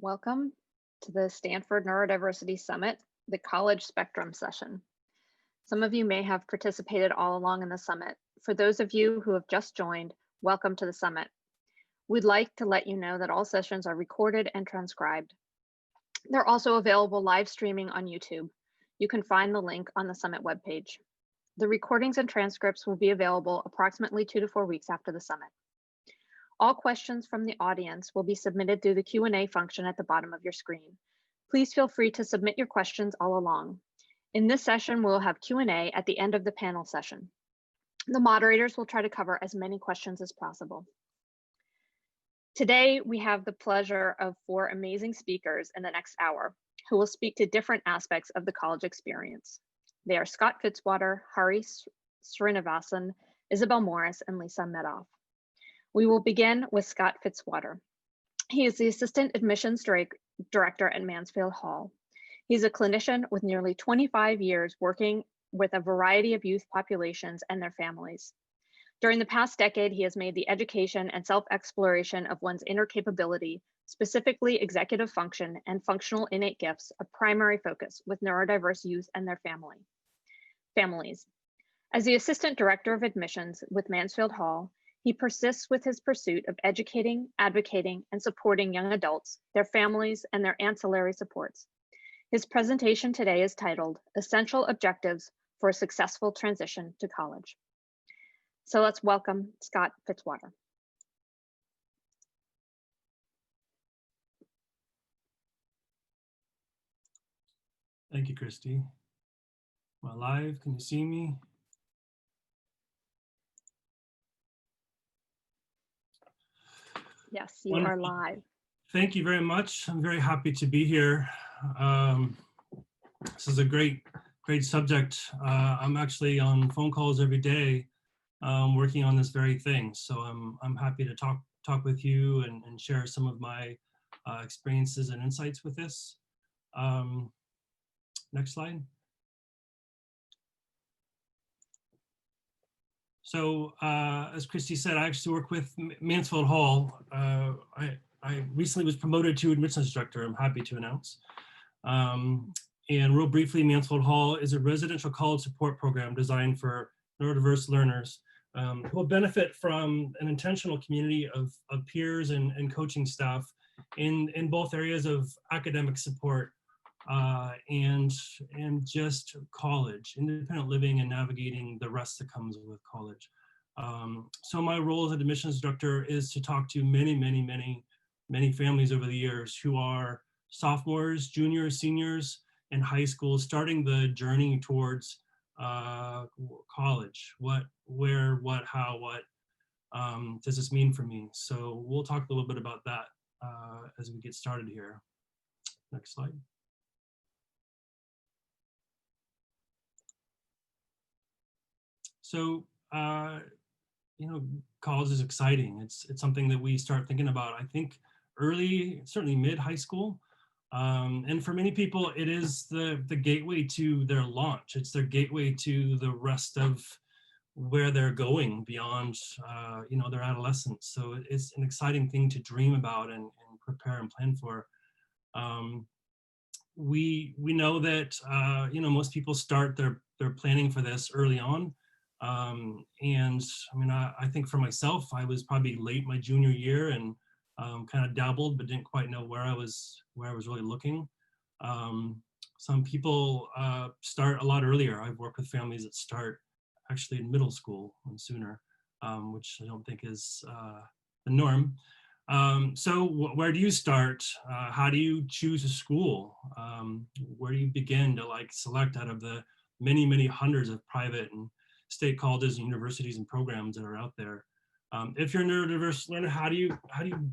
Welcome to the Stanford Neurodiversity Summit, the College Spectrum session. Some of you may have participated all along in the summit. For those of you who have just joined, welcome to the summit. We'd like to let you know that all sessions are recorded and transcribed. They're also available live streaming on YouTube. You can find the link on the summit webpage. The recordings and transcripts will be available approximately 2 to 4 weeks after the summit. All questions from the audience will be submitted through the Q&A function at the bottom of your screen. Please feel free to submit your questions all along. In this session, we'll have Q&A at the end of the panel session. The moderators will try to cover as many questions as possible. Today, we have the pleasure of 4 amazing speakers in the next hour who will speak to different aspects of the college experience. They are Scott Fitzwater, Hari Sreenivasan, Isabelle Morris, and Lisa Medoff. We will begin with Scott Fitzwater. He is the Assistant Admissions Director at Mansfield Hall. He's a clinician with nearly 25 years working with a variety of youth populations and their families. During the past decade, he has made the education and self-exploration of one's inner capability, specifically executive function and functional innate gifts, a primary focus with neurodiverse youth and their families. As the Assistant Director of Admissions with Mansfield Hall, he persists with his pursuit of educating, advocating, and supporting young adults, their families, and their ancillary supports. His presentation today is titled Essential Objectives for a Successful Transition to College. So let's welcome Scott Fitzwater. Thank you, Christy. Am I live? Can you see me? Yes, you are live. Thank you very much. I'm very happy to be here. This is a great subject. I'm actually on phone calls every day working on this very thing. So I'm happy to talk with you and share some of my experiences and insights with this. Next slide. So as Christy said, I actually work with Mansfield Hall. I recently was promoted to admissions instructor, I'm happy to announce. And real briefly, Mansfield Hall is a residential college support program designed for neurodiverse learners who will benefit from an intentional community of peers and coaching staff in both areas of academic support and just college, independent living, and navigating the rest that comes with college. So my role as an admissions instructor is to talk to many families over the years who are sophomores, juniors, seniors in high school, starting the journey towards college. What, where, what, how, what does this mean for me? So we'll talk a little bit about that as we get started here. Next slide. So, you know, college is exciting. It's something that we start thinking about, I think, early, certainly mid-high school. And for many people, it is the gateway to their launch. It's their gateway to the rest of where they're going beyond, you know, their adolescence. So it's an exciting thing to dream about and prepare and plan for. We know that, you know, most people start their planning for this early on. And I mean, I think for myself, I was probably late my junior year and kind of dabbled, but didn't quite know where I was really looking. Some people start a lot earlier. I've worked with families that start actually in middle school and sooner, which I don't think is the norm. So where do you start? How do you choose a school? Where do you begin to like select out of the many hundreds of private and state colleges and universities and programs that are out there? If you're a neurodiverse learner, how do you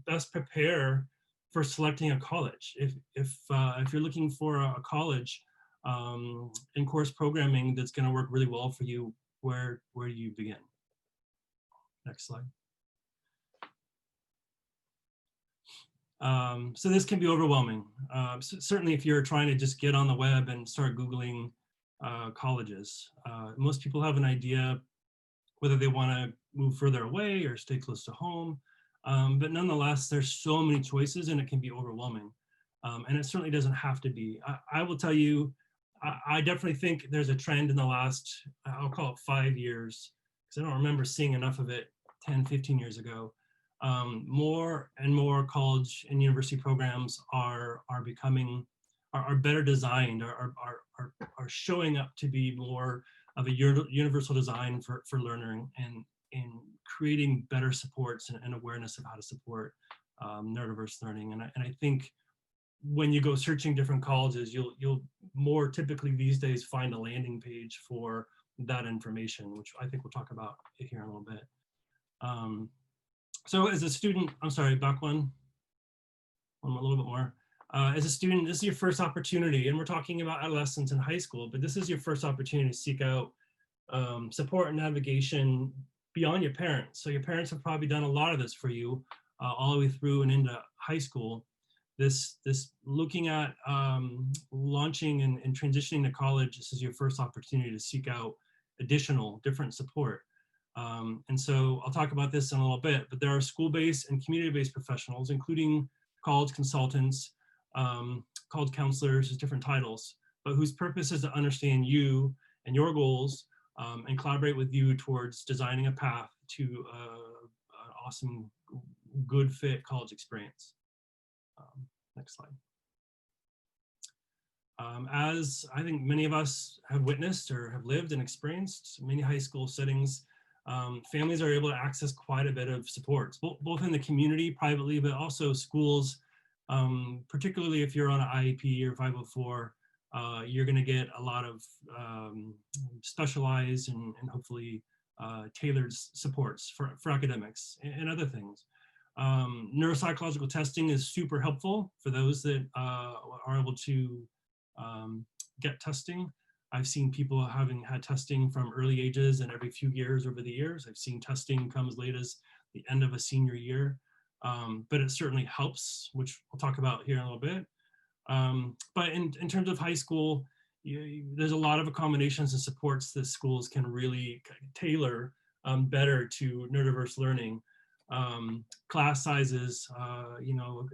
best prepare for selecting a college? If you're looking for a college in course programming that's going to work really well for you, where do you begin? Next slide. So this can be overwhelming. Certainly if you're trying to just get on the web and start Googling colleges. Most people have an idea whether they want to move further away or stay close to home. But nonetheless, there's so many choices and it can be overwhelming. And it certainly doesn't have to be. I will tell you, I definitely think there's a trend in the last, I'll call it 5 years, because I don't remember seeing enough of it 10, 15 years ago. More and more college and university programs are becoming, are better designed, are showing up to be more of a universal design for learning, and creating better supports and awareness of how to support neurodiverse learning. And I think when you go searching different colleges, you'll more typically these days find a landing page for that information, which I think we'll talk about here in a little bit. So as a student, I'm sorry, back one a little bit more. As a student, this is your first opportunity, and we're talking about adolescents in high school, but this is your first opportunity to seek out support and navigation beyond your parents. So your parents have probably done a lot of this for you all the way through and into high school. This looking at launching and transitioning to college, this is your first opportunity to seek out different support. And so I'll talk about this in a little bit, but there are school-based and community-based professionals, including college consultants, college counselors, there's different titles, but whose purpose is to understand you and your goals and collaborate with you towards designing a path to an awesome, good fit college experience. Next slide. As I think many of us have witnessed or have lived and experienced many high school settings, families are able to access quite a bit of supports, both in the community privately, but also schools, particularly if you're on an IEP or 504, you're going to get a lot of specialized and hopefully tailored supports for academics and other things. Neuropsychological testing is super helpful for those that are able to get testing. I've seen people having had testing from early ages and every few years over the years. I've seen testing come as late as the end of a senior year, but it certainly helps, which we'll talk about here in a little bit. But in terms of high school, there's a lot of accommodations and supports that schools can really tailor better to neurodiverse learning. Class sizes,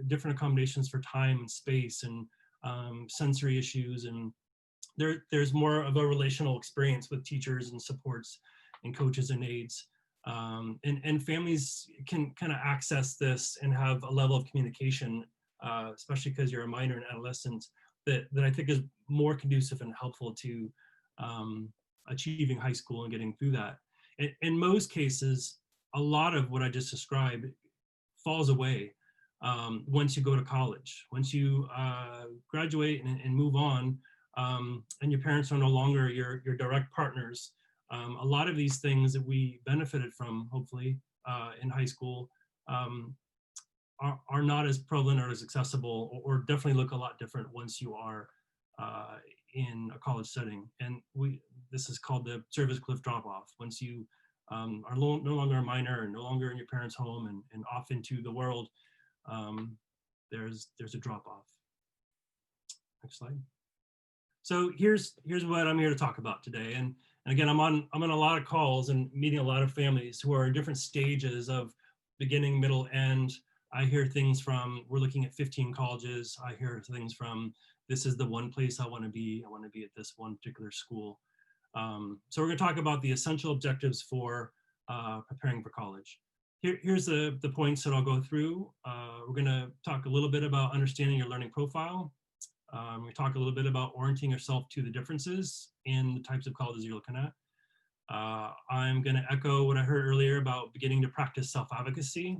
different accommodations for time and space and sensory issues, and there's more of a relational experience with teachers and supports and coaches and aides. And families can kind of access this and have a level of communication, especially because you're a minor and adolescent, that I think is more conducive and helpful to achieving high school and getting through that. In most cases, a lot of what I just described falls away once you go to college. Once you graduate and move on, and your parents are no longer your direct partners, a lot of these things that we benefited from, hopefully, in high school are not as prevalent or as accessible, or definitely look a lot different once you are in a college setting. And this is called the service cliff drop-off. Once you are no longer a minor and no longer in your parents' home and off into the world, there's a drop-off. Next slide. So here's what I'm here to talk about today. And again, I'm on a lot of calls and meeting a lot of families who are in different stages of beginning, middle, end. I hear things from, we're looking at 15 colleges. I hear things from, this is the one place I want to be. I want to be at this one particular school. So we're going to talk about the essential objectives for preparing for college. Here's the points that I'll go through. We're going to talk a little bit about understanding your learning profile. We talk a little bit about orienting yourself to the differences in the types of colleges you're looking at. I'm going to echo what I heard earlier about beginning to practice self-advocacy.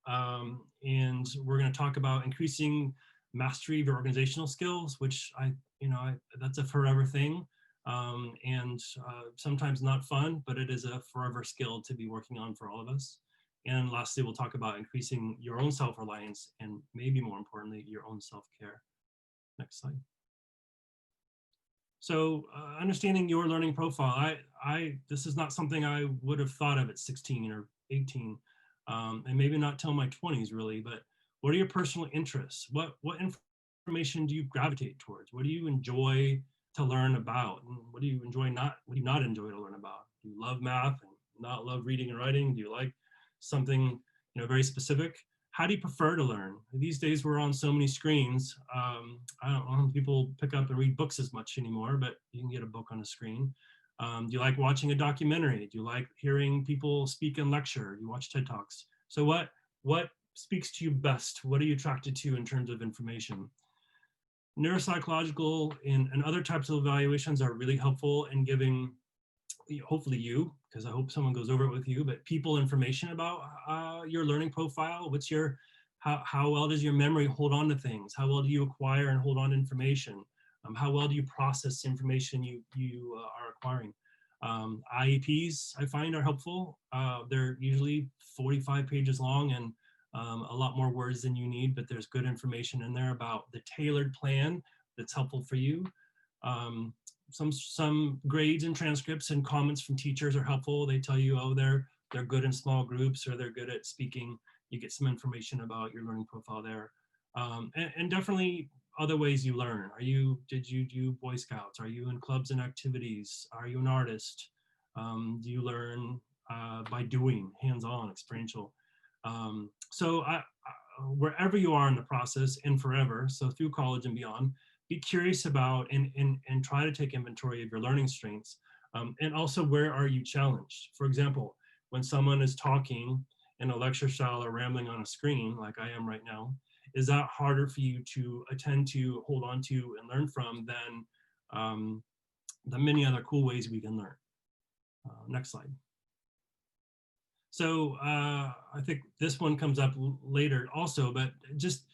And we're going to talk about increasing mastery of your organizational skills, which that's a forever thing. And sometimes not fun, but it is a forever skill to be working on for all of us. And lastly, we'll talk about increasing your own self-reliance and maybe more importantly, your own self-care. Next slide. So understanding your learning profile, this is not something I would have thought of at 16 or 18, and maybe not till my 20s really, but what are your personal interests? What information do you gravitate towards? What do you enjoy to learn about? And what do you not enjoy to learn about? Do you love math and not love reading and writing? Do you like something very specific? How do you prefer to learn? These days we're on so many screens. I don't know if people pick up and read books as much anymore, but you can get a book on a screen. Do you like watching a documentary? Do you like hearing people speak and lecture? You watch TED Talks. So what speaks to you best? What are you attracted to in terms of information? Neuropsychological and other types of evaluations are really helpful in giving, hopefully you, because I hope someone goes over it with you, but people information about your learning profile. What's your, how well does your memory hold on to things? How well do you acquire and hold on to information? How well do you process information you are acquiring? IEPs, I find, are helpful. They're usually 45 pages long and a lot more words than you need, but there's good information in there about the tailored plan that's helpful for you. Some grades and transcripts and comments from teachers are helpful. They tell you, oh, they're good in small groups or they're good at speaking. You get some information about your learning profile there. And definitely other ways you learn. Did you do Boy Scouts? Are you in clubs and activities? Are you an artist? Do you learn by doing, hands-on, experiential? So wherever you are in the process and forever, so through college and beyond, be curious about and try to take inventory of your learning strengths. And also, where are you challenged? For example, when someone is talking in a lecture style or rambling on a screen, like I am right now, is that harder for you to attend to, hold on to, and learn from than the many other cool ways we can learn? Next slide. So I think this one comes up later also, but just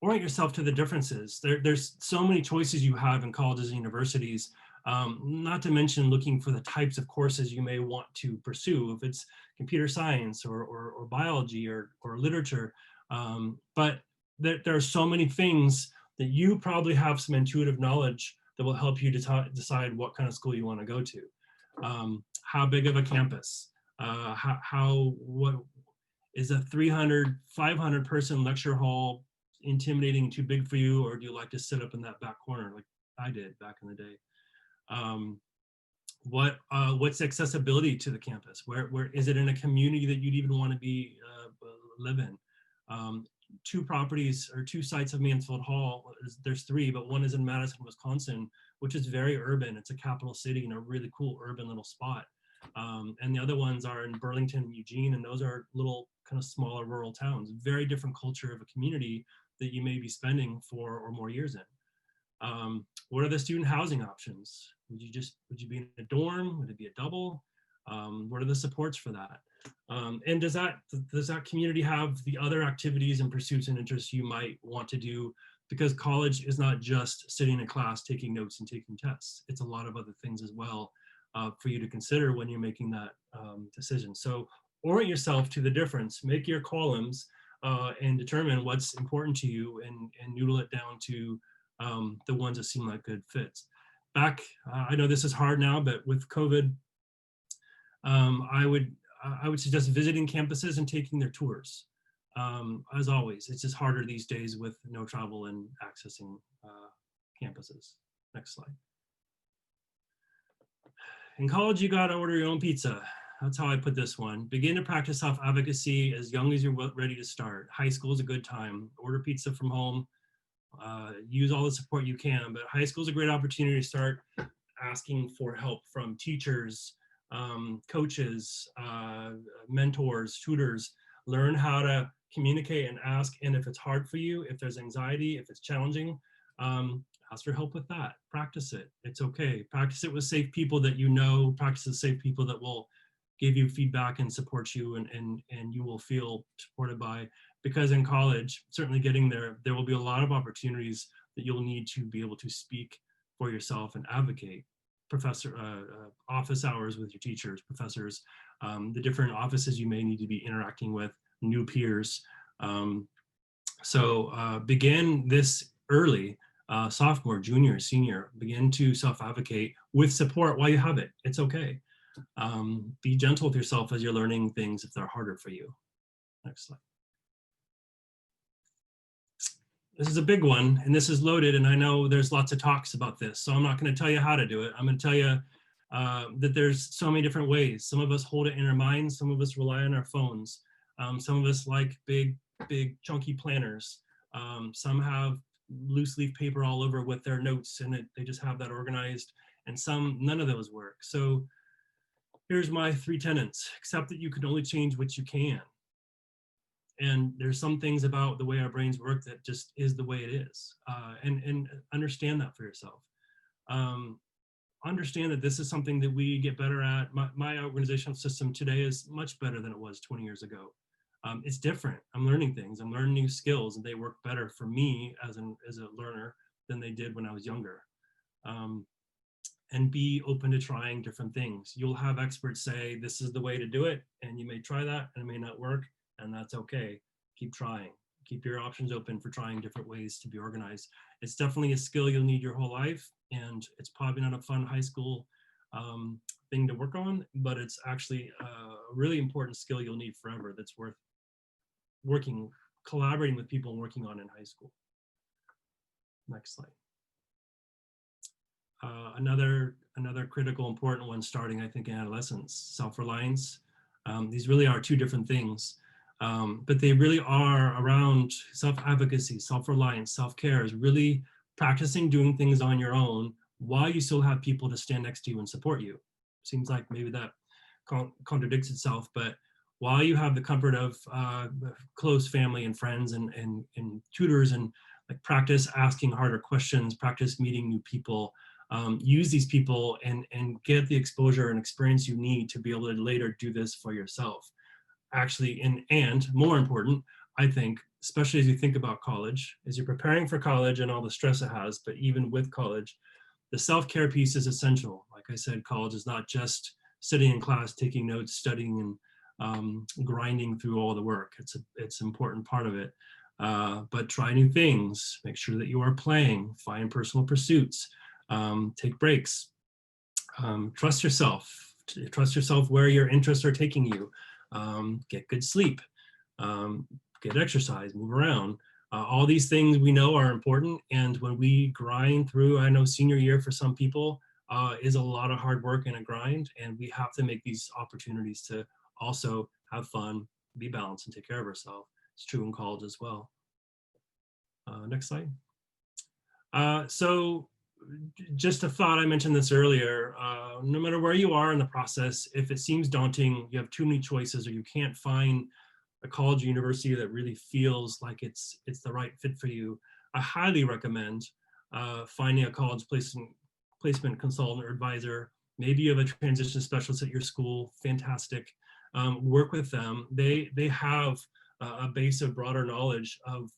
orient yourself to the differences. There's so many choices you have in colleges and universities, not to mention looking for the types of courses you may want to pursue, if it's computer science or biology or literature. But there are so many things that you probably have some intuitive knowledge that will help you decide what kind of school you want to go to. How big of a campus? What is a 300, 500 person lecture hall intimidating, too big for you, or do you like to sit up in that back corner like I did back in the day? What's accessibility to the campus? Where is it in a community that you'd even want to be live in? 2 properties or 2 sites of Mansfield Hall. There's 3, but one is in Madison, Wisconsin, which is very urban. It's a capital city in a really cool urban little spot. And the other ones are in Burlington and Eugene, and those are little kind of smaller rural towns. Very different culture of a community that you may be spending 4 or more years in. What are the student housing options? Would you be in a dorm? Would it be a double? What are the supports for that? And does that community have the other activities and pursuits and interests you might want to do? Because college is not just sitting in class, taking notes and taking tests. It's a lot of other things as well for you to consider when you're making that decision. So orient yourself to the difference, make your columns and determine what's important to you and noodle it down to the ones that seem like good fits. I know this is hard now, but with COVID, I would suggest visiting campuses and taking their tours. As always, it's just harder these days with no travel and accessing campuses. Next slide. In college, you got to order your own pizza. That's how I put this one. Begin to practice self-advocacy as young as you're ready to start. High school is a good time. Order pizza from home. Use all the support you can, but high school is a great opportunity to start asking for help from teachers, coaches, mentors, tutors. Learn how to communicate and ask, and if it's hard for you, if there's anxiety, if it's challenging, ask for help with that. Practice it. It's okay. Practice it with safe people that you know. Practice with safe people that will give you feedback and support you, and you will feel supported by. Because in college, certainly getting there will be a lot of opportunities that you'll need to be able to speak for yourself and advocate. Office hours with your teachers, professors, the different offices you may need to be interacting with, new peers. So begin this early, sophomore, junior, senior, begin to self-advocate with support while you have it. It's okay. Be gentle with yourself as you're learning things if they're harder for you. Next slide. This is a big one, and this is loaded, and I know there's lots of talks about this, so I'm not going to tell you how to do it. I'm going to tell you that there's so many different ways. Some of us hold it in our minds, some of us rely on our phones. Some of us like big chunky planners. Some have loose leaf paper all over with their notes, and they just have that organized. And some, none of those work. So here's my 3 tenets: accept that you can only change what you can. And there's some things about the way our brains work that just is the way it is. And understand that for yourself. Understand that this is something that we get better at. My organizational system today is much better than it was 20 years ago. It's different. I'm learning things. I'm learning new skills, and they work better for me as a learner than they did when I was younger. And be open to trying different things. You'll have experts say, this is the way to do it, and you may try that, and it may not work, and that's okay. Keep trying. Keep your options open for trying different ways to be organized. It's definitely a skill you'll need your whole life, and it's probably not a fun high school thing to work on, but it's actually a really important skill you'll need forever that's worth collaborating with people and working on in high school. Next slide. Another critical, important one starting, I think, in adolescence, self-reliance. These really are 2 different things, but they really are around self-advocacy, self-reliance, self-care is really practicing doing things on your own while you still have people to stand next to you and support you. Seems like maybe that contradicts itself, but while you have the comfort of close family and friends and tutors, and like practice asking harder questions, practice meeting new people, use these people and get the exposure and experience you need to be able to later do this for yourself. Actually, and more important, I think, especially as you think about college, as you're preparing for college and all the stress it has, but even with college, the self-care piece is essential. Like I said, college is not just sitting in class, taking notes, studying, and grinding through all the work. It's an important part of it. But try new things, make sure that you are playing, find personal pursuits, take breaks, trust yourself where your interests are taking you, get good sleep, get exercise, move around. All these things we know are important, and when we grind through, I know senior year for some people is a lot of hard work and a grind, and we have to make these opportunities to also have fun, be balanced, and take care of ourselves. It's true in college as well. Next slide. So just a thought, I mentioned this earlier, no matter where you are in the process, if it seems daunting, you have too many choices, or you can't find a college or university that really feels like it's the right fit for you, I highly recommend finding a college placement consultant or advisor. Maybe you have a transition specialist at your school, fantastic. Work with them. They have a base of broader knowledge of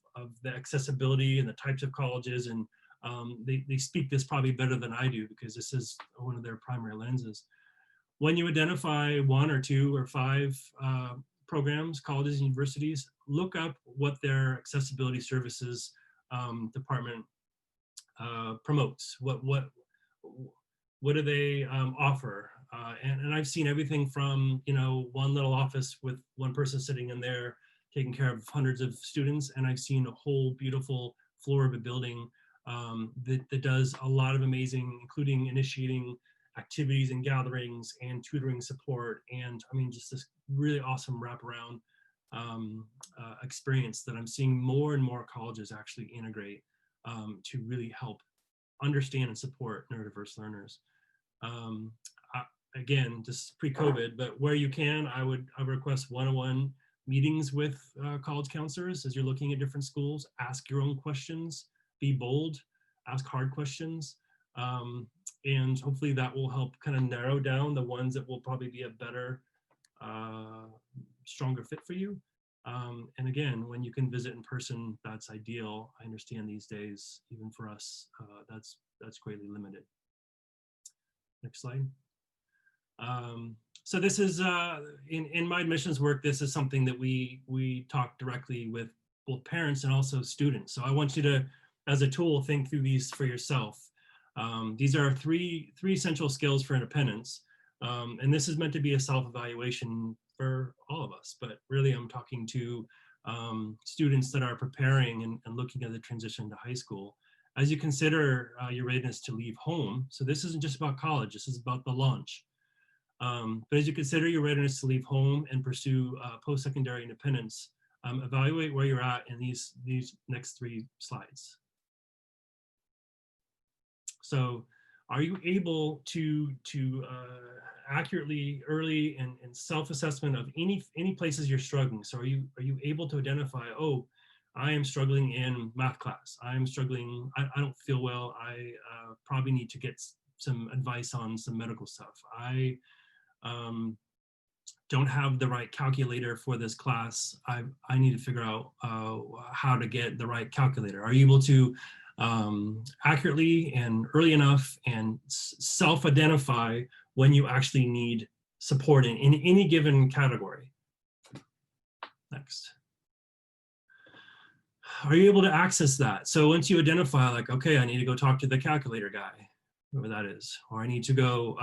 the accessibility and the types of colleges, and they speak this probably better than I do, because this is one of their primary lenses. When you identify 1 or 2 or 5 programs, colleges, and universities, look up what their accessibility services department promotes. What do they offer? And I've seen everything from, one little office with one person sitting in there taking care of hundreds of students, and I've seen a whole beautiful floor of a building that does a lot of amazing, including initiating activities and gatherings and tutoring support, and I mean, just this really awesome wraparound experience that I'm seeing more and more colleges actually integrate to really help understand and support neurodiverse learners. Again, just pre-COVID, but where you can, I would request one-on-one meetings with college counselors as you're looking at different schools. Ask your own questions, be bold, ask hard questions, and hopefully that will help kind of narrow down the ones that will probably be a better, stronger fit for you. And again, when you can visit in person, that's ideal. I understand these days, even for us, that's greatly limited. Next slide. So this is, in my admissions work, this is something that we talk directly with both parents and also students. So I want you to, as a tool, think through these for yourself. These are three essential skills for independence. And this is meant to be a self-evaluation for all of us, but really I'm talking to students that are preparing and looking at the transition to high school. As you consider your readiness to leave home, so this isn't just about college, this is about the launch. But as you consider your readiness to leave home and pursue post-secondary independence, evaluate where you're at in these next 3 slides. So are you able to accurately, early and self-assessment of any places you're struggling? So are you able to identify, oh, I am struggling in math class. I am struggling, I don't feel well. I probably need to get some advice on some medical stuff. I don't have the right calculator for this class. I need to figure out how to get the right calculator. Are you able to accurately and early enough and self-identify when you actually need support in any given category? Next. Are you able to access that? So once you identify, like, okay, I need to go talk to the calculator guy, whoever that is, or I need to go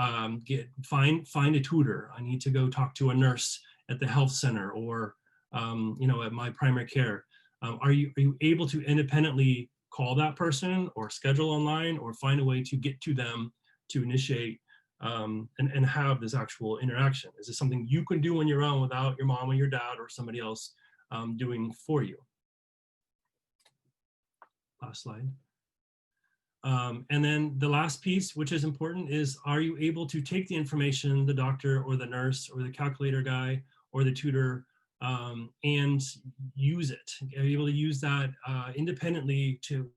find a tutor. I need to go talk to a nurse at the health center, or at my primary care. Are you able to independently call that person or schedule online or find a way to get to them to initiate and have this actual interaction? Is this something you can do on your own without your mom or your dad or somebody else doing for you? Last slide. And then the last piece, which is important, is are you able to take the information, the doctor or the nurse or the calculator guy or the tutor, and use it? Are you able to use that independently to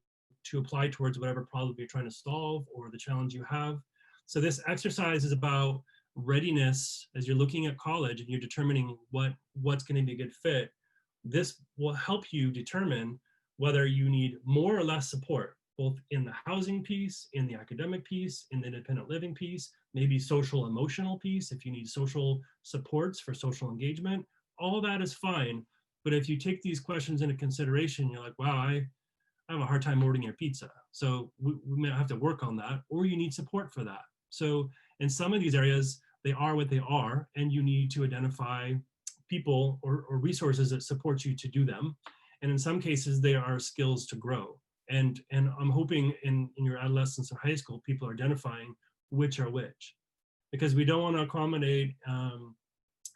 apply towards whatever problem you're trying to solve or the challenge you have? So this exercise is about readiness as you're looking at college and you're determining what's going to be a good fit. This will help you determine whether you need more or less support, both in the housing piece, in the academic piece, in the independent living piece, maybe social emotional piece, if you need social supports for social engagement. All that is fine. But if you take these questions into consideration, you're like, wow, I have a hard time ordering your pizza. So we may have to work on that, or you need support for that. So in some of these areas, they are what they are, and you need to identify people or resources that support you to do them. And in some cases, they are skills to grow. And I'm hoping in your adolescence and high school, people are identifying which are which, because we don't want to accommodate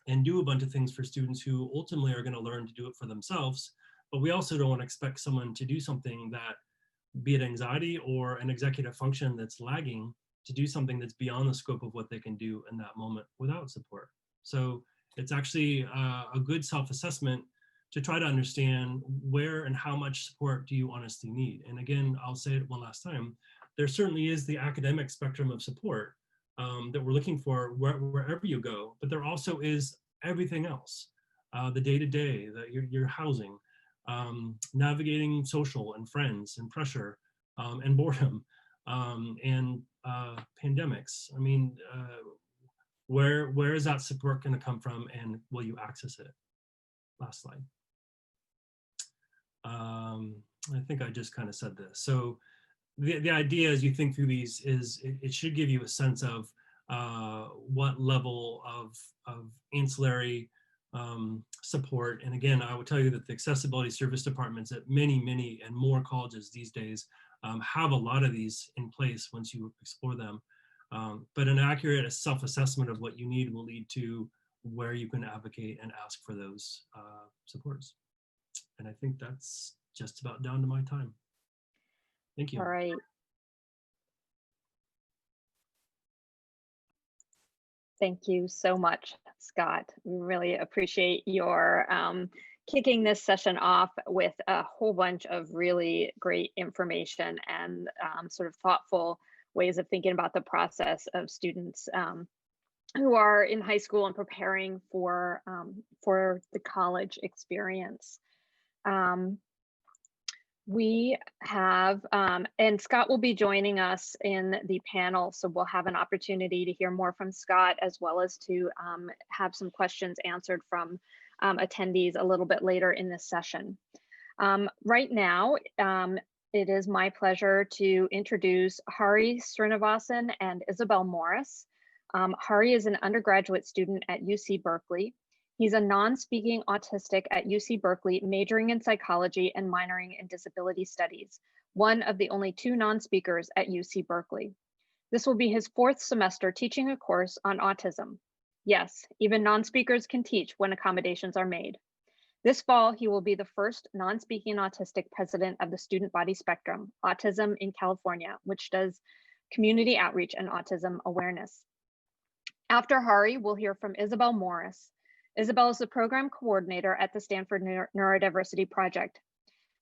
and do a bunch of things for students who ultimately are going to learn to do it for themselves. But we also don't want to expect someone to do something that, be it anxiety or an executive function that's lagging, to do something that's beyond the scope of what they can do in that moment without support. So it's actually a good self-assessment to try to understand where and how much support do you honestly need. And again, I'll say it one last time, there certainly is the academic spectrum of support that we're looking for wherever you go, but there also is everything else, the day-to-day, your housing, navigating social and friends and pressure and boredom and pandemics. I mean, where is that support going to come from, and will you access it? Last slide. I think I just kind of said this. So the idea as you think through these is it should give you a sense of what level of ancillary support. And again, I would tell you that the accessibility service departments at many and more colleges these days have a lot of these in place once you explore them. But an accurate self-assessment of what you need will lead to where you can advocate and ask for those supports. And I think that's just about down to my time. Thank you. All right. Thank you so much, Scott. We really appreciate your kicking this session off with a whole bunch of really great information and sort of thoughtful ways of thinking about the process of students who are in high school and preparing for the college experience. We have, and Scott will be joining us in the panel, so we'll have an opportunity to hear more from Scott, as well as to have some questions answered from attendees a little bit later in this session. Right now, it is my pleasure to introduce Hari Sreenivasan and Isabelle Morris. Hari is an undergraduate student at UC Berkeley. He's a non-speaking autistic at UC Berkeley, majoring in psychology and minoring in disability studies, one of the only 2 non-speakers at UC Berkeley. This will be his 4th semester teaching a course on autism. Yes, even non-speakers can teach when accommodations are made. This fall, he will be the first non-speaking autistic president of the student body spectrum, Autism in California, which does community outreach and autism awareness. After Hari, we'll hear from Isabelle Morris. Isabelle is the program coordinator at the Stanford Neurodiversity Project.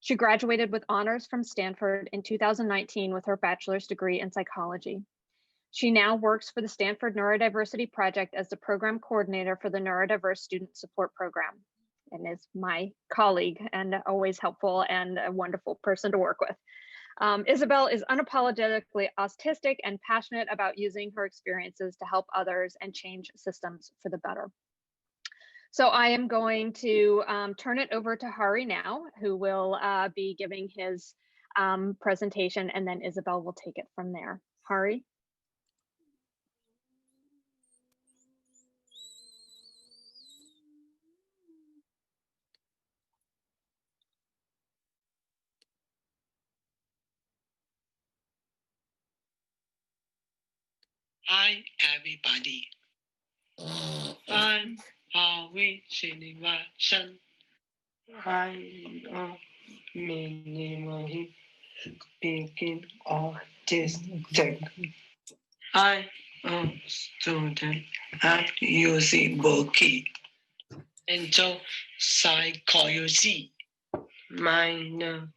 She graduated with honors from Stanford in 2019 with her bachelor's degree in psychology. She now works for the Stanford Neurodiversity Project as the program coordinator for the Neurodiverse Student Support Program, and is my colleague and always helpful and a wonderful person to work with. Isabelle is unapologetically autistic and passionate about using her experiences to help others and change systems for the better. So I am going to turn it over to Hari now, who will be giving his presentation, and then Isabelle will take it from there. Hari? Hi, everybody. I'm Sreenivasan. I'm minimally speaking autistic. I'm a student at UC Berkeley. Into psychology. Minor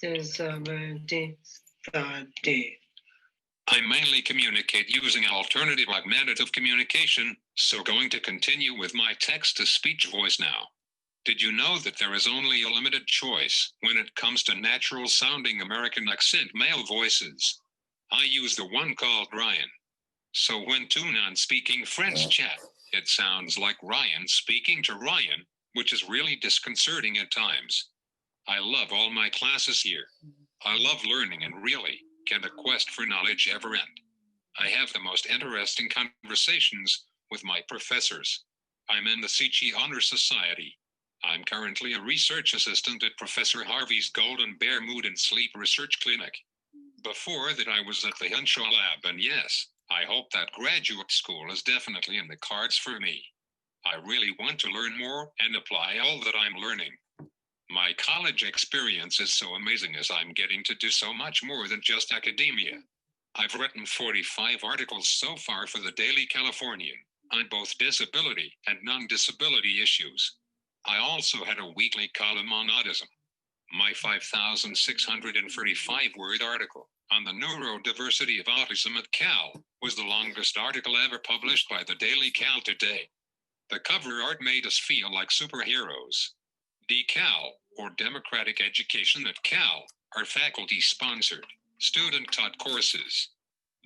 disability study. I mainly communicate using alternative augmentative communication, so going to continue with my text-to-speech voice now. Did you know that there is only a limited choice when it comes to natural-sounding American accent male voices? I use the one called Ryan. So when two non-speaking friends chat, it sounds like Ryan speaking to Ryan, which is really disconcerting at times. I love all my classes here. I love learning, and really, can the quest for knowledge ever end? I have the most interesting conversations with my professors. I'm in the Sichi Honor Society. I'm currently a research assistant at Professor Harvey's Golden Bear Mood and Sleep Research Clinic. Before that, I was at the Henshaw Lab, and yes, I hope that graduate school is definitely in the cards for me. I really want to learn more and apply all that I'm learning. My college experience is so amazing as I'm getting to do so much more than just academia. I've written 45 articles so far for the Daily Californian on both disability and non-disability issues. I also had a weekly column on autism. My 5,635-word article on the neurodiversity of autism at Cal was the longest article ever published by the Daily Cal today. The cover art made us feel like superheroes. DeCal, or Democratic Education at Cal, are faculty-sponsored, student-taught courses.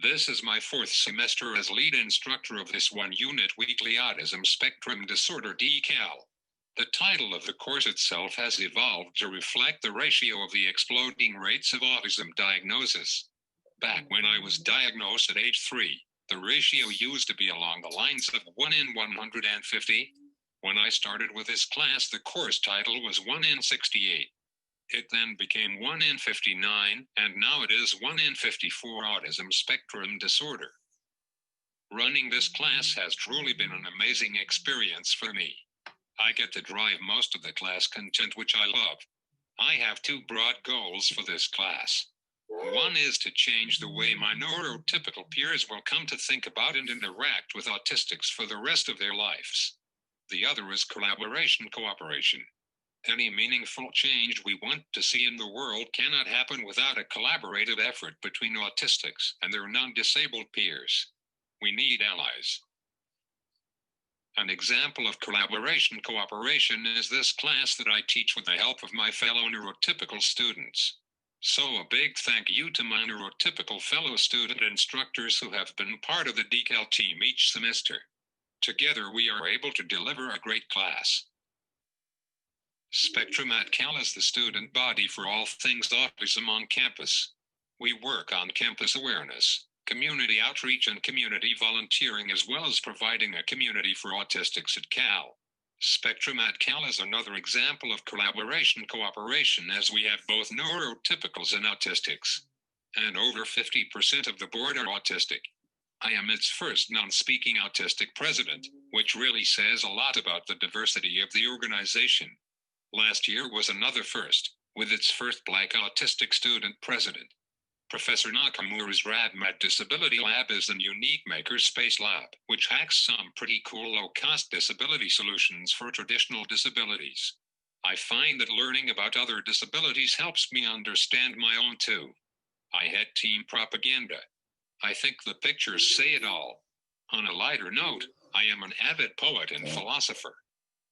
This is my 4th semester as lead instructor of this one-unit weekly autism spectrum disorder DeCal. The title of the course itself has evolved to reflect the ratio of the exploding rates of autism diagnosis. Back when I was diagnosed at age 3, the ratio used to be along the lines of 1 in 150. When I started with this class, the course title was 1 in 68. It then became 1 in 59, and now it is 1 in 54 autism spectrum disorder. Running this class has truly been an amazing experience for me. I get to drive most of the class content, which I love. I have 2 broad goals for this class. One is to change the way my neurotypical peers will come to think about and interact with autistics for the rest of their lives. The other is collaboration, cooperation. Any meaningful change we want to see in the world cannot happen without a collaborative effort between autistics and their non-disabled peers. We need allies. An example of collaboration, cooperation is this class that I teach with the help of my fellow neurotypical students. So a big thank you to my neurotypical fellow student instructors who have been part of the DeCal team each semester. Together we are able to deliver a great class. Spectrum at Cal is the student body for all things autism on campus. We work on campus awareness, community outreach, and community volunteering, as well as providing a community for autistics at Cal. Spectrum at Cal is another example of collaboration, cooperation, as we have both neurotypicals and autistics. And over 50% of the board are autistic. I am its first non-speaking autistic president, which really says a lot about the diversity of the organization. Last year was another first, with its first Black autistic student president. Professor Nakamura's RadMed Disability Lab is a unique makerspace lab, which hacks some pretty cool low-cost disability solutions for traditional disabilities. I find that learning about other disabilities helps me understand my own too. I had team propaganda. I think the pictures say it all. On a lighter note, I am an avid poet and philosopher.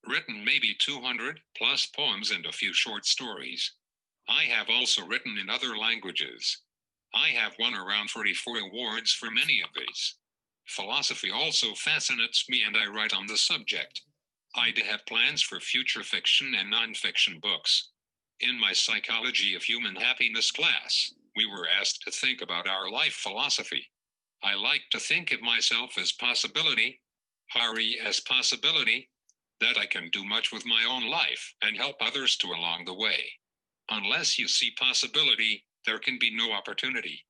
Written maybe 200 plus poems and a few short stories. I have also written in other languages. I have won around 44 awards for many of these. Philosophy also fascinates me and I write on the subject. I have plans for future fiction and nonfiction books. In my Psychology of Human Happiness class, we were asked to think about our life philosophy. I like to think of myself as possibility, Hari as possibility, that I can do much with my own life and help others too along the way. Unless you see possibility, there can be no opportunity.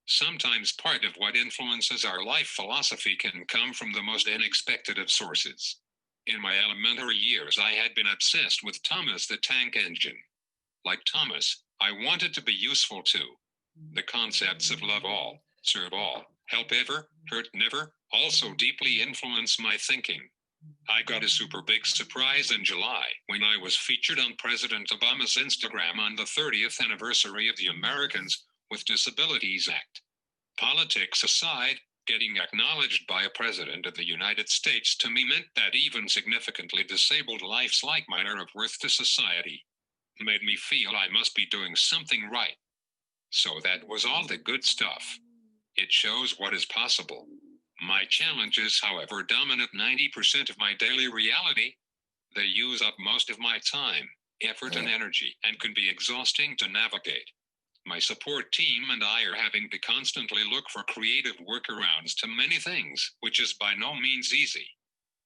Sometimes part of what influences our life philosophy can come from the most unexpected of sources. In my elementary years, I had been obsessed with Thomas the Tank Engine. Like Thomas, I wanted to be useful too. The concepts of love all, serve all, help ever, hurt never, also deeply influence my thinking. I got a super big surprise in July when I was featured on President Obama's Instagram on the 30th anniversary of the Americans with Disabilities Act. Politics aside, getting acknowledged by a president of the United States to me meant that even significantly disabled lives like mine are of worth to society. It made me feel I must be doing something right. So that was all the good stuff. It shows what is possible. My challenges, however, dominate 90% of my daily reality. They use up most of my time, effort, and energy, and can be exhausting to navigate. My support team and I are having to constantly look for creative workarounds to many things, which is by no means easy.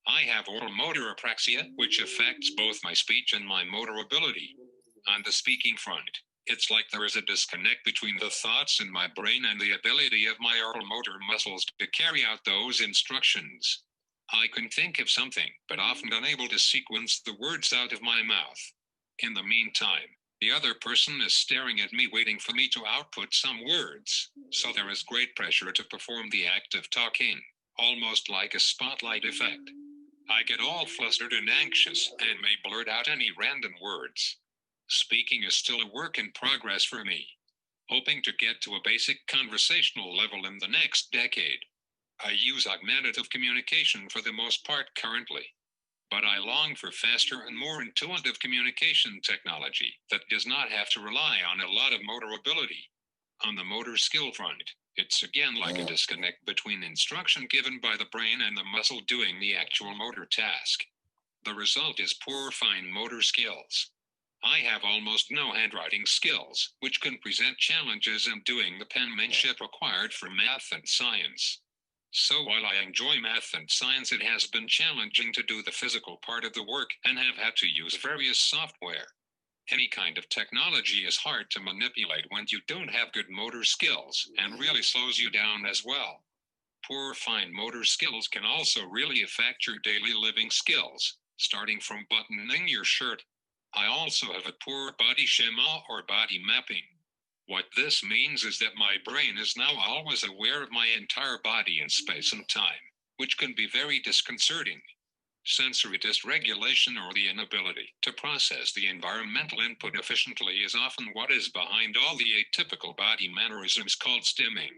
I have oral motor apraxia, which affects both my speech and my motor ability. On the speaking front, it's like there is a disconnect between the thoughts in my brain and the ability of my oral motor muscles to carry out those instructions. I can think of something, but often unable to sequence the words out of my mouth. In the meantime, the other person is staring at me waiting for me to output some words, so there is great pressure to perform the act of talking, almost like a spotlight effect. I get all flustered and anxious and may blurt out any random words. Speaking is still a work in progress for me, hoping to get to a basic conversational level in the next decade. I use augmentative communication for the most part currently, but I long for faster and more intuitive communication technology that does not have to rely on a lot of motor ability. On the motor skill front, it's again like a disconnect between instruction given by the brain and the muscle doing the actual motor task. The result is poor fine motor skills. I have almost no handwriting skills, which can present challenges in doing the penmanship required for math and science. So while I enjoy math and science, it has been challenging to do the physical part of the work and have had to use various software. Any kind of technology is hard to manipulate when you don't have good motor skills and really slows you down as well. Poor fine motor skills can also really affect your daily living skills, starting from buttoning your shirt. I also have a poor body schema or body mapping. What this means is that my brain is now always aware of my entire body in space and time, which can be very disconcerting. Sensory dysregulation or the inability to process the environmental input efficiently is often what is behind all the atypical body mannerisms called stimming.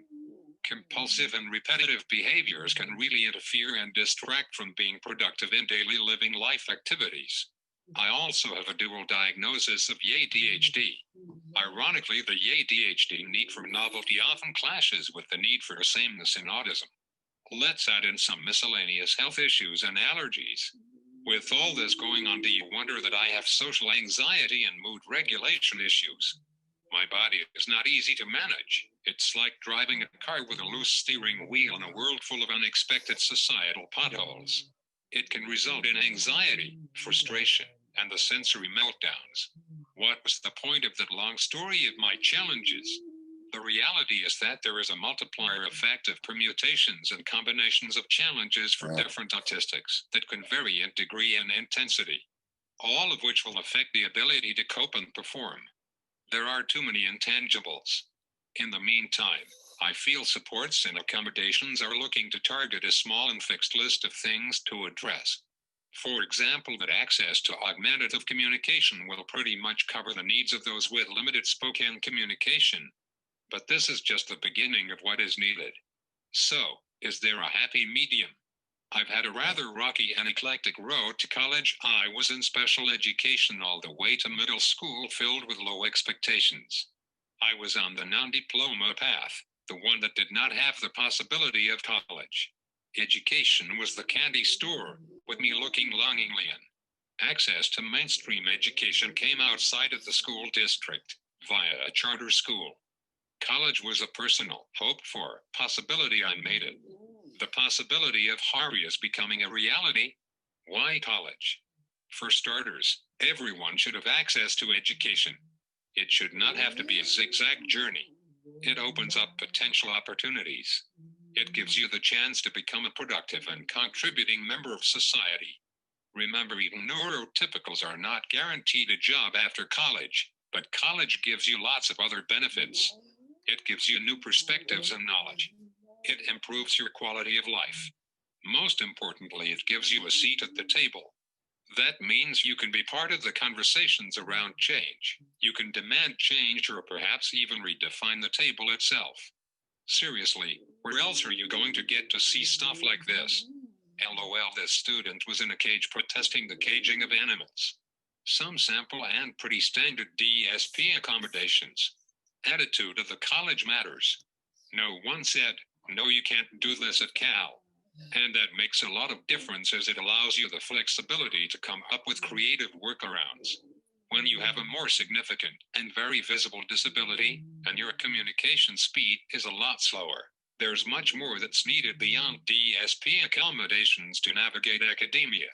Compulsive and repetitive behaviors can really interfere and distract from being productive in daily living life activities. I also have a dual diagnosis of ADHD. Ironically, the ADHD need for novelty often clashes with the need for sameness in autism. Let's add in some miscellaneous health issues and allergies. With all this going on, do you wonder that I have social anxiety and mood regulation issues? My body is not easy to manage. It's like driving a car with a loose steering wheel in a world full of unexpected societal potholes. It can result in anxiety, frustration, and the sensory meltdowns. What was the point of that long story of my challenges? The reality is that there is a multiplier effect of permutations and combinations of challenges for different autistics that can vary in degree and intensity, all of which will affect the ability to cope and perform. There are too many intangibles. In the meantime, I feel supports and accommodations are looking to target a small and fixed list of things to address. For example, that access to augmentative communication will pretty much cover the needs of those with limited spoken communication. But this is just the beginning of what is needed. So, is there a happy medium? I've had a rather rocky and eclectic road to college. I was in special education all the way to middle school, filled with low expectations. I was on the non-diploma path, the one that did not have the possibility of college. Education was the candy store, with me looking longingly in. Access to mainstream education came outside of the school district, via a charter school. College was a personal, hoped-for possibility. I made it. The possibility of Harrius becoming a reality. Why college? For starters, everyone should have access to education. It should not have to be a zigzag journey. It opens up potential opportunities. It gives you the chance to become a productive and contributing member of society. Remember, even neurotypicals are not guaranteed a job after college, but college gives you lots of other benefits. It gives you new perspectives and knowledge. It improves your quality of life. Most importantly, it gives you a seat at the table. That means you can be part of the conversations around change. You can demand change or perhaps even redefine the table itself. Seriously, where else are you going to get to see stuff like this? LOL, this student was in a cage protesting the caging of animals. Some sample and pretty standard DSP accommodations. Attitude of the college matters. No one said, no, you can't do this at Cal. And that makes a lot of difference as it allows you the flexibility to come up with creative workarounds. When you have a more significant and very visible disability, and your communication speed is a lot slower, there's much more that's needed beyond DSP accommodations to navigate academia.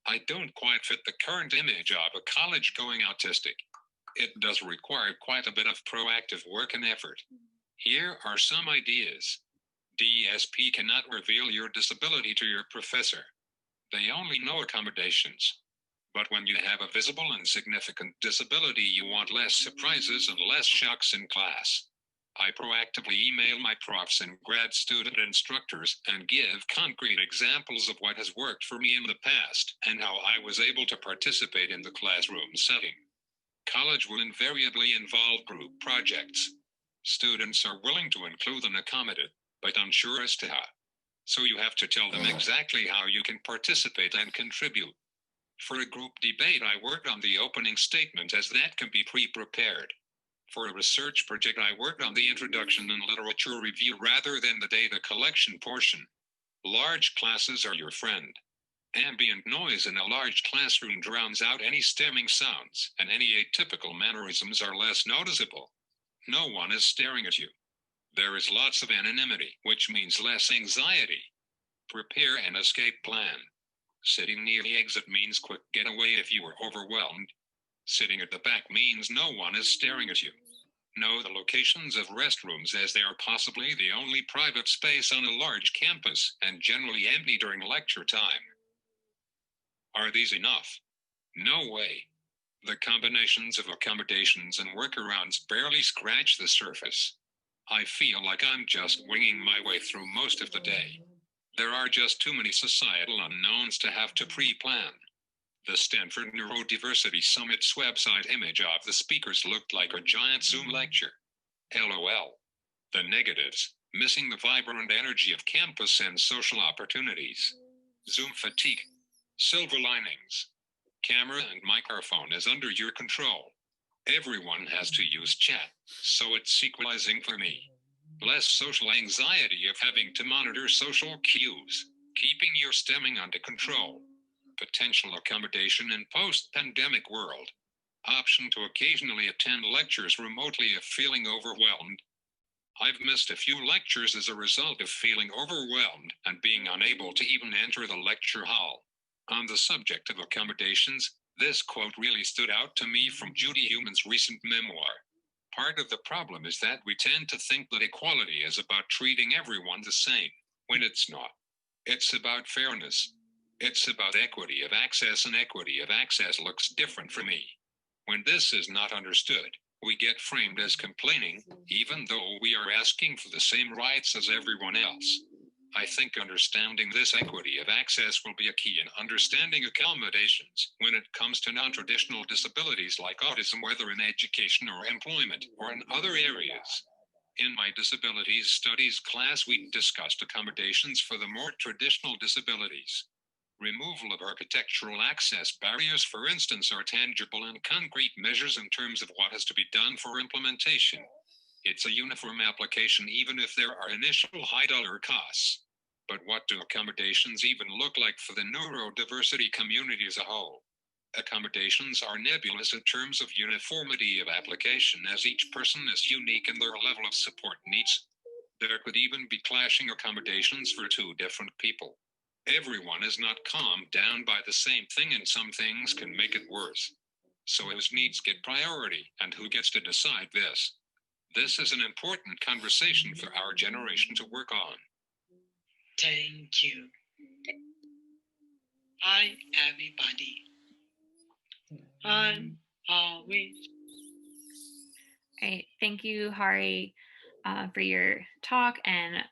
I don't quite fit the current image of a college-going autistic. It does require quite a bit of proactive work and effort. Here are some ideas. DSP cannot reveal your disability to your professor. They only know accommodations. But when you have a visible and significant disability, you want less surprises and less shocks in class. I proactively email my profs and grad student instructors and give concrete examples of what has worked for me in the past and how I was able to participate in the classroom setting. College will invariably involve group projects. Students are willing to include and accommodate, but unsure as to how. So you have to tell them exactly how you can participate and contribute. For a group debate, I worked on the opening statement, as that can be pre-prepared. For a research project, I worked on the introduction and literature review rather than the data collection portion. Large classes are your friend. Ambient noise in a large classroom drowns out any stemming sounds, and any atypical mannerisms are less noticeable. No one is staring at you. There is lots of anonymity, which means less anxiety. Prepare an escape plan. Sitting near the exit means quick getaway if you are overwhelmed. Sitting at the back means no one is staring at you. Know the locations of restrooms, as they are possibly the only private space on a large campus and generally empty during lecture time. Are these enough? No way. The combinations of accommodations and workarounds barely scratch the surface. I feel like I'm just winging my way through most of the day. There are just too many societal unknowns to have to pre-plan. The Stanford Neurodiversity Summit's website image of the speakers looked like a giant Zoom lecture. LOL. The negatives: missing the vibrant energy of campus and social opportunities. Zoom fatigue. Silver linings. Camera and microphone is under your control. Everyone has to use chat, so it's equalizing for me. Less social anxiety of having to monitor social cues, keeping your stemming under control. Potential accommodation in post-pandemic world. Option to occasionally attend lectures remotely if feeling overwhelmed. I've missed a few lectures as a result of feeling overwhelmed and being unable to even enter the lecture hall. On the subject of accommodations, this quote really stood out to me from Judy Heuman's recent memoir. Part of the problem is that we tend to think that equality is about treating everyone the same, when it's not. It's about fairness. It's about equity of access, and equity of access looks different for me. When this is not understood, we get framed as complaining, even though we are asking for the same rights as everyone else. I think understanding this equity of access will be a key in understanding accommodations when it comes to non-traditional disabilities like autism, whether in education or employment or in other areas. In my disabilities studies class, we discussed accommodations for the more traditional disabilities. Removal of architectural access barriers, for instance, are tangible and concrete measures in terms of what has to be done for implementation. It's a uniform application even if there are initial high-dollar costs. But what do accommodations even look like for the neurodiversity community as a whole? Accommodations are nebulous in terms of uniformity of application, as each person is unique in their level of support needs. There could even be clashing accommodations for two different people. Everyone is not calmed down by the same thing, and some things can make it worse. So whose needs get priority, and who gets to decide this? This is an important conversation for our generation to work on. Thank you. Hi, everybody. I'm always. All right, thank you, Hari, for your talk, and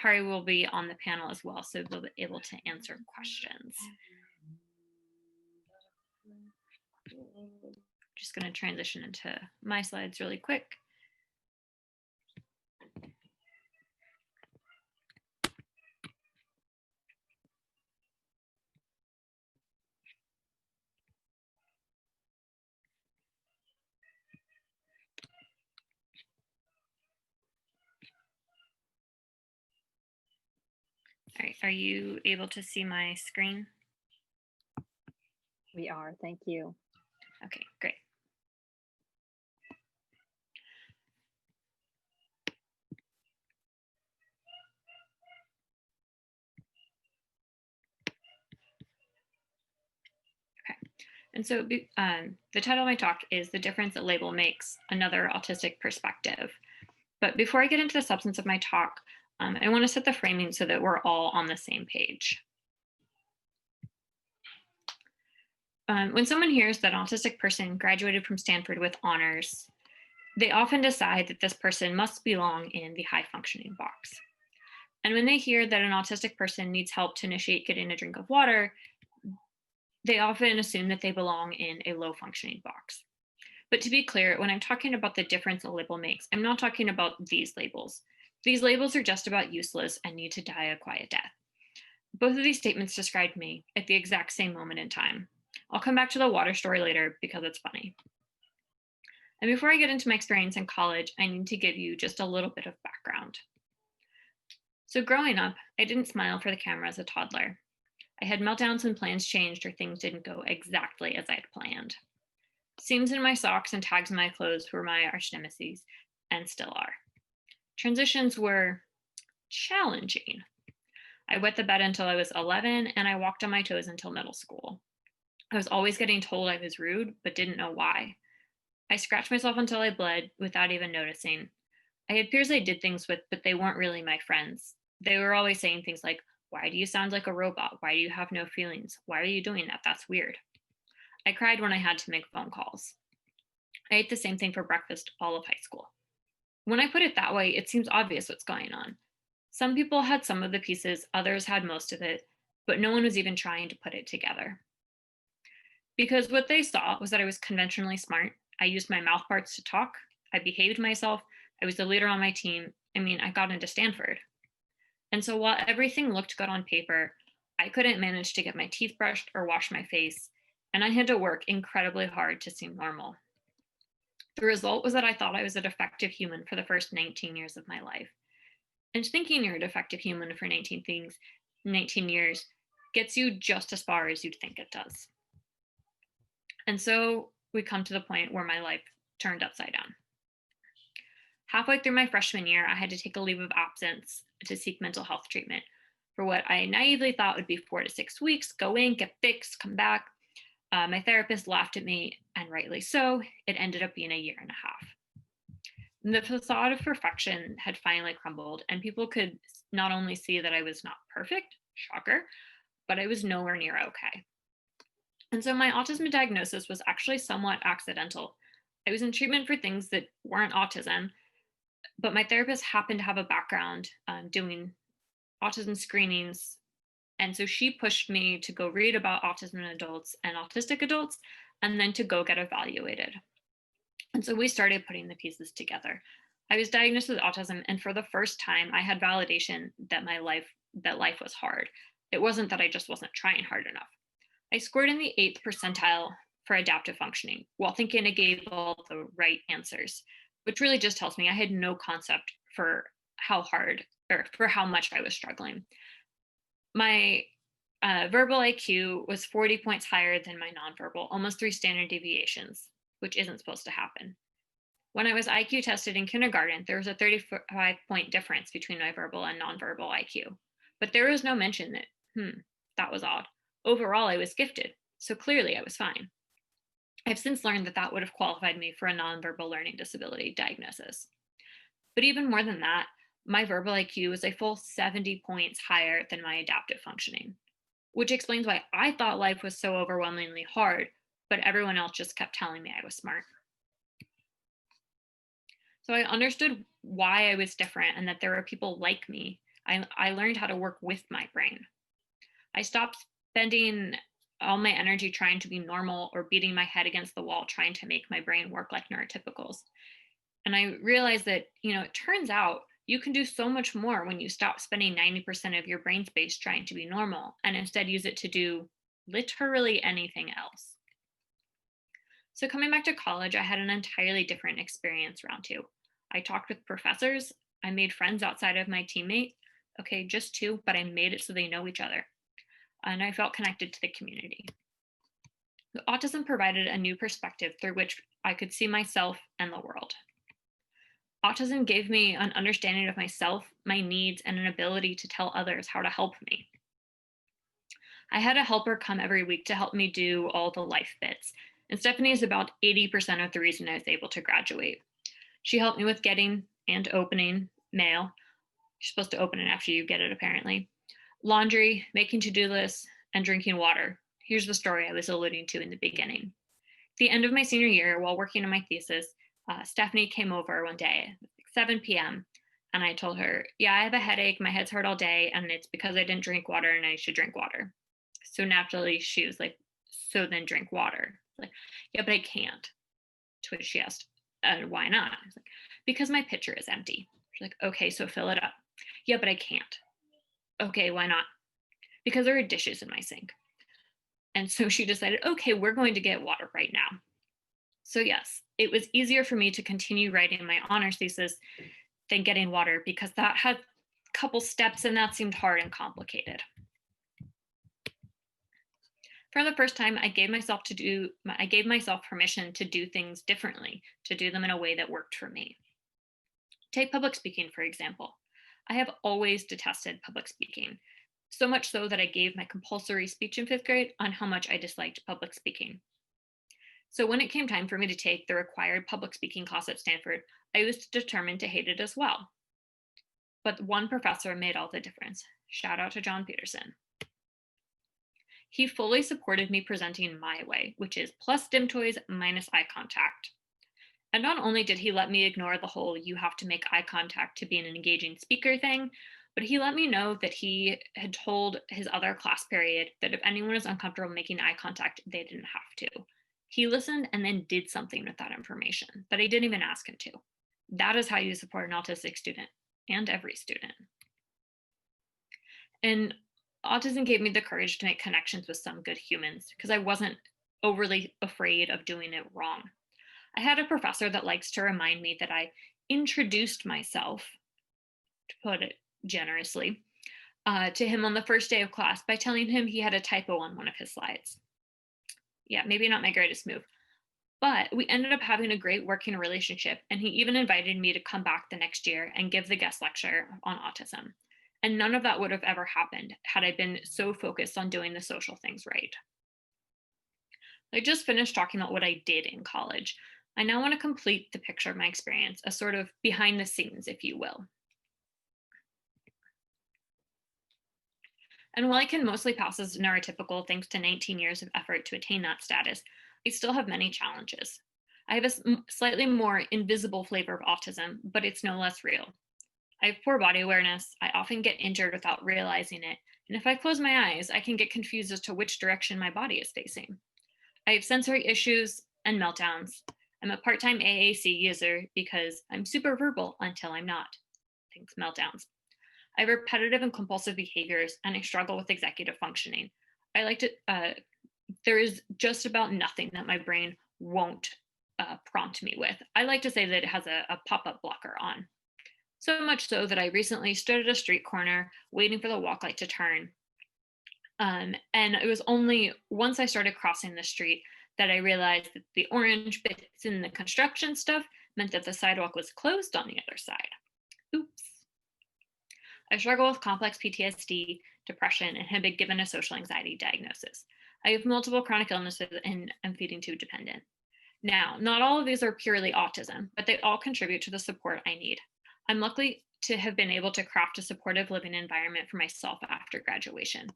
Hari will be on the panel as well, so we'll be able to answer questions. Just going to transition into my slides really quick. All right, are you able to see my screen? We are, thank you. Okay, great. Okay, and so the title of my talk is The Difference a Label Makes, Another Autistic Perspective. But before I get into the substance of my talk, I want to set the framing so that we're all on the same page. When someone hears that an autistic person graduated from Stanford with honors, they often decide that this person must belong in the high functioning box. And when they hear that an autistic person needs help to initiate getting a drink of water, they often assume that they belong in a low functioning box. But to be clear, when I'm talking about the difference a label makes, I'm not talking about these labels. These labels are just about useless and need to die a quiet death. Both of these statements described me at the exact same moment in time. I'll come back to the water story later because it's funny. And before I get into my experience in college, I need to give you just a little bit of background. So growing up, I didn't smile for the camera as a toddler. I had meltdowns when plans changed or things didn't go exactly as I had planned. Seams in my socks and tags in my clothes were my arch nemesis, and still are. Transitions were challenging. I wet the bed until I was 11, and I walked on my toes until middle school. I was always getting told I was rude, but didn't know why. I scratched myself until I bled without even noticing. I had peers I did things with, but they weren't really my friends. They were always saying things like, "Why do you sound like a robot? Why do you have no feelings? Why are you doing that? That's weird." I cried when I had to make phone calls. I ate the same thing for breakfast all of high school. When I put it that way, it seems obvious what's going on. Some people had some of the pieces, others had most of it, but no one was even trying to put it together. Because what they saw was that I was conventionally smart. I used my mouth parts to talk. I behaved myself. I was the leader on my team. I got into Stanford. And so while everything looked good on paper, I couldn't manage to get my teeth brushed or wash my face, and I had to work incredibly hard to seem normal. The result was that I thought I was a defective human for the first 19 years of my life. And thinking you're a defective human for 19 years gets you just as far as you'd think it does. And so we come to the point where my life turned upside down. Halfway through my freshman year, I had to take a leave of absence to seek mental health treatment for what I naively thought would be 4 to 6 weeks. Go in, get fixed, come back. My therapist laughed at me, and rightly so. It ended up being a year and a half. The facade of perfection had finally crumbled, and people could not only see that I was not perfect, shocker, but I was nowhere near okay. And so my autism diagnosis was actually somewhat accidental. I was in treatment for things that weren't autism, but my therapist happened to have a background doing autism screenings. And so she pushed me to go read about autism in adults and autistic adults, and then to go get evaluated. And so we started putting the pieces together. I was diagnosed with autism, and for the first time, I had validation that life was hard. It wasn't that I just wasn't trying hard enough. I scored in the 8th percentile for adaptive functioning while thinking I gave all the right answers, which really just tells me I had no concept for how hard or for how much I was struggling. My verbal IQ was 40 points higher than my nonverbal, almost 3 standard deviations, which isn't supposed to happen. When I was IQ tested in kindergarten, there was a 35-point difference between my verbal and nonverbal IQ, but there was no mention that, that was odd. Overall, I was gifted, so clearly I was fine. I've since learned that that would have qualified me for a nonverbal learning disability diagnosis. But even more than that, my verbal IQ was a full 70 points higher than my adaptive functioning, which explains why I thought life was so overwhelmingly hard, but everyone else just kept telling me I was smart. So I understood why I was different and that there were people like me. I learned how to work with my brain. I stopped spending all my energy trying to be normal or beating my head against the wall trying to make my brain work like neurotypicals. And I realized that, it turns out you can do so much more when you stop spending 90% of your brain space trying to be normal and instead use it to do literally anything else. So coming back to college, I had an entirely different experience round 2. I talked with professors. I made friends outside of my teammate. Okay, just 2, but I made it so they know each other. And I felt connected to the community. The autism provided a new perspective through which I could see myself and the world. Autism gave me an understanding of myself, my needs, and an ability to tell others how to help me. I had a helper come every week to help me do all the life bits, and Stephanie is about 80% of the reason I was able to graduate. She helped me with getting and opening mail. You're supposed to open it after you get it, apparently. Laundry, making to-do lists, and drinking water. Here's the story I was alluding to in the beginning. At the end of my senior year, while working on my thesis, Stephanie came over one day at 7 p.m. and I told her, yeah, I have a headache, my head's hurt all day, and it's because I didn't drink water and I should drink water. So naturally, she was like, so then drink water. Like, yeah, but I can't. To which she asked, why not? I was like, because my pitcher is empty. She's like, okay, so fill it up. Yeah, but I can't. Okay, why not? Because there are dishes in my sink. And so she decided, okay, we're going to get water right now. So yes, it was easier for me to continue writing my honors thesis than getting water because that had a couple steps and that seemed hard and complicated. For the first time, I gave myself permission to do things differently, to do them in a way that worked for me. Take public speaking, for example. I have always detested public speaking, so much so that I gave my compulsory speech in 5th grade on how much I disliked public speaking. So when it came time for me to take the required public speaking class at Stanford, I was determined to hate it as well. But one professor made all the difference. Shout out to John Peterson. He fully supported me presenting my way, which is plus dim toys minus eye contact. And not only did he let me ignore the whole you have to make eye contact to be an engaging speaker thing, but he let me know that he had told his other class period that if anyone was uncomfortable making eye contact, they didn't have to. He listened and then did something with that information that I didn't even ask him to. That is how you support an autistic student and every student. And autism gave me the courage to make connections with some good humans because I wasn't overly afraid of doing it wrong. I had a professor that likes to remind me that I introduced myself, to put it generously, to him on the first day of class by telling him he had a typo on one of his slides. Yeah, maybe not my greatest move, but we ended up having a great working relationship, and he even invited me to come back the next year and give the guest lecture on autism. And none of that would have ever happened had I been so focused on doing the social things right. I just finished talking about what I did in college, I now want to complete the picture of my experience, a sort of behind the scenes, if you will. And while I can mostly pass as neurotypical thanks to 19 years of effort to attain that status, I still have many challenges. I have a slightly more invisible flavor of autism, but it's no less real. I have poor body awareness. I often get injured without realizing it. And if I close my eyes, I can get confused as to which direction my body is facing. I have sensory issues and meltdowns. I'm a part-time AAC user because I'm super verbal until I'm not. Thanks, meltdowns. I have repetitive and compulsive behaviors, and I struggle with executive functioning. There is just about nothing that my brain won't prompt me with. I like to say that it has a pop-up blocker on. So much so that I recently stood at a street corner waiting for the walk light to turn. And it was only once I started crossing the street that I realized that the orange bits in the construction stuff meant that the sidewalk was closed on the other side. Oops. I struggle with complex PTSD, depression, and have been given a social anxiety diagnosis. I have multiple chronic illnesses and am feeding tube dependent. Now, not all of these are purely autism, but they all contribute to the support I need. I'm lucky to have been able to craft a supportive living environment for myself after graduation.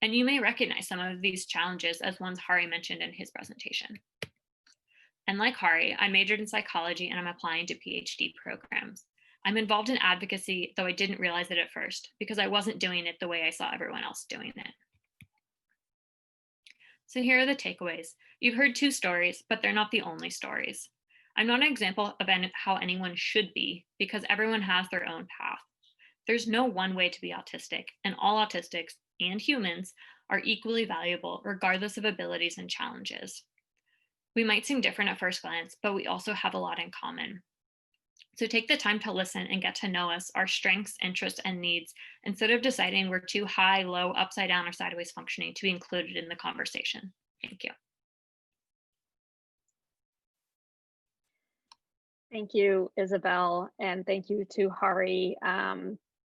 And you may recognize some of these challenges as ones Hari mentioned in his presentation. And like Hari, I majored in psychology and I'm applying to PhD programs. I'm involved in advocacy, though I didn't realize it at first because I wasn't doing it the way I saw everyone else doing it. So here are the takeaways. You've heard two stories, but they're not the only stories. I'm not an example of how anyone should be because everyone has their own path. There's no one way to be autistic, and all autistics and humans are equally valuable regardless of abilities and challenges. We might seem different at first glance, but we also have a lot in common. So take the time to listen and get to know us, our strengths, interests, and needs, instead of deciding we're too high, low, upside down, or sideways functioning to be included in the conversation. Thank you. Thank you, Isabelle, and thank you to Hari.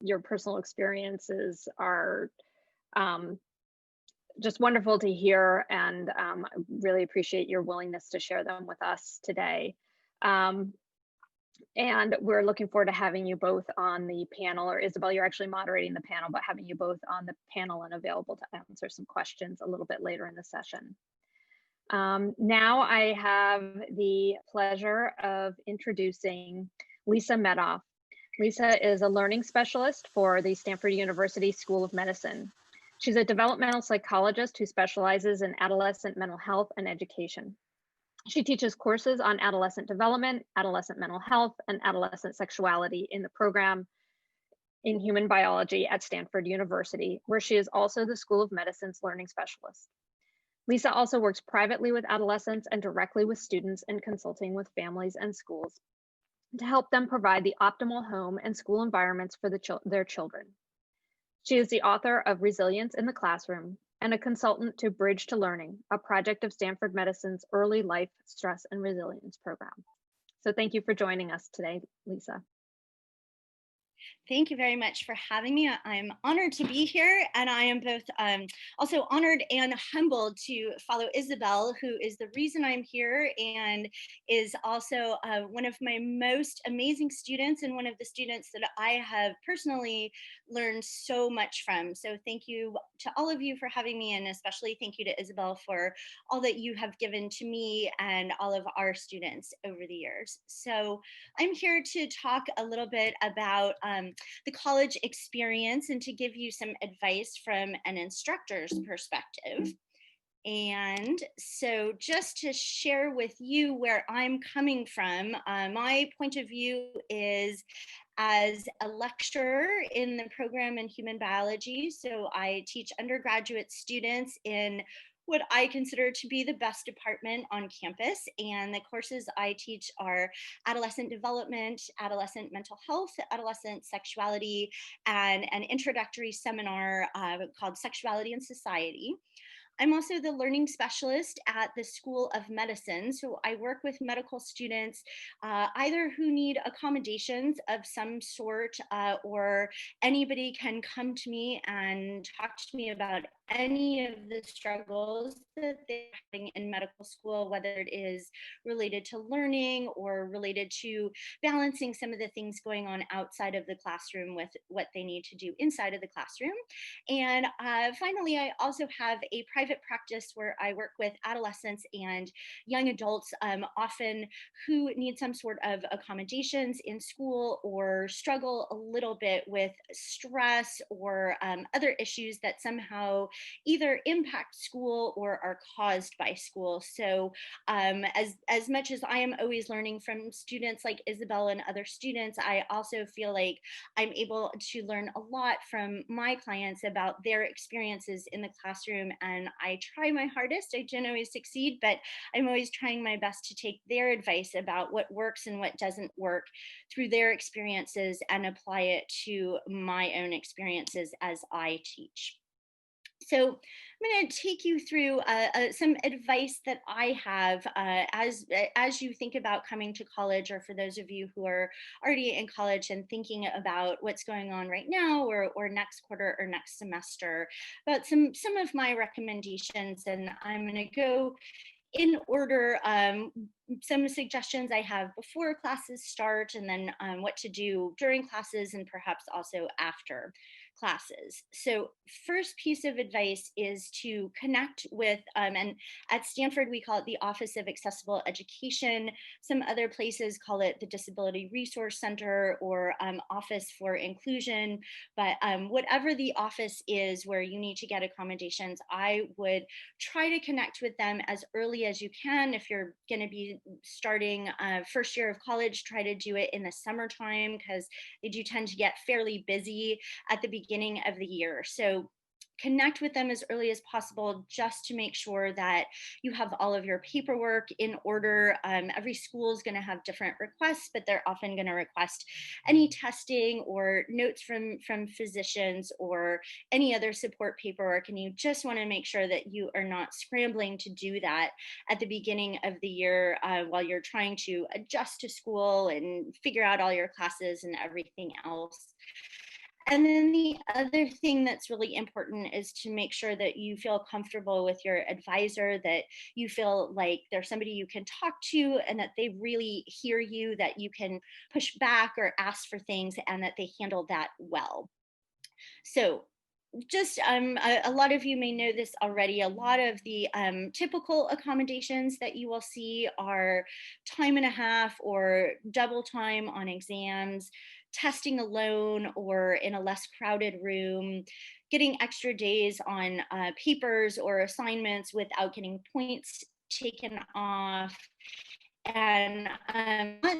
Your personal experiences are just wonderful to hear, and I really appreciate your willingness to share them with us today. And we're looking forward to having you both on the panel, or Isabelle, you're actually moderating the panel, but having you both on the panel and available to answer some questions a little bit later in the session. Now I have the pleasure of introducing Lisa Medoff. Lisa is a learning specialist for the Stanford University School of Medicine. She's a developmental psychologist who specializes in adolescent mental health and education. She teaches courses on adolescent development, adolescent mental health, and adolescent sexuality in the program in human biology at Stanford University, where she is also the School of Medicine's learning specialist. Lisa also works privately with adolescents and directly with students in consulting with families and schools to help them provide the optimal home and school environments for their children. She is the author of Resilience in the Classroom and a consultant to Bridge to Learning, a project of Stanford Medicine's Early Life Stress and Resilience program. So thank you for joining us today, Lisa. Thank you very much for having me. I'm honored to be here, and I am both also honored and humbled to follow Isabelle, who is the reason I'm here and is also one of my most amazing students and one of the students that I have personally learned so much from. So thank you to all of you for having me, and especially thank you to Isabelle for all that you have given to me and all of our students over the years. So I'm here to talk a little bit about the college experience and to give you some advice from an instructor's perspective. And so just to share with you where I'm coming from, my point of view is as a lecturer in the program in human biology. So I teach undergraduate students in what I consider to be the best department on campus. And the courses I teach are adolescent development, adolescent mental health, adolescent sexuality, and an introductory seminar called Sexuality and Society. I'm also the learning specialist at the School of Medicine. So I work with medical students, either who need accommodations of some sort, or anybody can come to me and talk to me about any of the struggles that they're having in medical school, whether it is related to learning or related to balancing some of the things going on outside of the classroom with what they need to do inside of the classroom. And finally, I also have a private practice where I work with adolescents and young adults, often who need some sort of accommodations in school or struggle a little bit with stress or other issues that somehow either impact school or are caused by school. So as much as I am always learning from students like Isabelle and other students, I also feel like I'm able to learn a lot from my clients about their experiences in the classroom. And I try my hardest. I don't always succeed, but I'm always trying my best to take their advice about what works and what doesn't work through their experiences and apply it to my own experiences as I teach. So I'm going to take you through some advice that I have as you think about coming to college, or for those of you who are already in college and thinking about what's going on right now or next quarter or next semester, about some of my recommendations. And I'm going to go in order, some suggestions I have before classes start, and then what to do during classes and perhaps also after classes. So first piece of advice is to connect with, and at Stanford, we call it the Office of Accessible Education. Some other places call it the Disability Resource Center or Office for Inclusion. But whatever the office is where you need to get accommodations, I would try to connect with them as early as you can. If you're going to be starting first year of college, try to do it in the summertime because they do tend to get fairly busy at the beginning of the year. So connect with them as early as possible just to make sure that you have all of your paperwork in order. Every school is going to have different requests, but they're often going to request any testing or notes from physicians or any other support paperwork. And you just want to make sure that you are not scrambling to do that at the beginning of the year while you're trying to adjust to school and figure out all your classes and everything else. And then the other thing that's really important is to make sure that you feel comfortable with your advisor, that you feel like there's somebody you can talk to and that they really hear you, that you can push back or ask for things and that they handle that well. So just a lot of you may know this already. A lot of the typical accommodations that you will see are time and a half or double time on exams, testing alone or in a less crowded room, getting extra days on papers or assignments without getting points taken off. And on that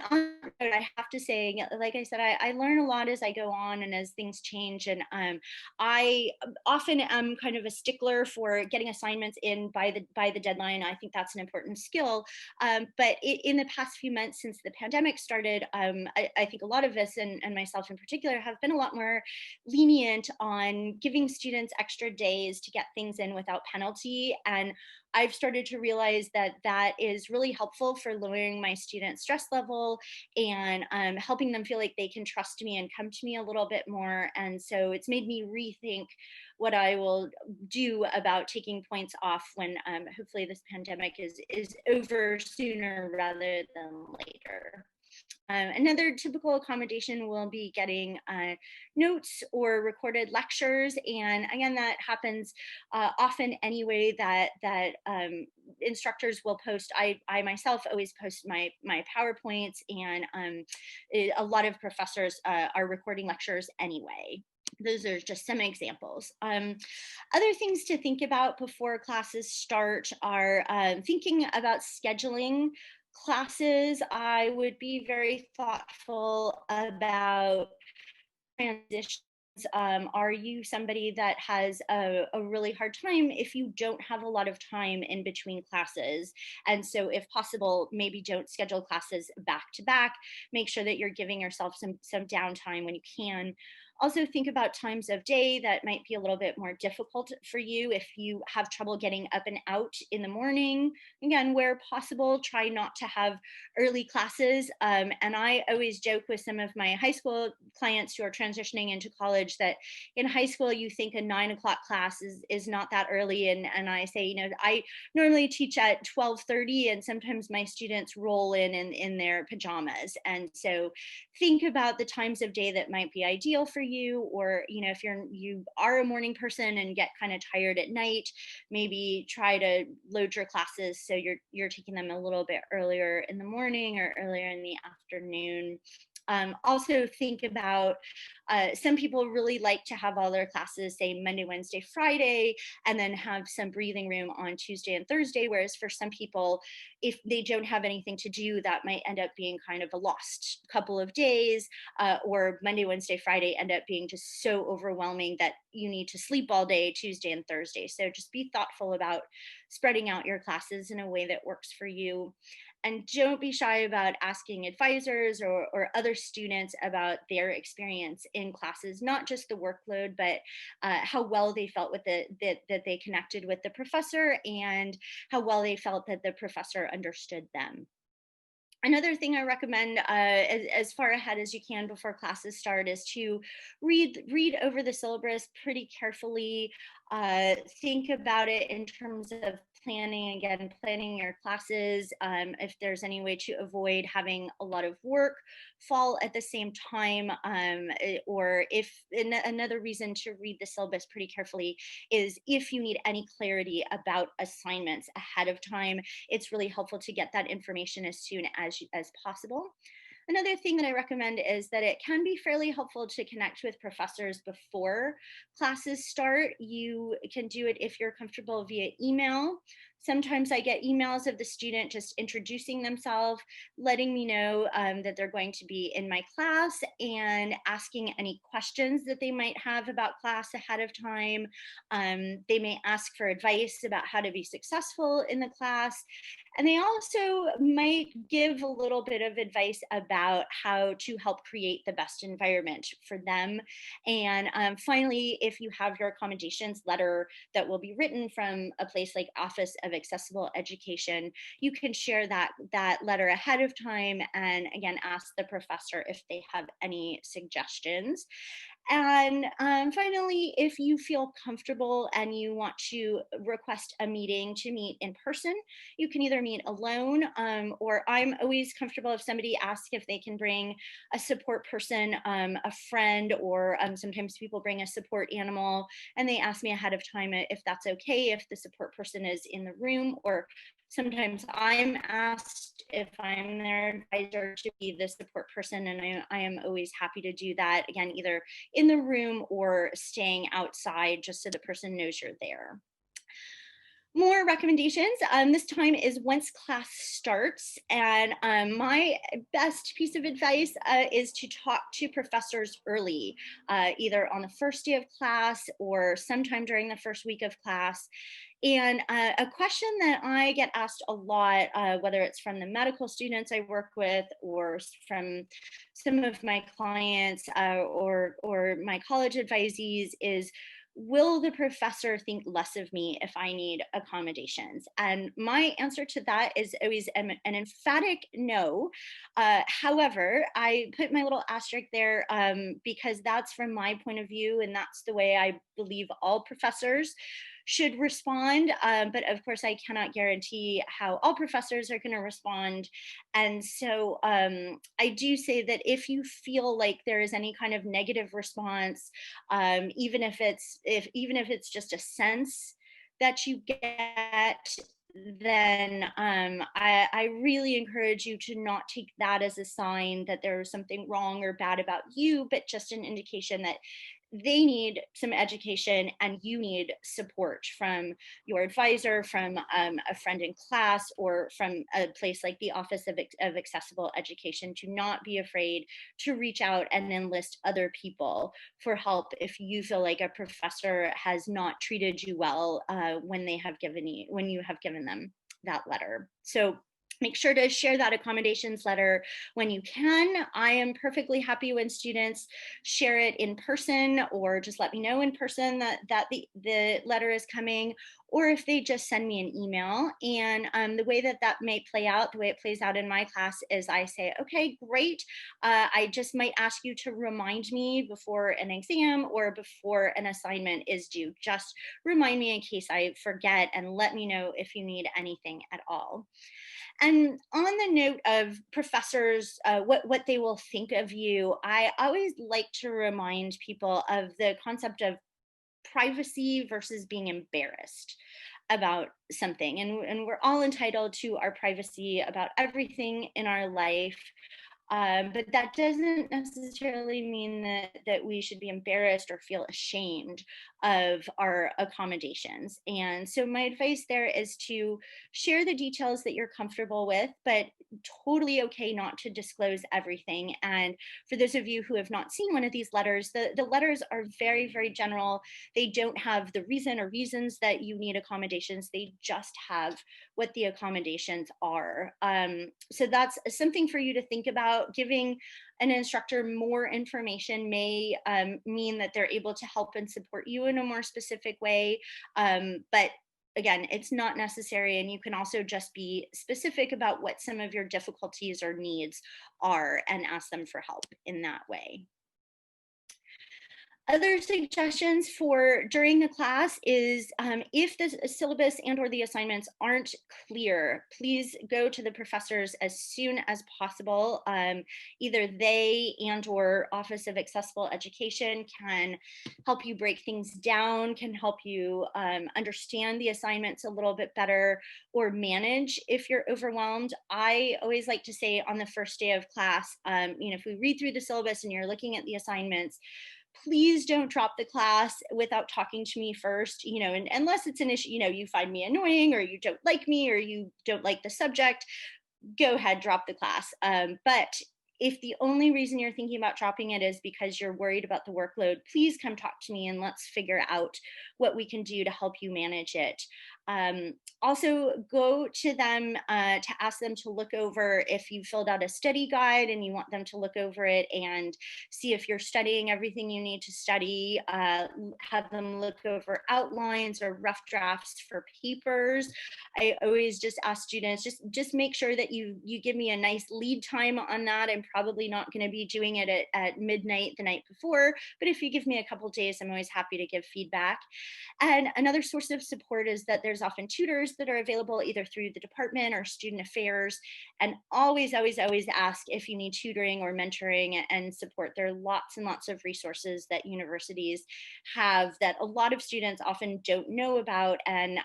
note, I have to say, like I said, I learn a lot as I go on and as things change. And I often am kind of a stickler for getting assignments in by the deadline. I think that's an important skill. But in the past few months since the pandemic started, I think a lot of us, and myself in particular, have been a lot more lenient on giving students extra days to get things in without penalty. And I've started to realize that that is really helpful for lowering my student stress level and helping them feel like they can trust me and come to me a little bit more. And so it's made me rethink what I will do about taking points off when hopefully this pandemic is over sooner rather than later. Another typical accommodation will be getting notes or recorded lectures. And again, that happens often anyway, that instructors will post. I myself always post my PowerPoints, and a lot of professors are recording lectures anyway. Those are just some examples. Other things to think about before classes start are thinking about scheduling classes. I would be very thoughtful about transitions. Are you somebody that has a really hard time if you don't have a lot of time in between classes? And so if possible, maybe don't schedule classes back to back. Make sure that you're giving yourself some downtime when you can. Also think about times of day that might be a little bit more difficult for you. If you have trouble getting up and out in the morning, again, where possible, try not to have early classes. And I always joke with some of my high school clients who are transitioning into college that in high school, you think a 9 o'clock class is not that early. And I say, you know, I normally teach at 12:30, and sometimes my students roll in their pajamas. And so think about the times of day that might be ideal for you, or, you know, if you are a morning person and get kind of tired at night, maybe try to load your classes so you're taking them a little bit earlier in the morning or earlier in the afternoon. Also think about, some people really like to have all their classes, say Monday, Wednesday, Friday, and then have some breathing room on Tuesday and Thursday. Whereas for some people, if they don't have anything to do, that might end up being kind of a lost couple of days, or Monday, Wednesday, Friday end up being just so overwhelming that you need to sleep all day Tuesday and Thursday. So just be thoughtful about spreading out your classes in a way that works for you. And don't be shy about asking advisors or other students about their experience in classes, not just the workload, but how well they felt with that they connected with the professor, and how well they felt that the professor understood them. Another thing I recommend, as far ahead as you can before classes start, is to read over the syllabus pretty carefully. Think about it in terms of planning your classes. If there's any way to avoid having a lot of work fall at the same time, or if another reason to read the syllabus pretty carefully is if you need any clarity about assignments ahead of time. It's really helpful to get that information as soon as possible. Another thing that I recommend is that it can be fairly helpful to connect with professors before classes start. You can do it if you're comfortable via email. Sometimes I get emails of the student just introducing themselves, letting me know that they're going to be in my class, and asking any questions that they might have about class ahead of time. They may ask for advice about how to be successful in the class. And they also might give a little bit of advice about how to help create the best environment for them. And finally, if you have your accommodations letter that will be written from a place like Office of Accessible Education, you can share that letter ahead of time, and again, ask the professor if they have any suggestions. And finally, if you feel comfortable and you want to request a meeting to meet in person, you can either meet alone, or I'm always comfortable if somebody asks if they can bring a support person, a friend, or sometimes people bring a support animal, and they ask me ahead of time if that's okay, if the support person is in the room, or sometimes I'm asked if I'm their advisor to be the support person, and I am always happy to do that, again, either in the room or staying outside just so the person knows you're there. More recommendations. This time is once class starts, and my best piece of advice is to talk to professors early, either on the first day of class or sometime during the first week of class. And a question that I get asked a lot, whether it's from the medical students I work with or from some of my clients or my college advisees, is, will the professor think less of me if I need accommodations? And my answer to that is always an emphatic no. However, I put my little asterisk there because that's from my point of view, and that's the way I believe all professors should respond. But of course, I cannot guarantee how all professors are going to respond. And so I do say that if you feel like there is any kind of negative response, even if it's just a sense that you get, then I really encourage you to not take that as a sign that there is something wrong or bad about you, but just an indication that they need some education and you need support from your advisor, from a friend in class, or from a place like the Office of Accessible Education. To not be afraid to reach out and enlist other people for help if you feel like a professor has not treated you well when you have given them that letter. So Make sure to share that accommodations letter when you can. I am perfectly happy when students share it in person, or just let me know in person that the letter is coming, or if they just send me an email. And the way that may play out, the way it plays out in my class is I say, okay, great. I just might ask you to remind me before an exam or before an assignment is due. Just remind me in case I forget, and let me know if you need anything at all. And on the note of professors, what they will think of you, I always like to remind people of the concept of privacy versus being embarrassed about something. And we're all entitled to our privacy about everything in our life. But that doesn't necessarily mean that we should be embarrassed or feel ashamed of our accommodations. And so my advice there is to share the details that you're comfortable with, but totally okay not to disclose everything. And for those of you who have not seen one of these letters, the letters are very, very general. They don't have the reason or reasons that you need accommodations. They just have what the accommodations are. So that's something for you to think about. Giving an instructor more information may mean that they're able to help and support you in a more specific way. But again, it's not necessary. And you can also just be specific about what some of your difficulties or needs are and ask them for help in that way. Other suggestions for during the class is if the syllabus and or the assignments aren't clear, please go to the professors as soon as possible. Either they and or Office of Accessible Education can help you break things down, can help you understand the assignments a little bit better, or manage if you're overwhelmed. I always like to say on the first day of class, if we read through the syllabus and you're looking at the assignments, please don't drop the class without talking to me first, and unless it's an issue, you find me annoying, or you don't like me, or you don't like the subject, go ahead, drop the class. But if the only reason you're thinking about dropping it is because you're worried about the workload, please come talk to me and let's figure out what we can do to help you manage it. Also, go to them to ask them to look over if you filled out a study guide and you want them to look over it and see if you're studying everything you need to study. Have them look over outlines or rough drafts for papers. I always just ask students, just make sure that you give me a nice lead time on that. I'm probably not going to be doing it at midnight the night before, but if you give me a couple days, I'm always happy to give feedback. And another source of support is that there's often tutors that are available either through the department or student affairs. And always, always, always ask if you need tutoring or mentoring and support. There are lots and lots of resources that universities have that a lot of students often don't know about. And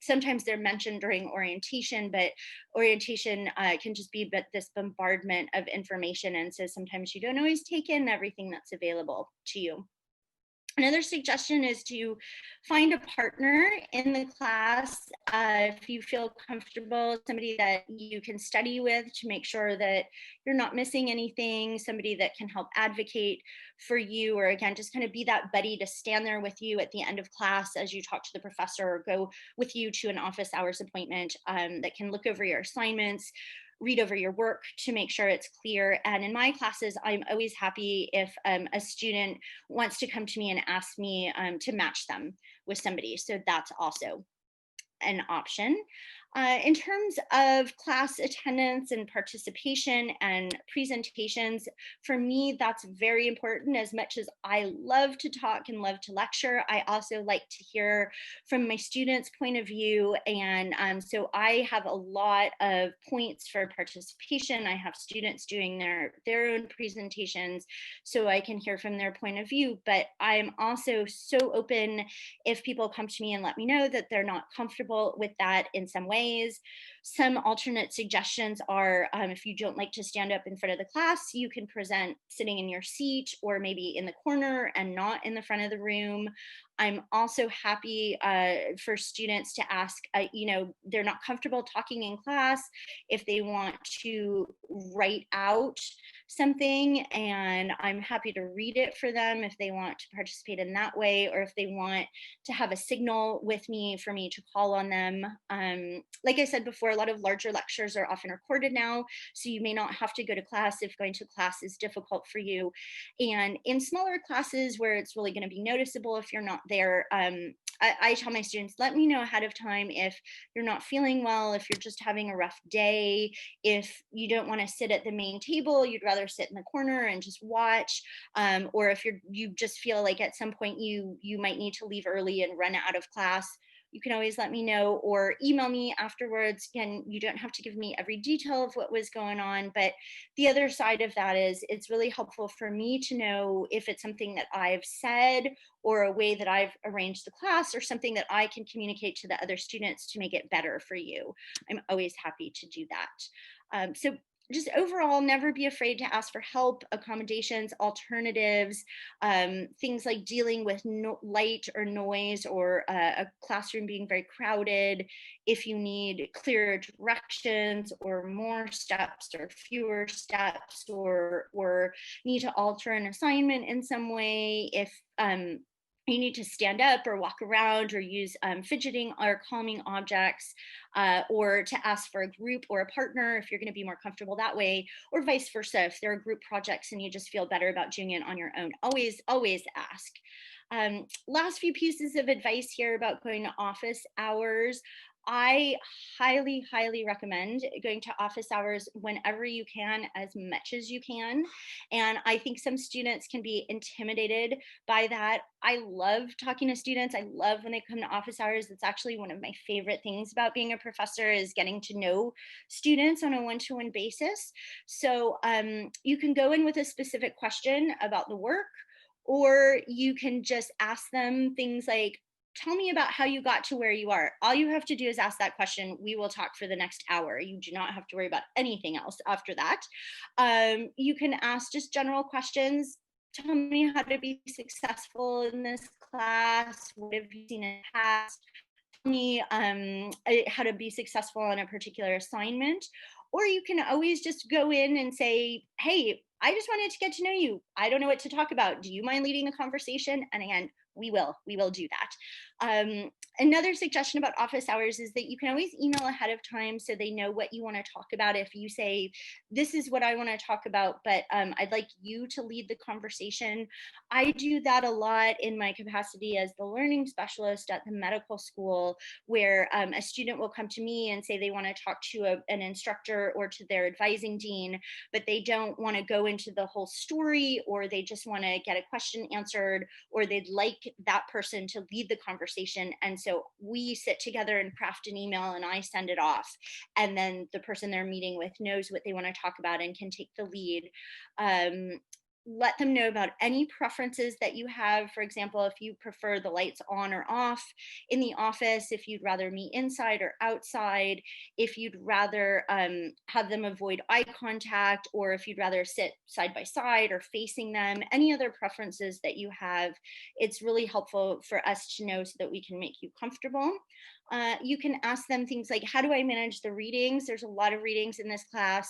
sometimes they're mentioned during orientation, but orientation can just be this bombardment of information. And so sometimes you don't always take in everything that's available to you. Another suggestion is to find a partner in the class if you feel comfortable, somebody that you can study with to make sure that you're not missing anything, somebody that can help advocate for you, or again, just kind of be that buddy to stand there with you at the end of class as you talk to the professor, or go with you to an office hours appointment that can look over your assignments, read over your work to make sure it's clear. And in my classes, I'm always happy if a student wants to come to me and ask me to match them with somebody. So that's also an option. In terms of class attendance and participation and presentations, for me, that's very important. As much as I love to talk and love to lecture, I also like to hear from my students' point of view. And so I have a lot of points for participation. I have students doing their own presentations, so I can hear from their point of view. But I'm also so open if people come to me and let me know that they're not comfortable with that in some way. Some alternate suggestions are if you don't like to stand up in front of the class, you can present sitting in your seat or maybe in the corner and not in the front of the room. I'm also happy for students to ask, they're not comfortable talking in class, if they want to write out something, and I'm happy to read it for them if they want to participate in that way, or if they want to have a signal with me for me to call on them. Like I said before, a lot of larger lectures are often recorded now, so you may not have to go to class if going to class is difficult for you. And in smaller classes where it's really going to be noticeable if you're not there, I tell my students, let me know ahead of time if you're not feeling well, if you're just having a rough day, if you don't want to sit at the main table, you'd rather sit in the corner and just watch, or if you just feel like at some point you might need to leave early and run out of class. You can always let me know or email me afterwards. Again, you don't have to give me every detail of what was going on, but the other side of that is it's really helpful for me to know if it's something that I've said or a way that I've arranged the class or something that I can communicate to the other students to make it better for you. I'm always happy to do that. So just overall, never be afraid to ask for help, accommodations, alternatives, things like dealing with light or noise or a classroom being very crowded, if you need clearer directions or more steps or fewer steps, or need to alter an assignment in some way, if you need to stand up or walk around or use fidgeting or calming objects, or to ask for a group or a partner if you're going to be more comfortable that way, or vice versa. If there are group projects and you just feel better about doing it on your own, always ask. Last few pieces of advice here about going to office hours. I highly recommend going to office hours whenever you can, as much as you can. And I think some students can be intimidated by that. I love talking to students. I love when they come to office hours. It's actually one of my favorite things about being a professor, is getting to know students on a one-to-one basis. So you can go in with a specific question about the work, or you can just ask them things like, tell me about how you got to where you are. All you have to do is ask that question. We will talk for the next hour. You do not have to worry about anything else after that. You can ask just general questions. Tell me how to be successful in this class. What have you seen in the past? Tell me how to be successful on a particular assignment. Or you can always just go in and say, hey, I just wanted to get to know you. I don't know what to talk about. Do you mind leading a conversation? And again, we will do that. Another suggestion about office hours is that you can always email ahead of time so they know what you want to talk about. If you say, this is what I want to talk about, but I'd like you to lead the conversation. I do that a lot in my capacity as the learning specialist at the medical school, where a student will come to me and say they want to talk to an instructor or to their advising dean, but they don't want to go into the whole story, or they just want to get a question answered, or they'd like that person to lead the conversation. And so we sit together and craft an email and I send it off. And then the person they're meeting with knows what they want to talk about and can take the lead. Let them know about any preferences that you have. For example, if you prefer the lights on or off in the office, if you'd rather meet inside or outside, if you'd rather have them avoid eye contact, or if you'd rather sit side by side or facing them, any other preferences that you have, it's really helpful for us to know so that we can make you comfortable. You can ask them things like, how do I manage the readings? There's a lot of readings in this class.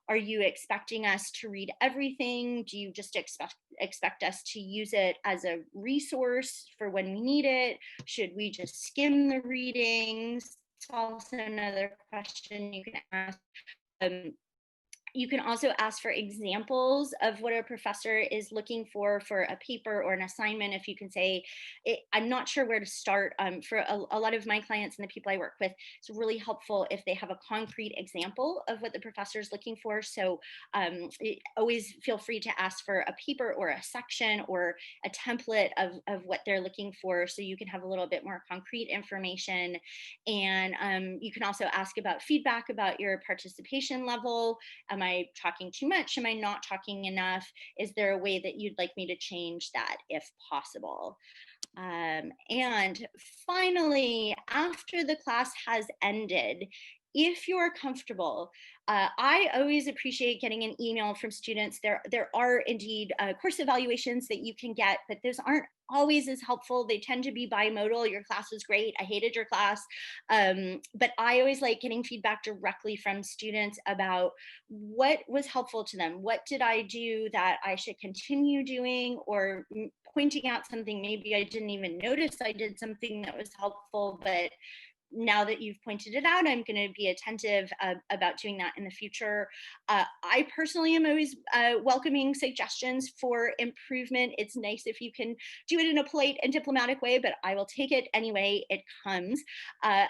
Are you expecting us to read everything? Do you just expect us to use it as a resource for when we need it? Should we just skim the readings? It's also another question you can ask. You can also ask for examples of what a professor is looking for a paper or an assignment. If you can say, I'm not sure where to start. For a lot of my clients and the people I work with, it's really helpful if they have a concrete example of what the professor is looking for. So always feel free to ask for a paper or a section or a template of what they're looking for, so you can have a little bit more concrete information. And you can also ask about feedback about your participation level. Am I talking too much? Am I not talking enough? Is there a way that you'd like me to change that if possible? And finally, after the class has ended, if you're comfortable, I always appreciate getting an email from students. There are indeed course evaluations that you can get, but those aren't always as helpful. They tend to be bimodal. Your class was great. I hated your class. But I always like getting feedback directly from students about what was helpful to them. What did I do that I should continue doing, or pointing out something maybe I didn't even notice I did something that was helpful, but now that you've pointed it out, I'm going to be attentive about doing that in the future. I personally am always welcoming suggestions for improvement. It's nice if you can do it in a polite and diplomatic way, but I will take it anyway it comes.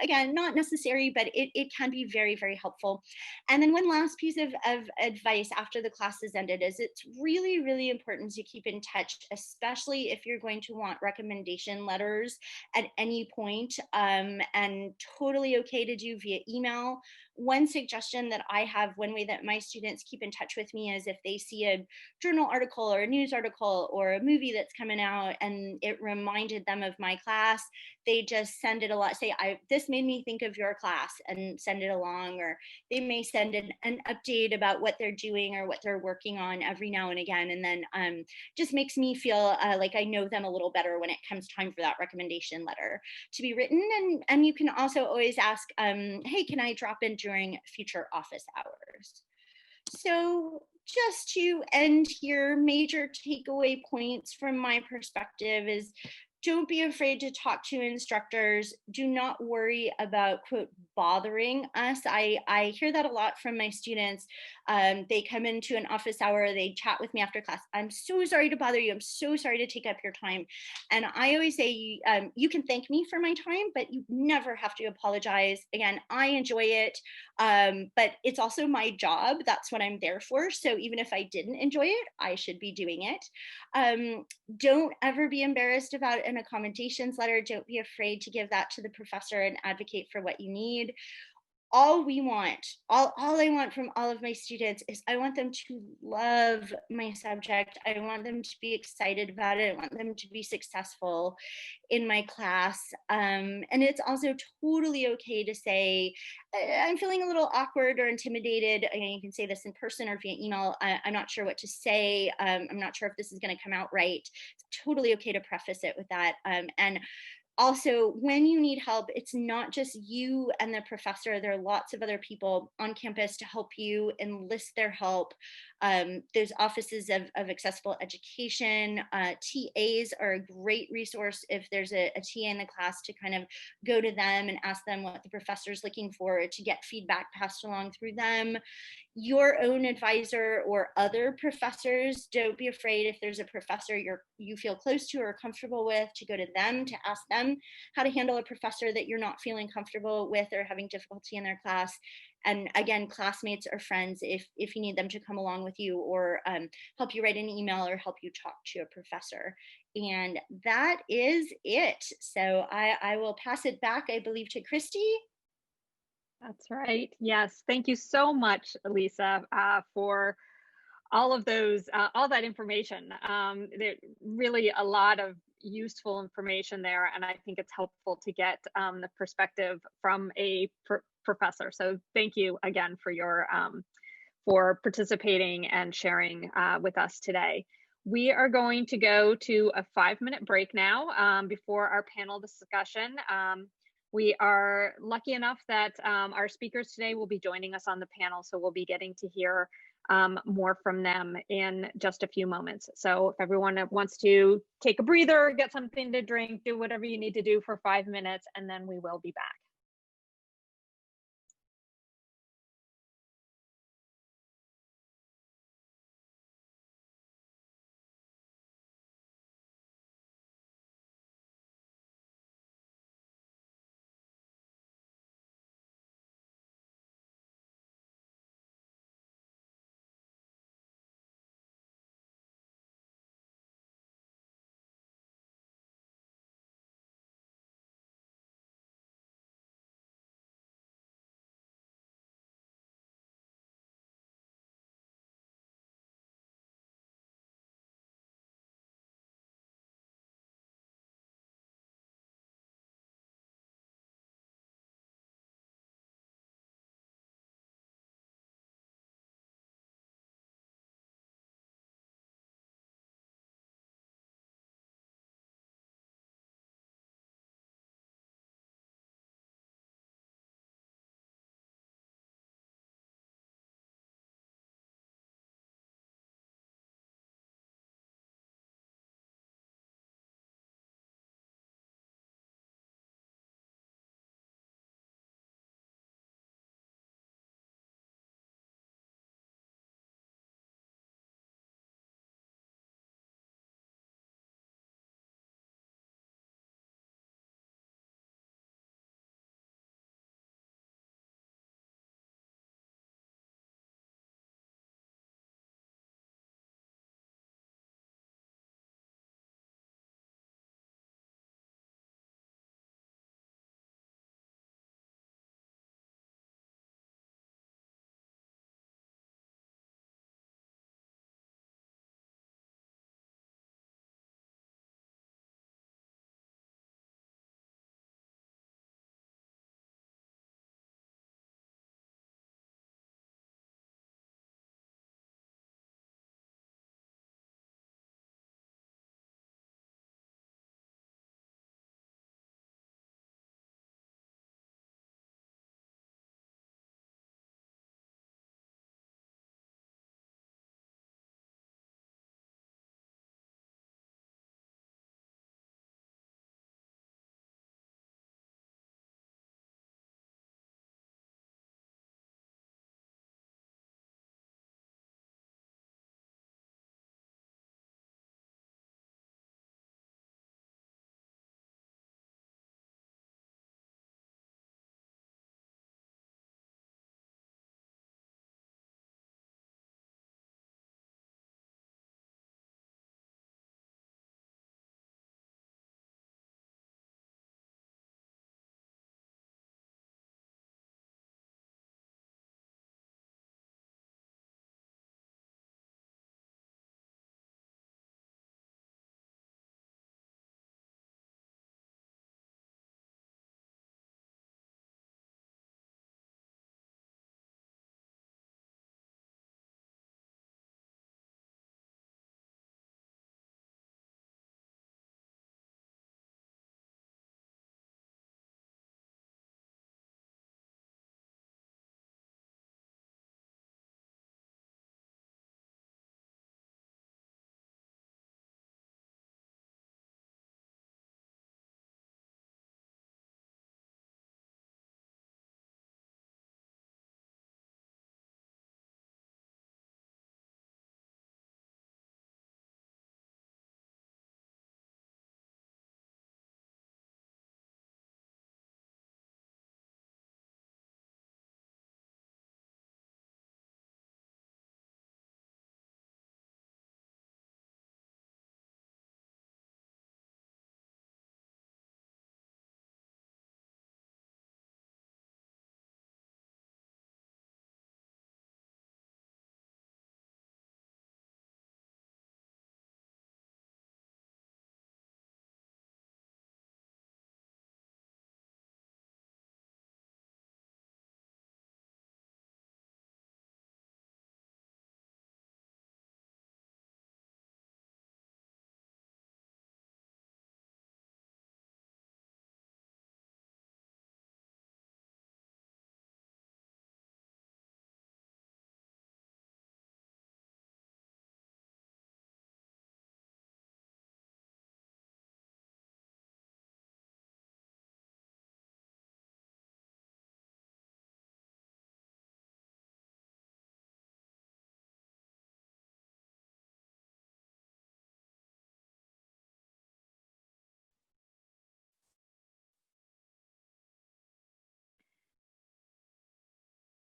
Again, not necessary, but it can be very, very helpful. And then one last piece of advice after the class is ended is it's really, really important to keep in touch, especially if you're going to want recommendation letters at any point, and totally okay to do via email. One suggestion that I have, one way that my students keep in touch with me, is if they see a journal article or a news article or a movie that's coming out and it reminded them of my class, they just send it a lot, say, this made me think of your class, and send it along. Or they may send an update about what they're doing or what they're working on every now and again. And then just makes me feel like I know them a little better when it comes time for that recommendation letter to be written. And you can also always ask, hey, can I drop in during future office hours? So just to end here, major takeaway points from my perspective is, don't be afraid to talk to instructors. Do not worry about, quote, bothering us. I hear that a lot from my students. They come into an office hour, they chat with me after class. I'm so sorry to bother you. I'm so sorry to take up your time. And I always say, you can thank me for my time, but you never have to apologize. Again, I enjoy it, but it's also my job. That's what I'm there for. So even if I didn't enjoy it, I should be doing it. Don't ever be embarrassed about an accommodations letter. Don't be afraid to give that to the professor and advocate for what you need. All I want from all of my students is I want them to love my subject. I want them to be excited about it. I want them to be successful in my class. And it's also totally okay to say, I'm feeling a little awkward or intimidated. Again, you can say this in person or via email. I'm not sure what to say. I'm not sure if this is going to come out right. It's totally okay to preface it with that. And also, when you need help, it's not just you and the professor. There are lots of other people on campus to help you, enlist their help. There's offices of accessible education. TAs are a great resource if there's a TA in the class, to kind of go to them and ask them what the professor's looking for, to get feedback passed along through them. Your own advisor or other professors, don't be afraid if there's a professor you feel close to or comfortable with, to go to them, to ask them how to handle a professor that you're not feeling comfortable with or having difficulty in their class. And again, classmates or friends, if you need them to come along with you, or help you write an email or help you talk to a professor. And that is it. So I will pass it back, I believe, to Christy. That's right. Yes. Thank you so much, Lisa, for all of those, all that information. There's really a lot of useful information there, and I think it's helpful to get the perspective from a professor. So thank you again for your for participating and sharing with us today. We are going to go to a 5-minute break now before our panel discussion. We are lucky enough that our speakers today will be joining us on the panel, so we'll be getting to hear more from them in just a few moments. So if everyone wants to take a breather, get something to drink, do whatever you need to do for 5 minutes, and then we will be back.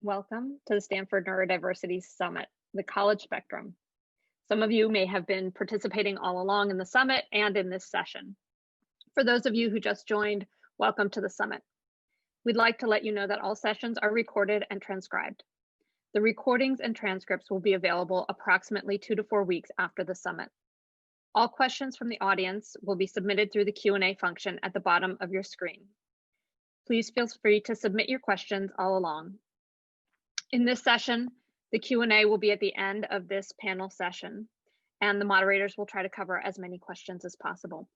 Welcome to the Stanford Neurodiversity Summit, the college spectrum. Some of you may have been participating all along in the summit and in this session. For those of you who just joined, welcome to the summit. We'd like to let you know that all sessions are recorded and transcribed. The recordings and transcripts will be available approximately 2 to 4 weeks after the summit. All questions from the audience will be submitted through the Q&A function at the bottom of your screen. Please feel free to submit your questions all along. In this session, the Q&A will be at the end of this panel session, and the moderators will try to cover as many questions as possible.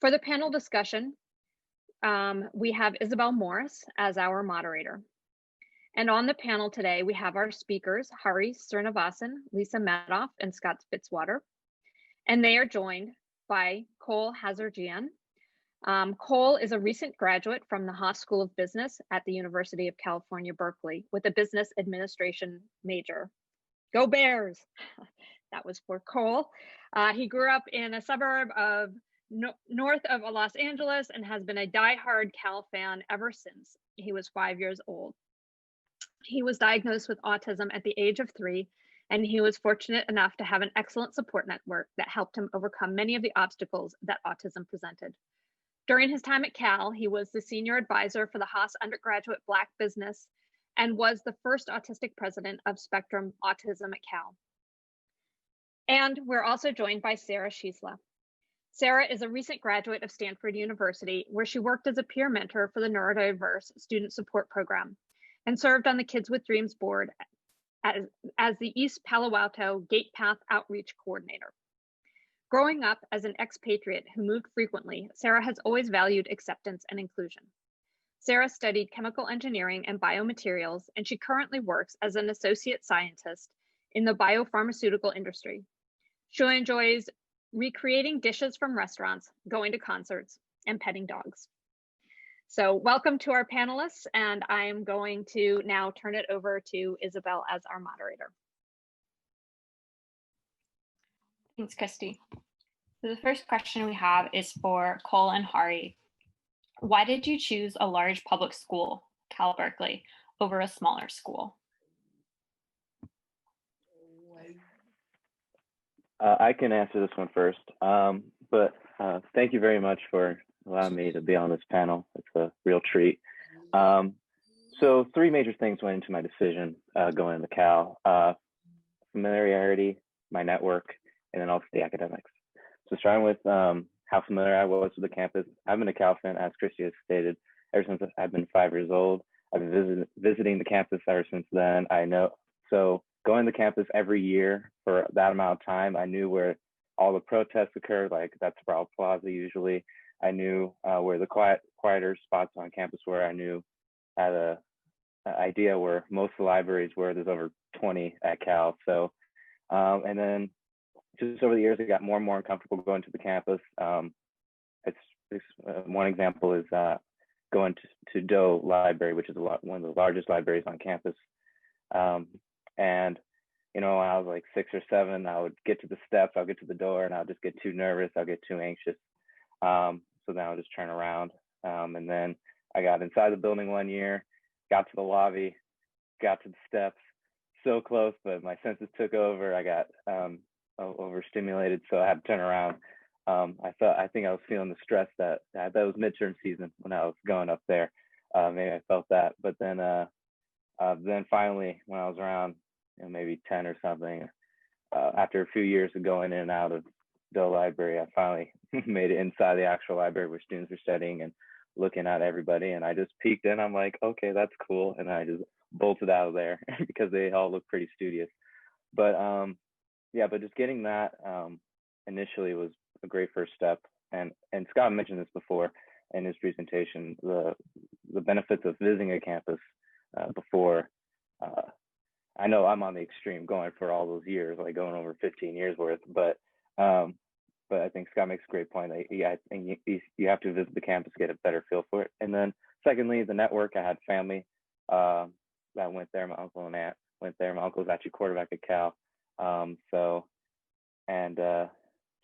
For the panel discussion, we have Isabelle Morris as our moderator. And on the panel today, we have our speakers, Hari Sreenivasan, Lisa Madoff, and Scott Fitzwater. And they are joined by Cole Hazarjian. Cole is a recent graduate from the Haas School of Business at the University of California, Berkeley, with a business administration major. Go Bears! That was for Cole. He grew up in a suburb of north of Los Angeles and has been a diehard Cal fan ever since he was 5 years old. He was diagnosed with autism at the age of 3, and he was fortunate enough to have an excellent support network that helped him overcome many of the obstacles that autism presented. During his time at Cal, he was the senior advisor for the Haas Undergraduate Black Business and was the first autistic president of Spectrum Autism at Cal. And we're also joined by Sarah Schiesla. Sarah is a recent graduate of Stanford University, where she worked as a peer mentor for the Neurodiverse Student Support Program and served on the Kids with Dreams board as the East Palo Alto Gate Path Outreach Coordinator. Growing up as an expatriate who moved frequently, Sarah has always valued acceptance and inclusion. Sarah studied chemical engineering and biomaterials, and she currently works as an associate scientist in the biopharmaceutical industry. She enjoys recreating dishes from restaurants, going to concerts, and petting dogs. So welcome to our panelists, and I'm going to now turn it over to Isabelle as our moderator. Thanks, Christy. So the first question we have is for Cole and Hari. Why did you choose a large public school, Cal Berkeley, over a smaller school? I can answer this one first, but thank you very much for allowing me to be on this panel. It's a real treat. So 3 major things went into my decision going into Cal: familiarity, my network, and then also the academics. So starting with how familiar I was with the campus, I've been a Cal fan, as Christy has stated, ever since I've been 5 years old. I've been visiting the campus ever since then. I know, so going to campus every year for that amount of time, I knew where all the protests occurred, like that's Sproul Plaza usually. I knew where the quieter spots on campus were. I knew, had an idea where most of the libraries were. There's over 20 at Cal. So, and then just over the years, I got more and more uncomfortable going to the campus. One example is going to Doe Library, which is one of the largest libraries on campus. And you know, when I was like 6 or 7, I would get to the steps, I'll get to the door, and I'll just get too nervous, I'll get too anxious. So then I'll just turn around. And then I got inside the building one year, got to the lobby, got to the steps, so close, but my senses took over. I got overstimulated, so I had to turn around. I think I was feeling the stress that was midterm season when I was going up there. Maybe I felt that, but then finally, when I was around, maybe 10 or something, after a few years of going in and out of the library, I finally made it inside the actual library where students are studying and looking at everybody. And I just peeked in. I'm like, okay, that's cool. And I just bolted out of there because they all look pretty studious. But yeah, but just getting that initially was a great first step. And Scott mentioned this before in his presentation, the benefits of visiting a campus before. I know I'm on the extreme going for all those years, like going over 15 years worth, but I think Scott makes a great point that you have to visit the campus to get a better feel for it. And then secondly, the network. I had family that went there. My uncle and aunt went there. My uncle was actually quarterback at Cal.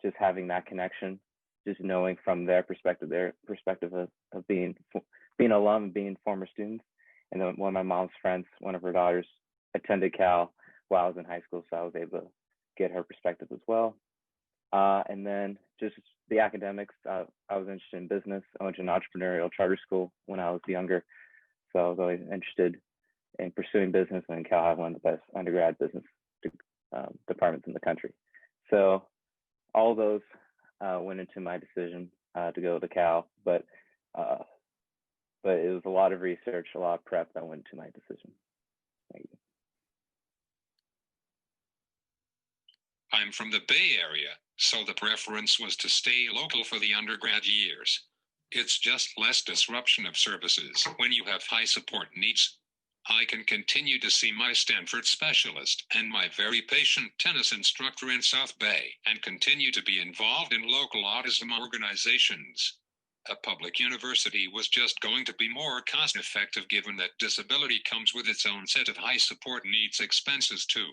Just having that connection, just knowing from their perspective of being alum, being former students, And then one of my mom's friends, one of her daughters, attended Cal while I was in high school, so I was able to get her perspective as well. And then just the academics, I was interested in business. I went to an entrepreneurial charter school when I was younger, so I was always interested in pursuing business, and Cal had one of the best undergrad business departments in the country. So all those went into my decision to go to Cal, but it was a lot of research, a lot of prep that went into my decision. Thank you. I'm from the Bay Area, so the preference was to stay local for the undergrad years. It's just less disruption of services when you have high support needs. I can continue to see my Stanford specialist and my very patient tennis instructor in South Bay and continue to be involved in local autism organizations. A public university was just going to be more cost-effective given that disability comes with its own set of high support needs expenses too.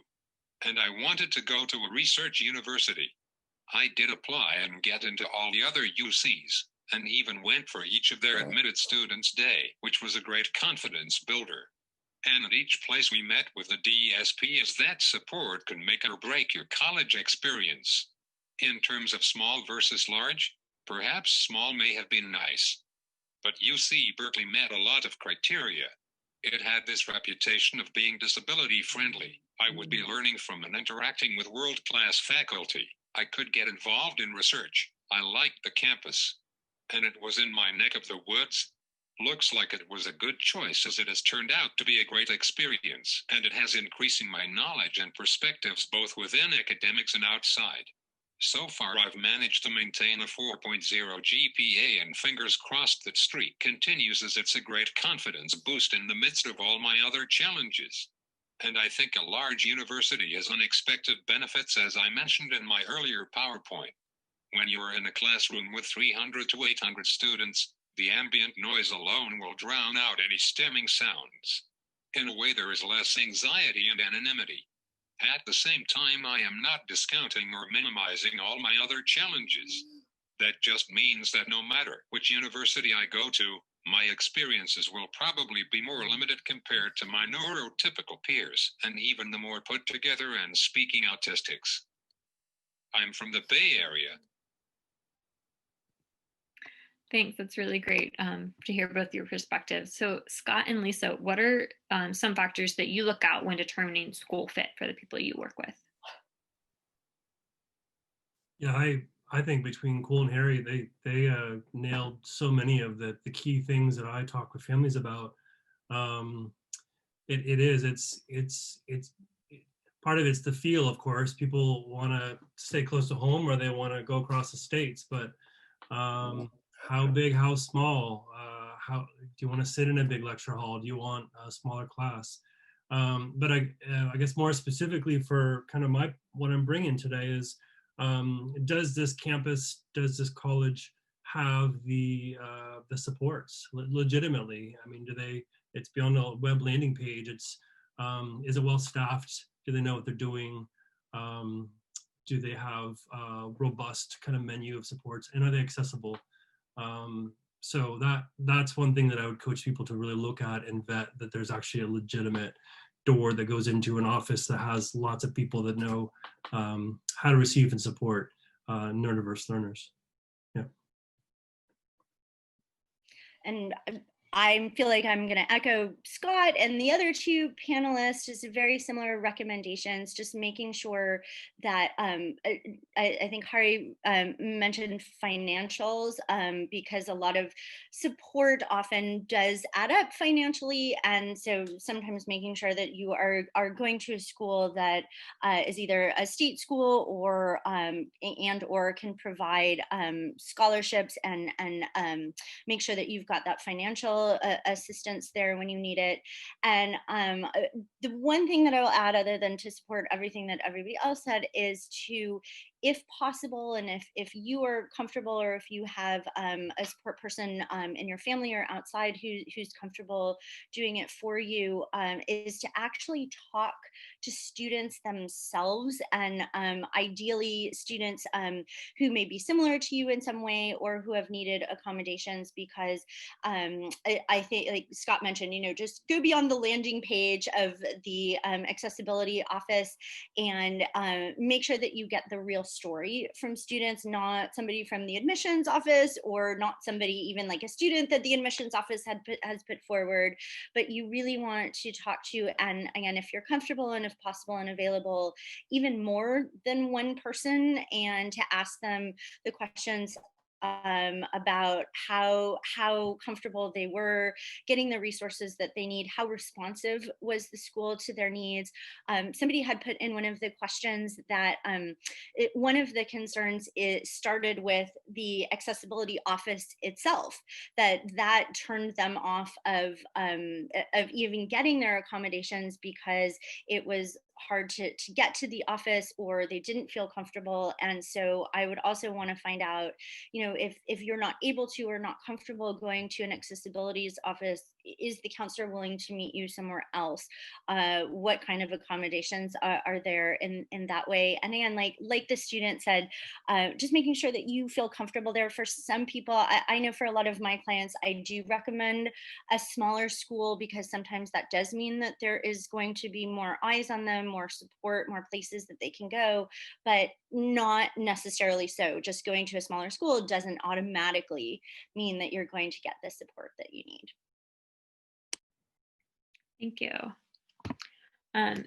And I wanted to go to a research university. I did apply and get into all the other UCs, and even went for each of their admitted students' day, which was a great confidence builder. And at each place we met with the DSP as that support can make or break your college experience. In terms of small versus large, perhaps small may have been nice. But UC Berkeley met a lot of criteria. It had this reputation of being disability friendly. I would be learning from and interacting with world-class faculty. I could get involved in research. I liked the campus. And it was in my neck of the woods. Looks like it was a good choice as it has turned out to be a great experience, and it has increasing my knowledge and perspectives both within academics and outside. So far I've managed to maintain a 4.0 GPA, and fingers crossed that streak continues as it's a great confidence boost in the midst of all my other challenges. And I think a large university has unexpected benefits, as I mentioned in my earlier PowerPoint. When you're in a classroom with 300 to 800 students, the ambient noise alone will drown out any stemming sounds. In a way, there is less anxiety and anonymity. At the same time, I am not discounting or minimizing all my other challenges. That just means that no matter which university I go to, my experiences will probably be more limited compared to my neurotypical peers, and even the more put together and speaking autistics. I'm from the Bay Area. Thanks. That's really great to hear both your perspectives. So Scott and Lisa, what are some factors that you look at when determining school fit for the people you work with? Yeah, I think between Cole and Harry, they nailed so many of the key things that I talk with families about. It's part of it's the feel, of course. People want to stay close to home or they want to go across the states, but how big, how small, how do you want to sit in a big lecture hall? Do you want a smaller class? But I guess more specifically for kind of what I'm bringing today is, does this campus, does this college have the supports legitimately? I mean, it's beyond a web landing page. It's, is it well staffed? Do they know what they're doing? Do they have a robust kind of menu of supports, and are they accessible? So that's one thing that I would coach people to really look at and vet, that there's actually a legitimate door that goes into an office that has lots of people that know how to receive and support neurodiverse learners. Yeah. And I feel like I'm going to echo Scott and the other two panelists, just very similar recommendations, just making sure that I think Hari mentioned financials, because a lot of support often does add up financially. And so sometimes making sure that you are going to a school that is either a state school or or can provide scholarships and make sure that you've got that financial assistance there when you need it. And the one thing that I will add, other than to support everything that everybody else said, is to if possible, and if you are comfortable, or if you have a support person in your family or outside who's comfortable doing it for you, is to actually talk to students themselves, and ideally students who may be similar to you in some way or who have needed accommodations, because I think, like Scott mentioned, just go beyond the landing page of the accessibility office and make sure that you get the real story from students, not somebody from the admissions office, or not somebody even like a student that the admissions office has put forward, but you really want to talk to, and again, if you're comfortable and if possible and available, even more than one person, and to ask them the questions about how comfortable they were getting the resources that they need, how responsive was the school to their needs. Somebody had put in one of the questions that one of the concerns started with the accessibility office itself, that turned them off of even getting their accommodations because it was hard to get to the office, or they didn't feel comfortable. And so I would also want to find out, if you're not able to or not comfortable going to an accessibilities office, is the counselor willing to meet you somewhere else? What kind of accommodations are there in that way? And again, like the student said, just making sure that you feel comfortable there. For some people, I know for a lot of my clients, I do recommend a smaller school, because sometimes that does mean that there is going to be more eyes on them, more support, more places that they can go, but not necessarily so. Just going to a smaller school doesn't automatically mean that you're going to get the support that you need. Thank you.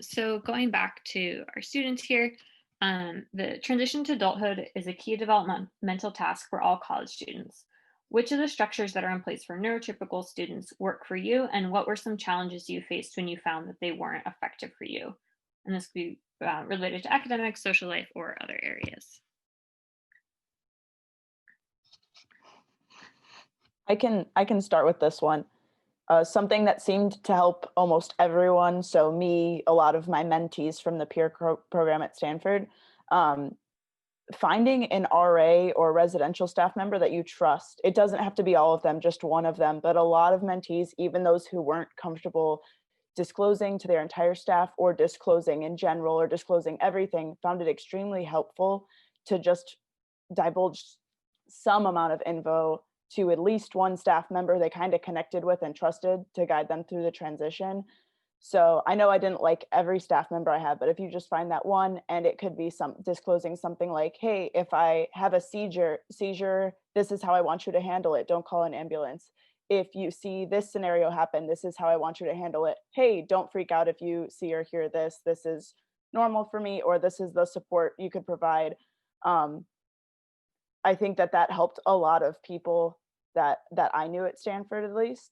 So going back to our students here, the transition to adulthood is a key developmental task for all college students. Which of the structures that are in place for neurotypical students work for you, and what were some challenges you faced when you found that they weren't effective for you? And this could be related to academics, social life, or other areas. I can start with this one. Something that seemed to help almost everyone, so me, a lot of my mentees from the peer program at Stanford, finding an RA or residential staff member that you trust. It doesn't have to be all of them, just one of them, but a lot of mentees, even those who weren't comfortable disclosing to their entire staff or disclosing in general or disclosing everything, found it extremely helpful to just divulge some amount of info to at least one staff member they kind of connected with and trusted to guide them through the transition. So I know I didn't like every staff member I have, but if you just find that one, and it could be some disclosing something like, hey, if I have a seizure, this is how I want you to handle it. Don't call an ambulance. If you see this scenario happen, this is how I want you to handle it. Hey, don't freak out if you see or hear this. This is normal for me, or this is the support you could provide. I think that helped a lot of people that I knew at Stanford, at least,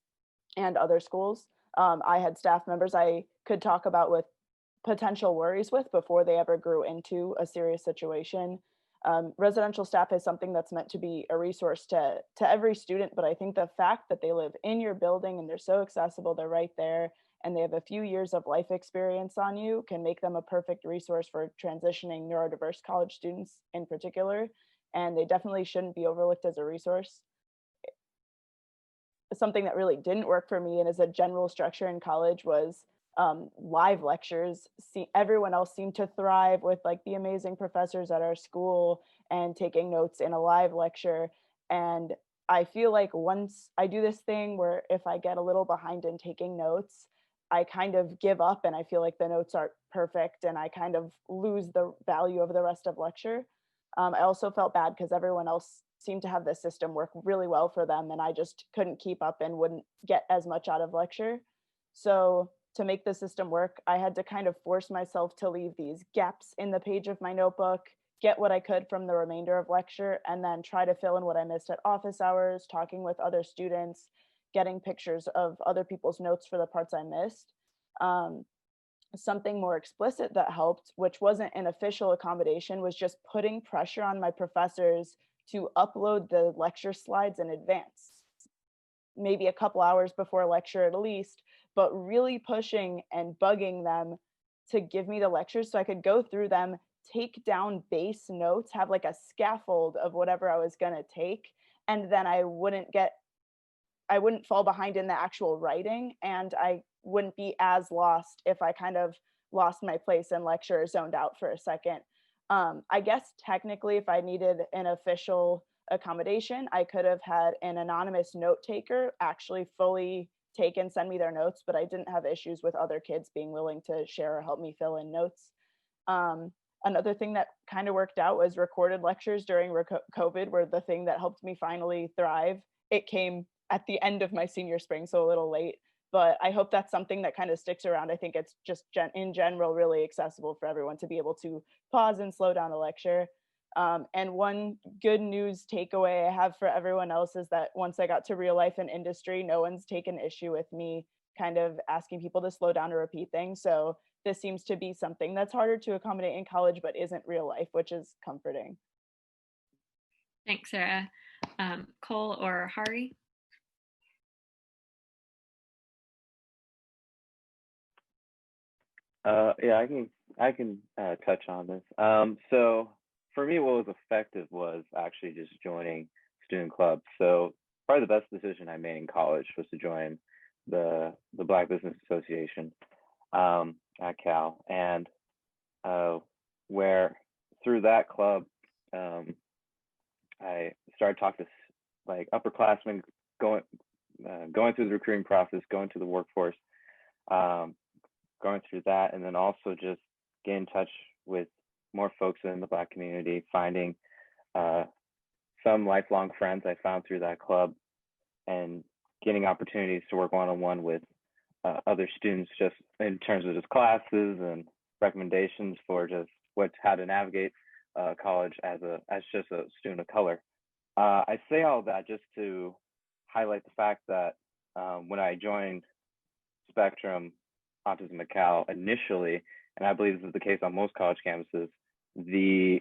and other schools. I had staff members I could talk about with potential worries with before they ever grew into a serious situation. Residential staff is something that's meant to be a resource to every student, but I think the fact that they live in your building and they're so accessible, they're right there, and they have a few years of life experience on you can make them a perfect resource for transitioning neurodiverse college students in particular, and they definitely shouldn't be overlooked as a resource. Something that really didn't work for me and as a general structure in college was live lectures. Everyone else seemed to thrive with like the amazing professors at our school and taking notes in a live lecture. And I feel like once I do this thing where if I get a little behind in taking notes, I kind of give up and I feel like the notes aren't perfect and I kind of lose the value of the rest of lecture. I also felt bad because everyone else seemed to have the system work really well for them and I just couldn't keep up and wouldn't get as much out of lecture. So to make the system work, I had to kind of force myself to leave these gaps in the page of my notebook, get what I could from the remainder of lecture, and then try to fill in what I missed at office hours, talking with other students, getting pictures of other people's notes for the parts I missed. Something more explicit that helped, which wasn't an official accommodation, was just putting pressure on my professors to upload the lecture slides in advance, maybe a couple hours before lecture at least, but really pushing and bugging them to give me the lectures so I could go through them, take down base notes, have like a scaffold of whatever I was going to take, and then I wouldn't fall behind in the actual writing, and I wouldn't be as lost if I kind of lost my place in lecture or zoned out for a second. I guess technically, if I needed an official accommodation, I could have had an anonymous note taker actually fully take and send me their notes, but I didn't have issues with other kids being willing to share or help me fill in notes. Another thing that kind of worked out was recorded lectures during COVID were the thing that helped me finally thrive. It came at the end of my senior spring, so a little late, but I hope that's something that kind of sticks around. I think it's just in general really accessible for everyone to be able to pause and slow down a lecture. And one good news takeaway I have for everyone else is that once I got to real life and industry, no one's taken issue with me kind of asking people to slow down or repeat things. So this seems to be something that's harder to accommodate in college, but isn't real life, which is comforting. Thanks, Sarah. Cole or Hari? Yeah, I can touch on this. So for me, what was effective was actually just joining student clubs. So probably the best decision I made in college was to join the Black Business Association at Cal, and where through that club, I started talking to like upperclassmen going through the recruiting process, going to the workforce, going through that, and then also just get in touch with more folks in the Black community, finding some lifelong friends I found through that club, and getting opportunities to work one-on-one with other students, just in terms of just classes and recommendations for just how to navigate college as just a student of color. I say all that just to highlight the fact that when I joined Spectrum Autism at Cal initially, and I believe this is the case on most college campuses, the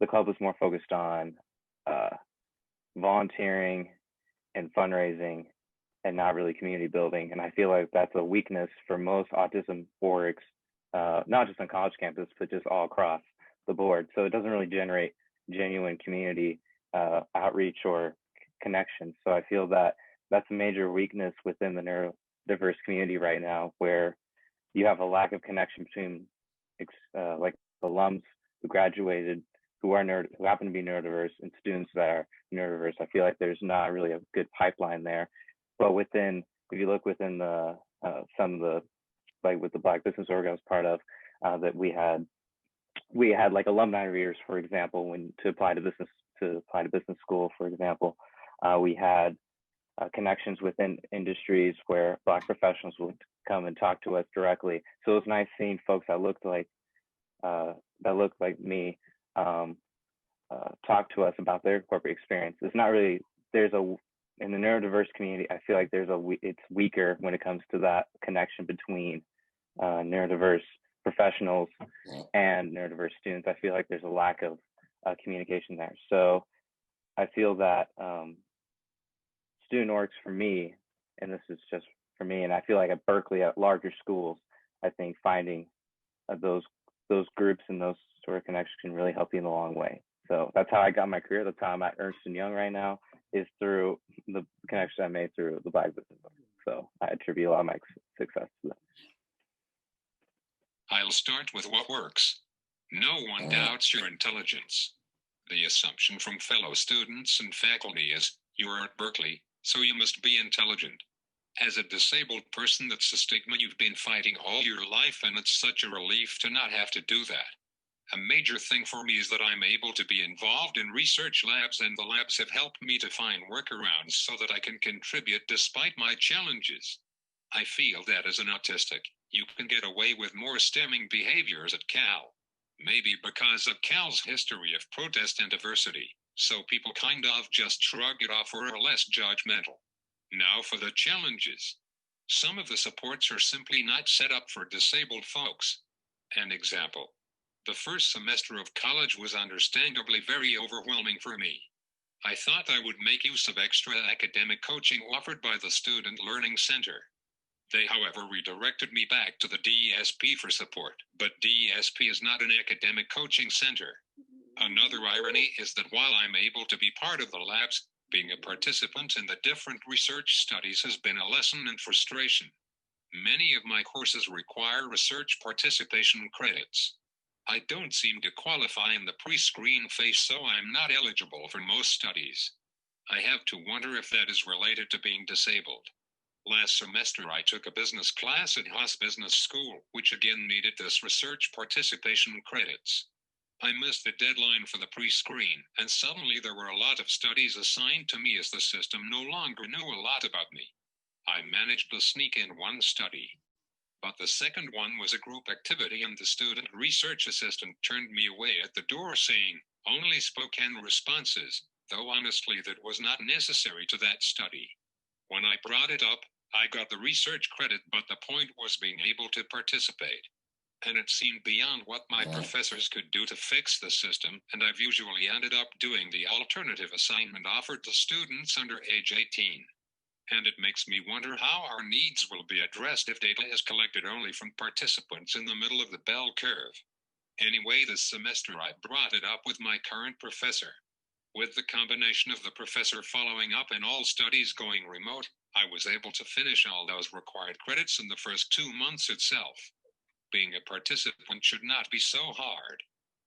club was more focused on volunteering and fundraising and not really community building. And I feel like that's a weakness for most autism orgs, not just on college campus, but just all across the board. So it doesn't really generate genuine community outreach or connection. So I feel that that's a major weakness within the neurodiverse community right now, where you have a lack of connection between like alums who graduated who happen to be neurodiverse and students that are neurodiverse. I feel like there's not really a good pipeline there. But if you look within some of the, like with the Black Business Org I was part of, that we had like alumni readers, for example, to apply to business school, for example. We had connections within industries where Black professionals would come and talk to us directly. So it was nice seeing folks that looked like me talk to us about their corporate experience. It's not really, in the neurodiverse community, I feel like it's weaker when it comes to that connection between neurodiverse professionals and neurodiverse students. I feel like there's a lack of communication there. So I feel that student orgs for me, and this is just for me, and I feel like at Berkeley, at larger schools, I think finding those groups and those sort of connections can really help you in the long way. So that's how I got my career. That's how I'm at Ernst & Young right now, is through the connection I made through the Black Business Org. So I attribute a lot of my success to that. I'll start with what works. No one doubts your intelligence. The assumption from fellow students and faculty is, you're at Berkeley, so you must be intelligent. As a disabled person, that's a stigma you've been fighting all your life, and it's such a relief to not have to do that. A major thing for me is that I'm able to be involved in research labs, and the labs have helped me to find workarounds so that I can contribute despite my challenges. I feel that as an autistic, you can get away with more stemming behaviors at Cal. Maybe because of Cal's history of protest and diversity, so people kind of just shrug it off or are less judgmental. Now for the challenges. Some of the supports are simply not set up for disabled folks. An example. The first semester of college was understandably very overwhelming for me. I thought I would make use of extra academic coaching offered by the Student Learning Center. They, however, redirected me back to the DSP for support, but DSP is not an academic coaching center. Another irony is that while I'm able to be part of the labs, being a participant in the different research studies has been a lesson in frustration. Many of my courses require research participation credits. I don't seem to qualify in the pre-screen phase, so I'm not eligible for most studies. I have to wonder if that is related to being disabled. Last semester, I took a business class at Haas Business School, which again needed this research participation credits. I missed the deadline for the pre-screen, and suddenly there were a lot of studies assigned to me as the system no longer knew a lot about me. I managed to sneak in one study, but the second one was a group activity, and the student research assistant turned me away at the door saying, "Only spoken responses," though honestly that was not necessary to that study. When I brought it up, I got the research credit, but the point was being able to participate. And it seemed beyond what my professors could do to fix the system, and I've usually ended up doing the alternative assignment offered to students under age 18. And it makes me wonder how our needs will be addressed if data is collected only from participants in the middle of the bell curve. Anyway, this semester I brought it up with my current professor. With the combination of the professor following up and all studies going remote, I was able to finish all those required credits in the first 2 months itself. Being a participant should not be so hard.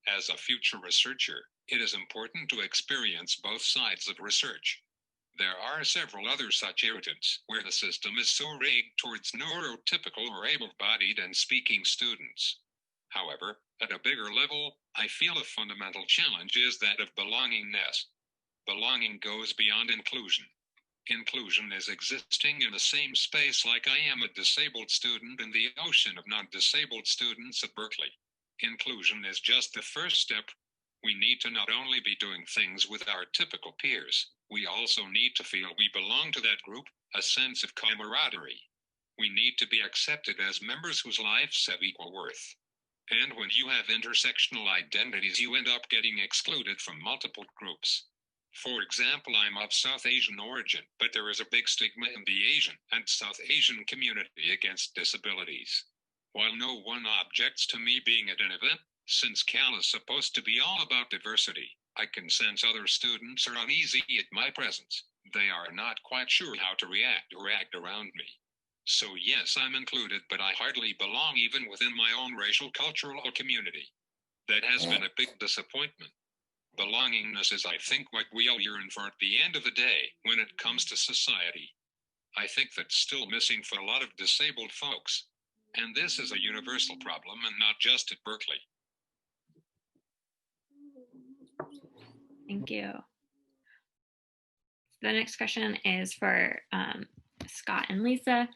As a future researcher, it is important to experience both sides of research. There are several other such irritants where the system is so rigged towards neurotypical or able-bodied and speaking students. However, at a bigger level, I feel a fundamental challenge is that of belongingness. Belonging goes beyond inclusion. Inclusion is existing in the same space like I am a disabled student in the ocean of non-disabled students at Berkeley. Inclusion is just the first step. We need to not only be doing things with our typical peers, we also need to feel we belong to that group, a sense of camaraderie. We need to be accepted as members whose lives have equal worth. And when you have intersectional identities, you end up getting excluded from multiple groups. For example, I'm of South Asian origin, but there is a big stigma in the Asian and South Asian community against disabilities. While no one objects to me being at an event, since Cal is supposed to be all about diversity, I can sense other students are uneasy at my presence. They are not quite sure how to react or act around me. So yes, I'm included, but I hardly belong even within my own racial cultural community. That has been a big disappointment. Belongingness is, I think, what we all yearn for at the end of the day when it comes to society. I think that's still missing for a lot of disabled folks. And this is a universal problem and not just at Berkeley. Thank you. The next question is for Scott and Lisa.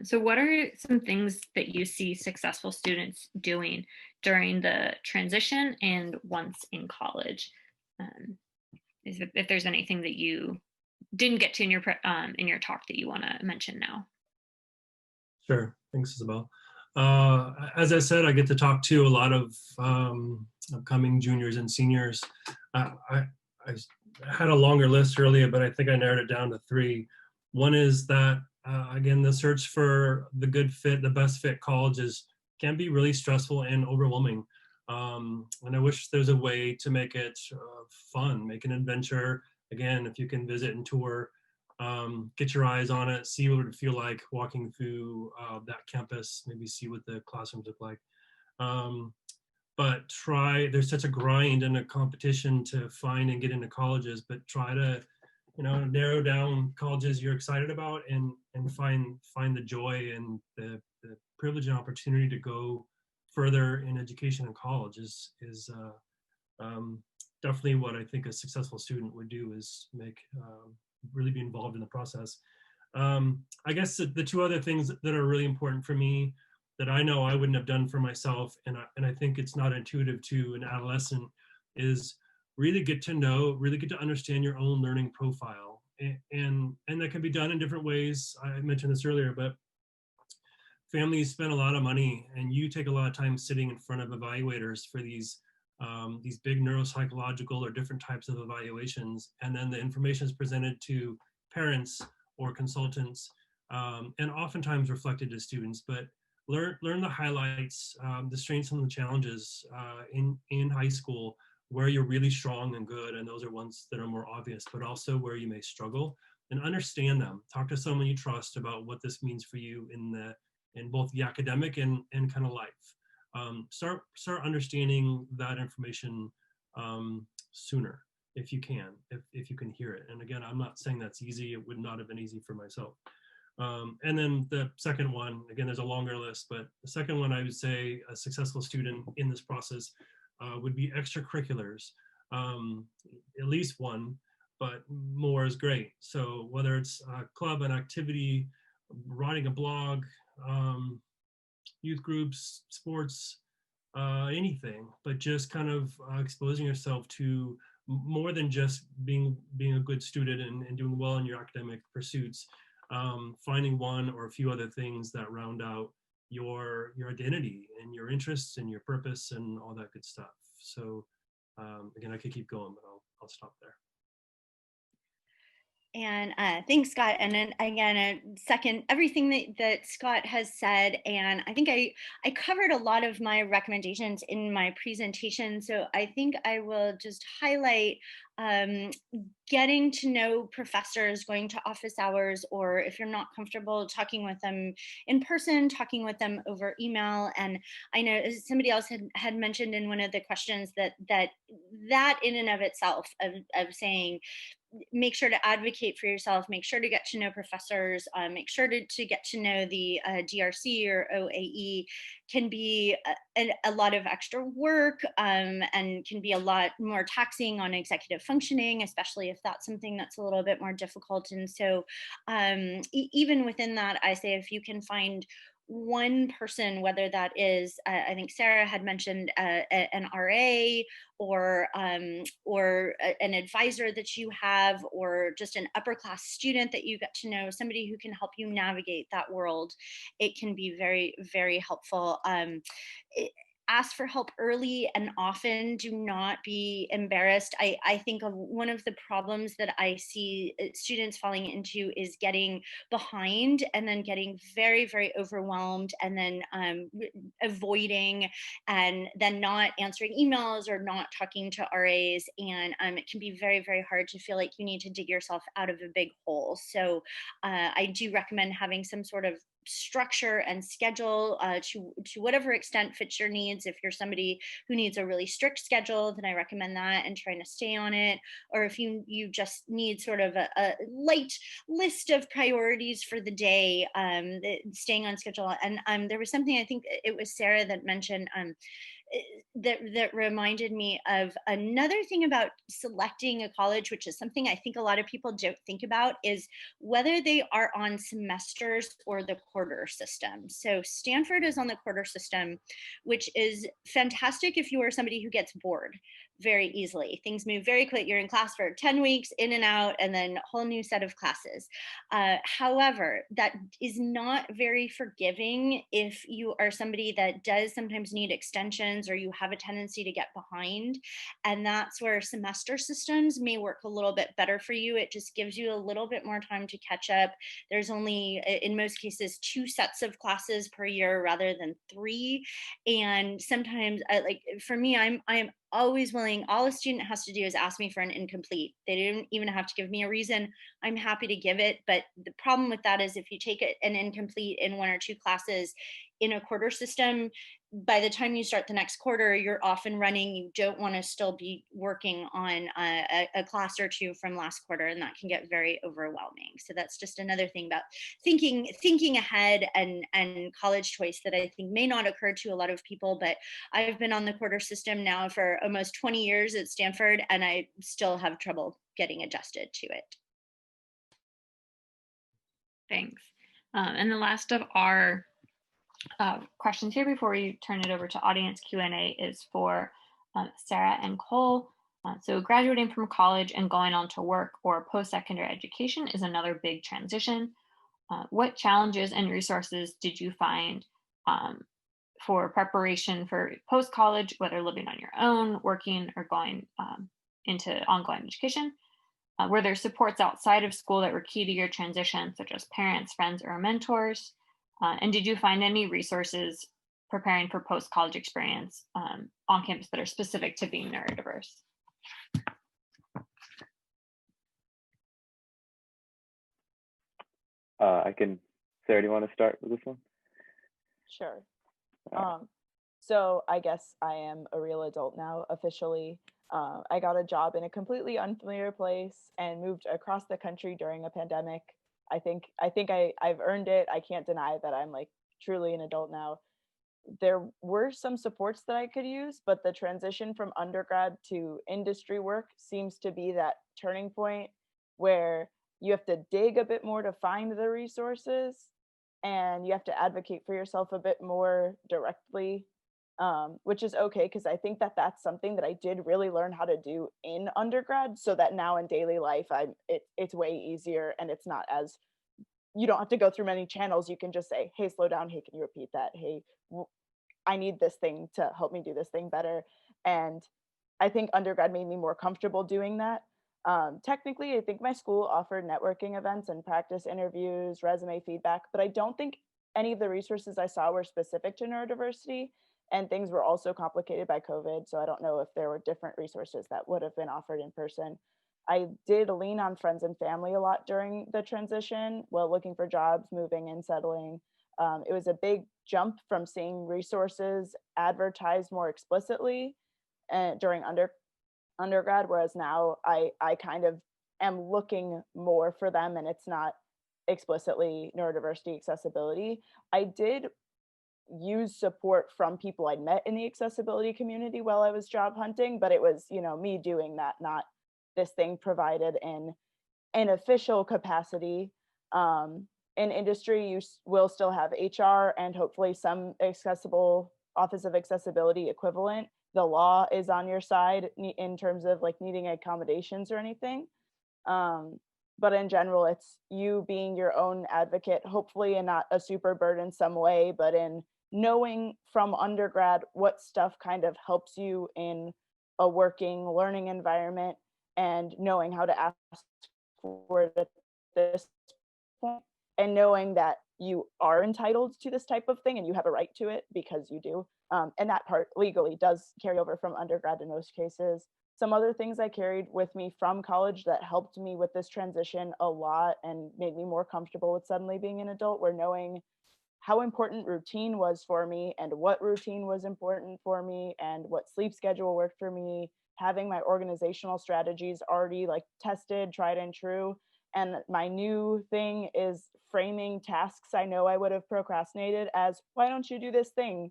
So what are some things that you see successful students doing during the transition and once in college? If there's anything that you didn't get to in your talk that you want to mention now. Sure, thanks, Isabelle. As I said, I get to talk to a lot of upcoming juniors and seniors. I had a longer list earlier, but I think I narrowed it down to 3. One is that, again, the search for the good fit, the best fit colleges can be really stressful and overwhelming. And I wish there's a way to make it fun, make an adventure. Again, if you can visit and tour, get your eyes on it, see what it would feel like walking through that campus, maybe see what the classrooms look like. But there's such a grind and a competition to find and get into colleges, but try to, narrow down colleges you're excited about and find the joy and the privilege and opportunity to go further in education and college is definitely what I think a successful student would do, is really be involved in the process. I guess the 2 other things that are really important for me that I know I wouldn't have done for myself, and I think it's not intuitive to an adolescent, is really get to understand your own learning profile. And that can be done in different ways. I mentioned this earlier, but families spend a lot of money, and you take a lot of time sitting in front of evaluators for these big neuropsychological or different types of evaluations, and then the information is presented to parents or consultants and oftentimes reflected to students, but learn the highlights, the strengths and the challenges in high school, where you're really strong and good, and those are ones that are more obvious, but also where you may struggle, and understand them. Talk to someone you trust about what this means for you in both the academic and kind of life. Start understanding that information sooner if you can, if you can hear it. And again, I'm not saying that's easy. It would not have been easy for myself. And then the second one, again, there's a longer list, but the second one I would say a successful student in this process would be extracurriculars. At least one, but more is great. So whether it's a club, an activity, writing a blog, youth groups, sports, anything, but just kind of exposing yourself to more than just being a good student and doing well in your academic pursuits. Finding one or a few other things that round out your identity and your interests and your purpose and all that good stuff. So again, I could keep going, but I'll stop there. And thanks, Scott. And then again, second everything that Scott has said. And I think I covered a lot of my recommendations in my presentation. So I think I will just highlight getting to know professors, going to office hours, or if you're not comfortable talking with them in person, talking with them over email. And I know somebody else had mentioned in one of the questions that in and of itself of saying, make sure to advocate for yourself, make sure to get to know professors, make sure to get to know the DRC or OAE can be a lot of extra work and can be a lot more taxing on executive functioning, especially if that's something that's a little bit more difficult. And so even within that, I say if you can find one person, whether that is, I think Sarah had mentioned an RA or an advisor that you have, or just an upper class student that you get to know, somebody who can help you navigate that world, it can be very, very helpful. Ask for help early and often. Do not be embarrassed. I think of one of the problems that I see students falling into is getting behind and then getting very, very overwhelmed and then avoiding and then not answering emails or not talking to RAs. And it can be very, very hard to feel like you need to dig yourself out of a big hole. So I do recommend having some sort of structure and schedule to whatever extent fits your needs. If you're somebody who needs a really strict schedule, then I recommend that and trying to stay on it. Or if you just need sort of a light list of priorities for the day, staying on schedule. And there was something, I think it was Sarah that mentioned that reminded me of another thing about selecting a college, which is something I think a lot of people don't think about, is whether they are on semesters or the quarter system. So Stanford is on the quarter system, which is fantastic if you are somebody who gets bored very easily. Things move very quick. You're in class for 10 weeks, in and out, and then a whole new set of classes. However, that is not very forgiving if you are somebody that does sometimes need extensions or you have a tendency to get behind. And that's where semester systems may work a little bit better for you. It just gives you a little bit more time to catch up. There's only, in most cases, 2 sets of classes per year rather than 3. And sometimes, like for me, I'm always willing. All a student has to do is ask me for an incomplete. They don't even have to give me a reason. I'm happy to give it. But the problem with that is if you take an incomplete in 1 or 2 classes in a quarter system, by the time you start the next quarter, you're off and running. You don't want to still be working on a class or 2 from last quarter, and that can get very overwhelming. So that's just another thing about thinking ahead and college choice that I think may not occur to a lot of people. But I've been on the quarter system now for almost 20 years at Stanford, and I still have trouble getting adjusted to it. Thanks. And the last of our questions here before we turn it over to audience Q&A is for Sarah and Cole. So graduating from college and going on to work or post-secondary education is another big transition. What challenges and resources did you find for preparation for post-college, whether living on your own, working, or going into ongoing education? Were there supports outside of school that were key to your transition, such as parents, friends, or mentors? And did you find any resources preparing for post-college experience on campus that are specific to being neurodiverse? Sarah, do you want to start with this one? Sure. All So I guess I am a real adult now, officially. I got a job in a completely unfamiliar place and moved across the country during a pandemic. I've earned it. I can't deny that I'm like truly an adult now. There were some supports that I could use, but the transition from undergrad to industry work seems to be that turning point where you have to dig a bit more to find the resources, and you have to advocate for yourself a bit more directly, which is okay, because I think that that's something that I did really learn how to do in undergrad, so that now in daily life it's way easier, and it's not as, you don't have to go through many channels. You can just say, hey, slow down, hey, can you repeat that, hey, I need this thing to help me do this thing better. And I think undergrad made me more comfortable doing that. Technically, I think my school offered networking events and practice interviews, resume feedback, but I don't think any of the resources I saw were specific to neurodiversity, and things were also complicated by COVID. So I don't know if there were different resources that would have been offered in person. I did lean on friends and family a lot during the transition while looking for jobs, moving and settling. It was a big jump from seeing resources advertised more explicitly during undergrad, whereas now I kind of am looking more for them, and it's not explicitly neurodiversity accessibility. I did use support from people I'd met in the accessibility community while I was job hunting, but it was, me doing that, not this thing provided in an official capacity. In industry, you will still have HR and hopefully some accessible Office of Accessibility equivalent. The law is on your side in terms of like needing accommodations or anything. But in general, it's you being your own advocate, hopefully in not a super burdensome way, but in knowing from undergrad what stuff kind of helps you in a working learning environment, and knowing how to ask for it at this point, and knowing that you are entitled to this type of thing and you have a right to it because you do. And that part legally does carry over from undergrad in most cases. Some other things I carried with me from college that helped me with this transition a lot and made me more comfortable with suddenly being an adult were knowing how important routine was for me, and what routine was important for me, and what sleep schedule worked for me, having my organizational strategies already like tested, tried and true. And my new thing is framing tasks I know I would have procrastinated as, why don't you do this thing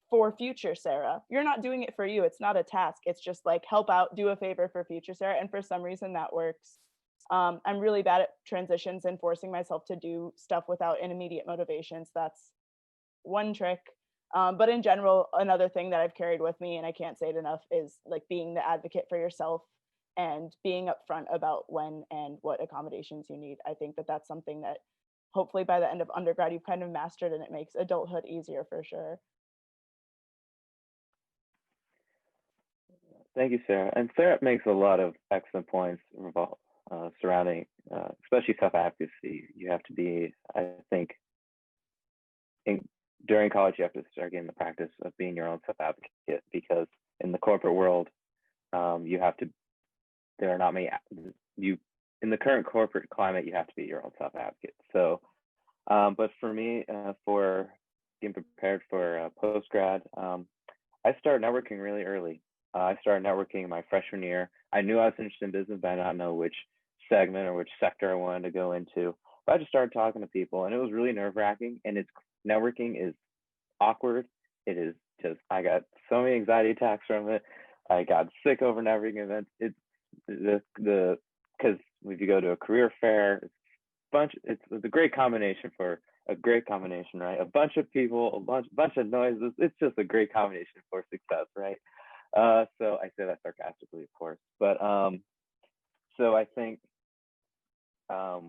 for future Sarah? You're not doing it for you. It's not a task. It's just like, help out, do a favor for future Sarah. And for some reason that works. I'm really bad at transitions and forcing myself to do stuff without an immediate motivations. That's one trick. But in general, another thing that I've carried with me, and I can't say it enough, is like being the advocate for yourself and being upfront about when and what accommodations you need. I think that that's something that hopefully by the end of undergrad you've kind of mastered, and it makes adulthood easier for sure. Thank you, Sarah. And Sarah makes a lot of excellent points surrounding, especially self-advocacy. You have to be, I think, during college, you have to start getting the practice of being your own self-advocate, because in the corporate world, there are not many, in the current corporate climate, you have to be your own self-advocate. So, but for me, for getting prepared for post-grad, I started networking really early. I started networking my freshman year. I knew I was interested in business, but I did not know which segment or which sector I wanted to go into. But I just started talking to people, and it was really nerve-wracking. And networking is awkward. It is just, I got so many anxiety attacks from it. I got sick over networking events. It's because if you go to a career fair, it's a great combination, right? A bunch of people, a bunch of noises. It's just a great combination for success, right? So I say that sarcastically, of course, but so I think I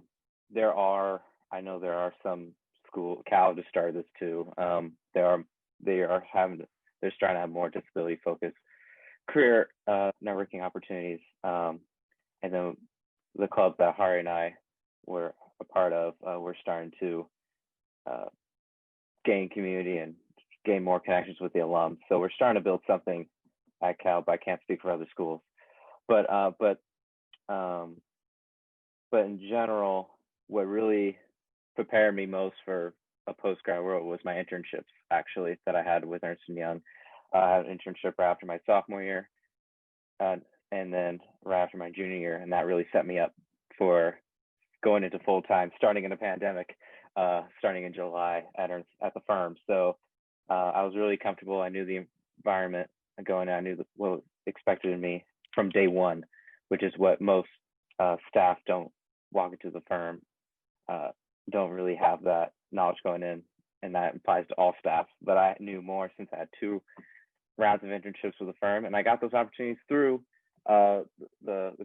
know there are some Cal just started this too. They're starting to have more disability focused career networking opportunities, and then the club that Hari and I were a part of, we're starting to gain community and gain more connections with the alums. So we're starting to build something at Cal, but I can't speak for other schools. But in general, what really prepared me most for a postgrad world was my internships, actually, that I had with Ernst & Young. I had an internship right after my sophomore year, and then right after my junior year, and that really set me up for going into full-time, starting in a pandemic, starting in July at the firm. So I was really comfortable. I knew the environment going in. I knew what was expected of me from day one, which is what most staff don't walk into the firm, don't really have that knowledge going in, and that applies to all staff. But I knew more since I had 2 rounds of internships with the firm, and I got those opportunities through the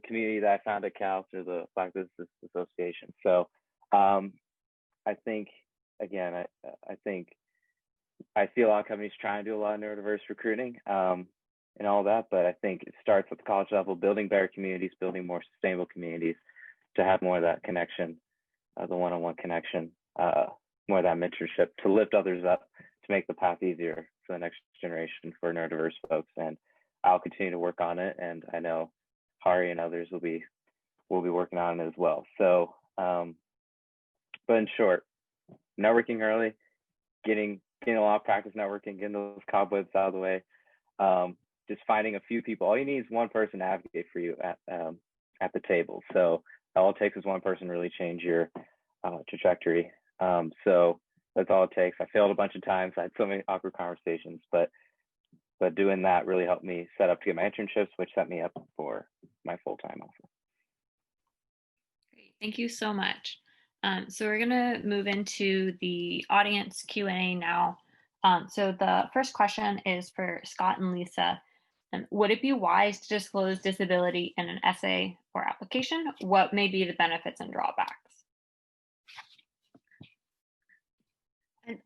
community that I found at Cal, through the Black Business Association. So I think, again, I think I see a lot of companies trying to do a lot of neurodiverse recruiting and all that, but I think it starts at the college level, building better communities, building more sustainable communities to have more of that connection, the one-on-one connection, more of that mentorship, to lift others up, to make the path easier for the next generation for neurodiverse folks. And I'll continue to work on it, and I know Hari and others will be working on it as well. So, but in short, networking early, getting a lot of practice networking, getting those cobwebs out of the way, just finding a few people. All you need is one person to advocate for you at the table. So all it takes is one person to really change your trajectory. So that's all it takes. I failed a bunch of times. I had so many awkward conversations, but doing that really helped me set up to get my internships, which set me up for my full-time offer. Great. Thank you so much. So we're going to move into the audience Q&A now. So the first question is for Scott and Lisa. Would it be wise to disclose disability in an essay or application? What may be the benefits and drawbacks?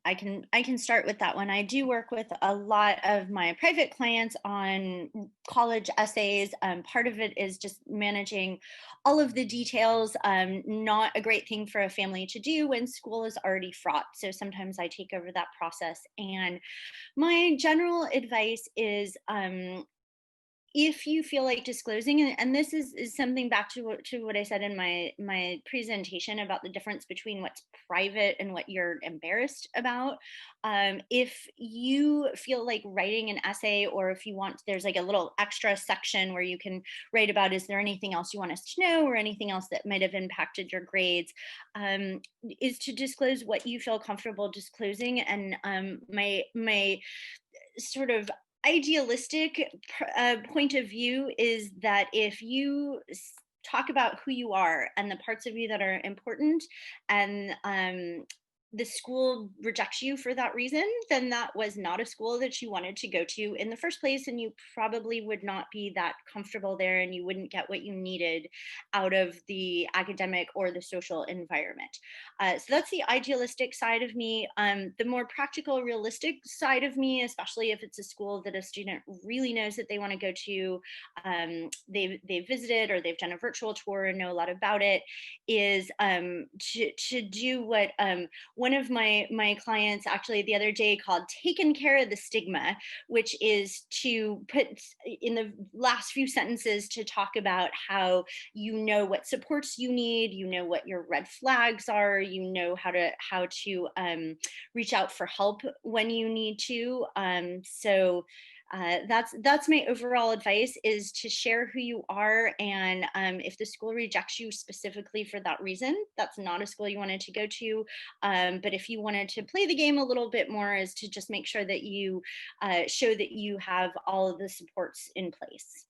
I can start with that one. I do work with a lot of my private clients on college essays. Part of it is just managing all of the details. Not a great thing for a family to do when school is already fraught. So sometimes I take over that process. And my general advice is, if you feel like disclosing, and this is something back to what I said in my presentation about the difference between what's private and what you're embarrassed about. If you feel like writing an essay, or if you want, there's like a little extra section where you can write about, is there anything else you want us to know, or anything else that might have impacted your grades, is to disclose what you feel comfortable disclosing. And my sort of idealistic point of view is that if you talk about who you are and the parts of you that are important, and the school rejects you for that reason, then that was not a school that you wanted to go to in the first place, and you probably would not be that comfortable there, and you wouldn't get what you needed out of the academic or the social environment. So that's the idealistic side of me. The more practical, realistic side of me, especially if it's a school that a student really knows that they want to go to, they've visited or they've done a virtual tour and know a lot about it, is to do what one of my clients actually the other day called "taken care of the stigma," which is to put in the last few sentences to talk about how you know what supports you need, you know what your red flags are, you know how to reach out for help when you need to. So that's my overall advice, is to share who you are. And if the school rejects you specifically for that reason, that's not a school you wanted to go to. But if you wanted to play the game a little bit more, is to just make sure that you show that you have all of the supports in place.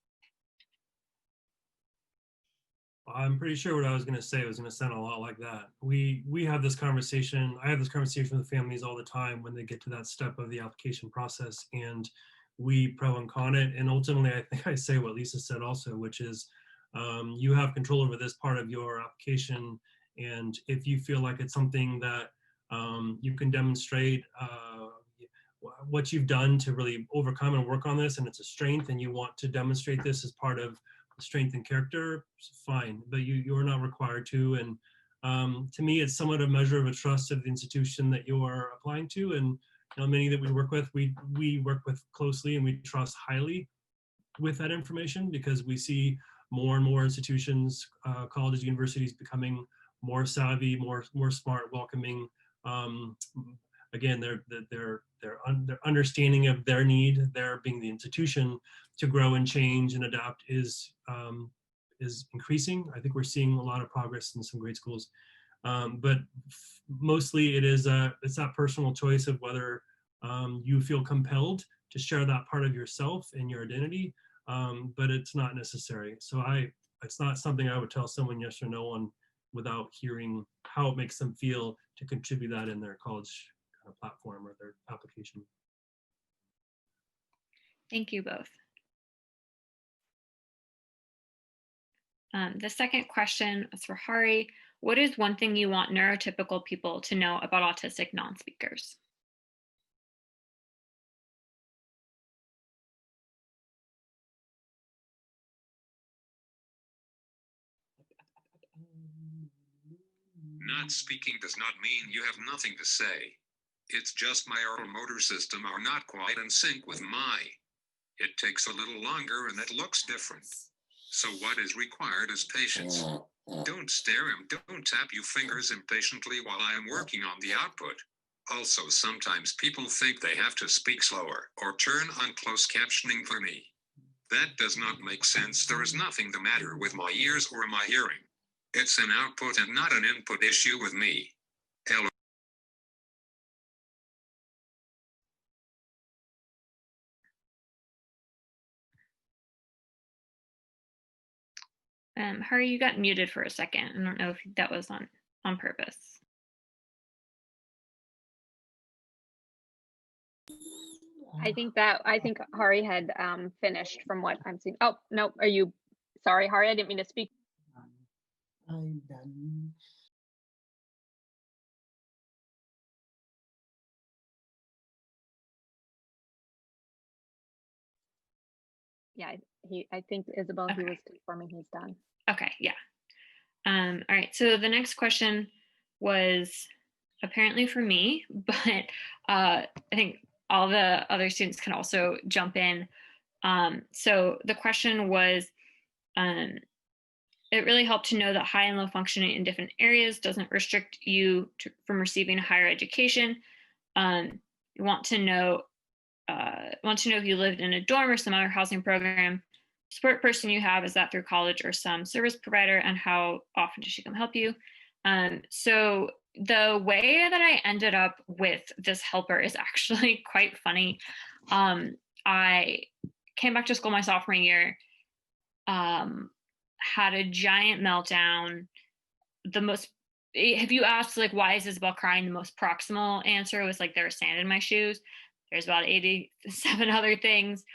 I'm pretty sure what I was going to say was going to sound a lot like that. We have this conversation. I have this conversation with families all the time when they get to that step of the application process, and we pro and con it. And ultimately, I think I say what Lisa said also, which is you have control over this part of your application. And if you feel like it's something that you can demonstrate what you've done to really overcome and work on this, and it's a strength, and you want to demonstrate this as part of strength and character, fine, but you're not required to. And to me, it's somewhat a measure of a trust of the institution that you are applying to. And many that we work with, we work with closely and we trust highly with that information, because we see more and more institutions, colleges, universities becoming more savvy, more smart, welcoming. Again, their understanding of their need, their being the institution to grow and change and adapt is increasing. I think we're seeing a lot of progress in some great schools, but mostly it's that personal choice of whether you feel compelled to share that part of yourself and your identity, but it's not necessary. So it's not something I would tell someone yes or no on without hearing how it makes them feel to contribute that in their college kind of platform or their application. Thank you both. The second question is for Hari. What is one thing you want neurotypical people to know about autistic non-speakers? Not speaking does not mean you have nothing to say. It's just my oral motor system are not quite in sync with my. It takes a little longer and it looks different. So what is required is patience. Don't stare and don't tap your fingers impatiently while I am working on the output. Also, sometimes people think they have to speak slower or turn on closed captioning for me. That does not make sense. There is nothing the matter with my ears or my hearing. It's an output and not an input issue with me. Hello. Hari, you got muted for a second. I don't know if that was on purpose. I think Hari had finished from what I'm seeing. Oh, no, sorry, Hari, I didn't mean to speak. I'm done. Yeah, I think Isabelle, Okay. he was confirming he's done. Okay, yeah. All right, so the next question was apparently for me, but I think all the other students can also jump in. So the question was, it really helped to know that high and low functioning in different areas doesn't restrict you from receiving a higher education. You want to know if you lived in a dorm or some other housing program, support person you have, is that through college or some service provider, and how often does she come help you? So the way that I ended up with this helper is actually quite funny. I came back to school my sophomore year, had a giant meltdown. If you asked like, why is Isabelle crying, the most proximal answer was like, there was sand in my shoes. There's about 87 other things.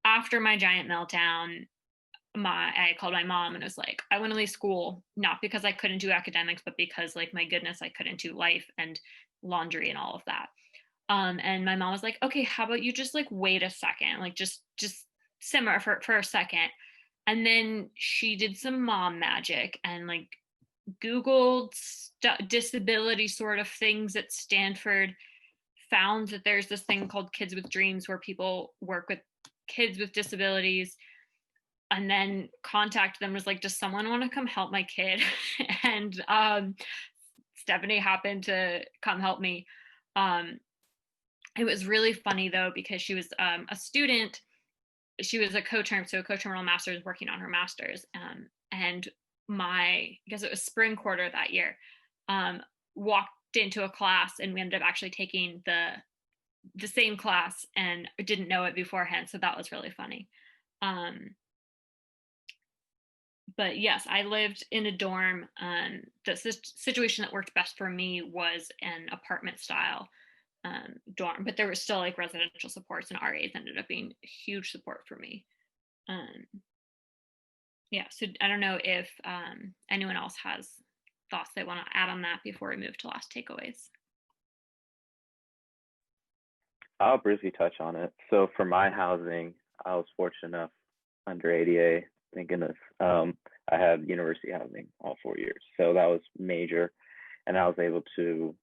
After my giant meltdown, I called my mom and was like, I want to leave school, not because I couldn't do academics, but because like, my goodness, I couldn't do life and laundry and all of that. And my mom was like, okay, how about you just like wait a second, like just simmer for a second. And then she did some mom magic and like Googled disability sort of things at Stanford, found that there's this thing called Kids with Dreams where people work with kids with disabilities, and then contacted them, was like, does someone want to come help my kid? And Stephanie happened to come help me. It was really funny though, because she was a student. She was a co-term, so a co-terminal master's working on her master's. And I guess it was spring quarter that year, walked into a class and we ended up actually taking the same class and didn't know it beforehand. So that was really funny. But yes, I lived in a dorm. The situation that worked best for me was an apartment style dorm, but there was still like residential supports, and RAs ended up being huge support for me. Yeah, so I don't know if anyone else has thoughts they want to add on that before we move to last takeaways. I'll briefly touch on it. So for my housing, I was fortunate enough under ADA thank goodness. I had university housing all 4 years, so that was major. And I was able to,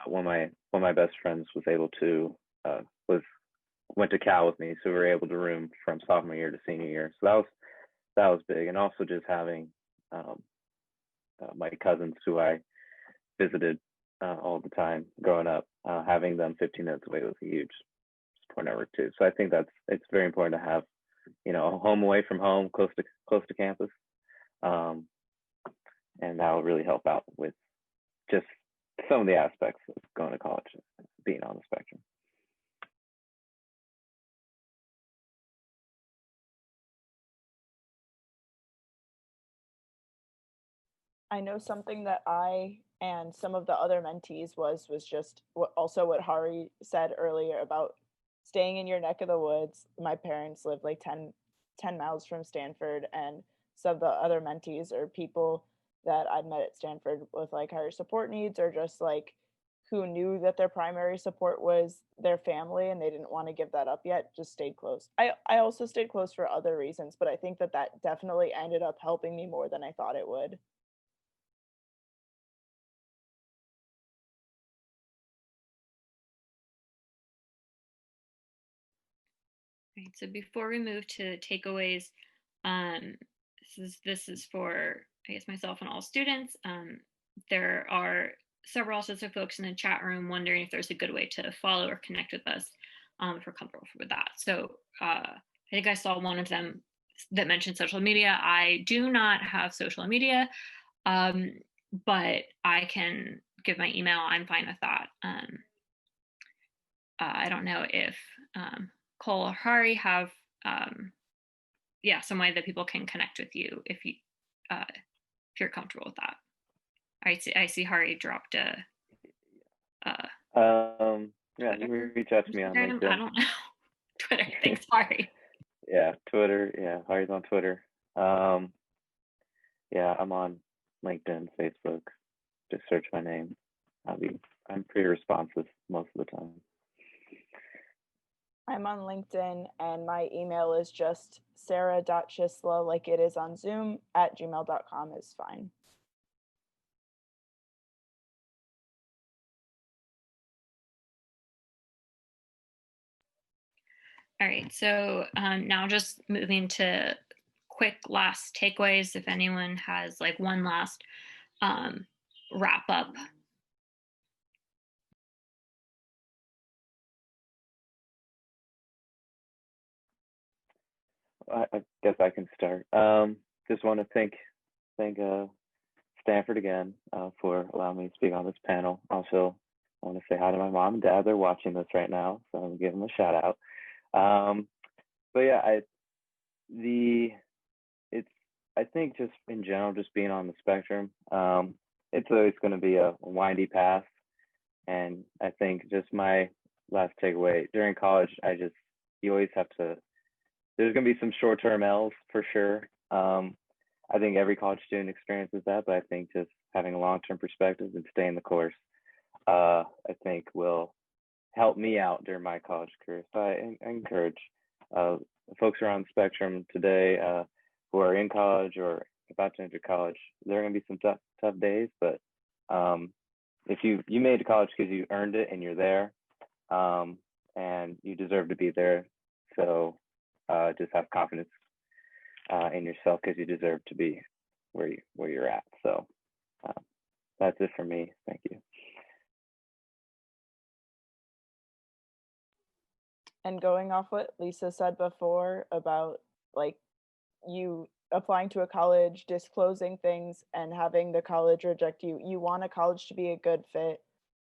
one of my best friends was able to, went to Cal with me, so we were able to room from sophomore year to senior year. So that was big. And also just having my cousins who I visited all the time growing up, having them 15 minutes away was a huge support network too. So I think it's very important to have, you know, a home away from home, close to campus, and that will really help out with just some of the aspects of going to college, being on the spectrum. I know something that I and some of the other mentees was just what Hari said earlier about staying in your neck of the woods. My parents live like 10 miles from Stanford, and some of the other mentees are people that I'd met at Stanford with like higher support needs, or just like who knew that their primary support was their family and they didn't want to give that up yet, just stayed close. I also stayed close for other reasons, but I think that definitely ended up helping me more than I thought it would. Right, so before we move to takeaways, this is for, I guess, myself and all students. There are several autistic folks in the chat room wondering if there's a good way to follow or connect with us, if we're comfortable with that. So I think I saw one of them that mentioned social media. I do not have social media, but I can give my email. I'm fine with that. I don't know if Cole or Hari have, some way that people can connect with you if you're comfortable with that. I see Hari dropped a. Yeah, you can reach out to me on LinkedIn. I don't know. Twitter. Thanks, Hari. Yeah, Twitter. Yeah, Hari's on Twitter. Yeah, I'm on LinkedIn, Facebook. Just search my name. I'm pretty responsive most of the time. I'm on LinkedIn, and my email is just sarah.chisla, like it is on Zoom, @gmail.com is fine. All right, so now just moving to quick last takeaways. If anyone has like one last wrap up. I guess I can start. Just want to thank Stanford again for allowing me to speak on this panel. Also, I want to say hi to my mom and dad. They're watching this right now, so I'm gonna give them a shout out. But yeah, I think just in general, just being on the spectrum, it's always going to be a windy path. And I think just my last takeaway during college, you always have to. There's going to be some short-term L's for sure. I think every college student experiences that, but I think just having a long-term perspective and staying the course, I think will help me out during my college career. So I encourage folks who are on the spectrum today, who are in college or about to enter college. There are going to be some tough days, but if you made it to college because you earned it and you're there, and you deserve to be there. So just have confidence in yourself because you deserve to be where you're at. So that's it for me. Thank you. And going off what Lisa said before about like you applying to a college, disclosing things, and having the college reject you, you want a college to be a good fit,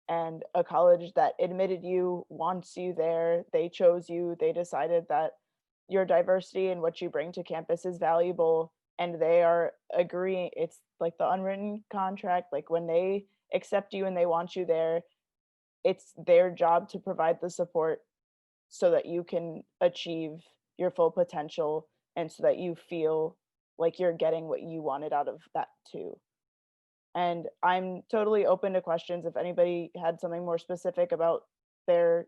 and a college that admitted you, wants you there, they chose you, they decided that your diversity and what you bring to campus is valuable, and they are agreeing. It's like the unwritten contract, like when they accept you and they want you there, it's their job to provide the support so that you can achieve your full potential, and so that you feel like you're getting what you wanted out of that too. And I'm totally open to questions. If anybody had something more specific about their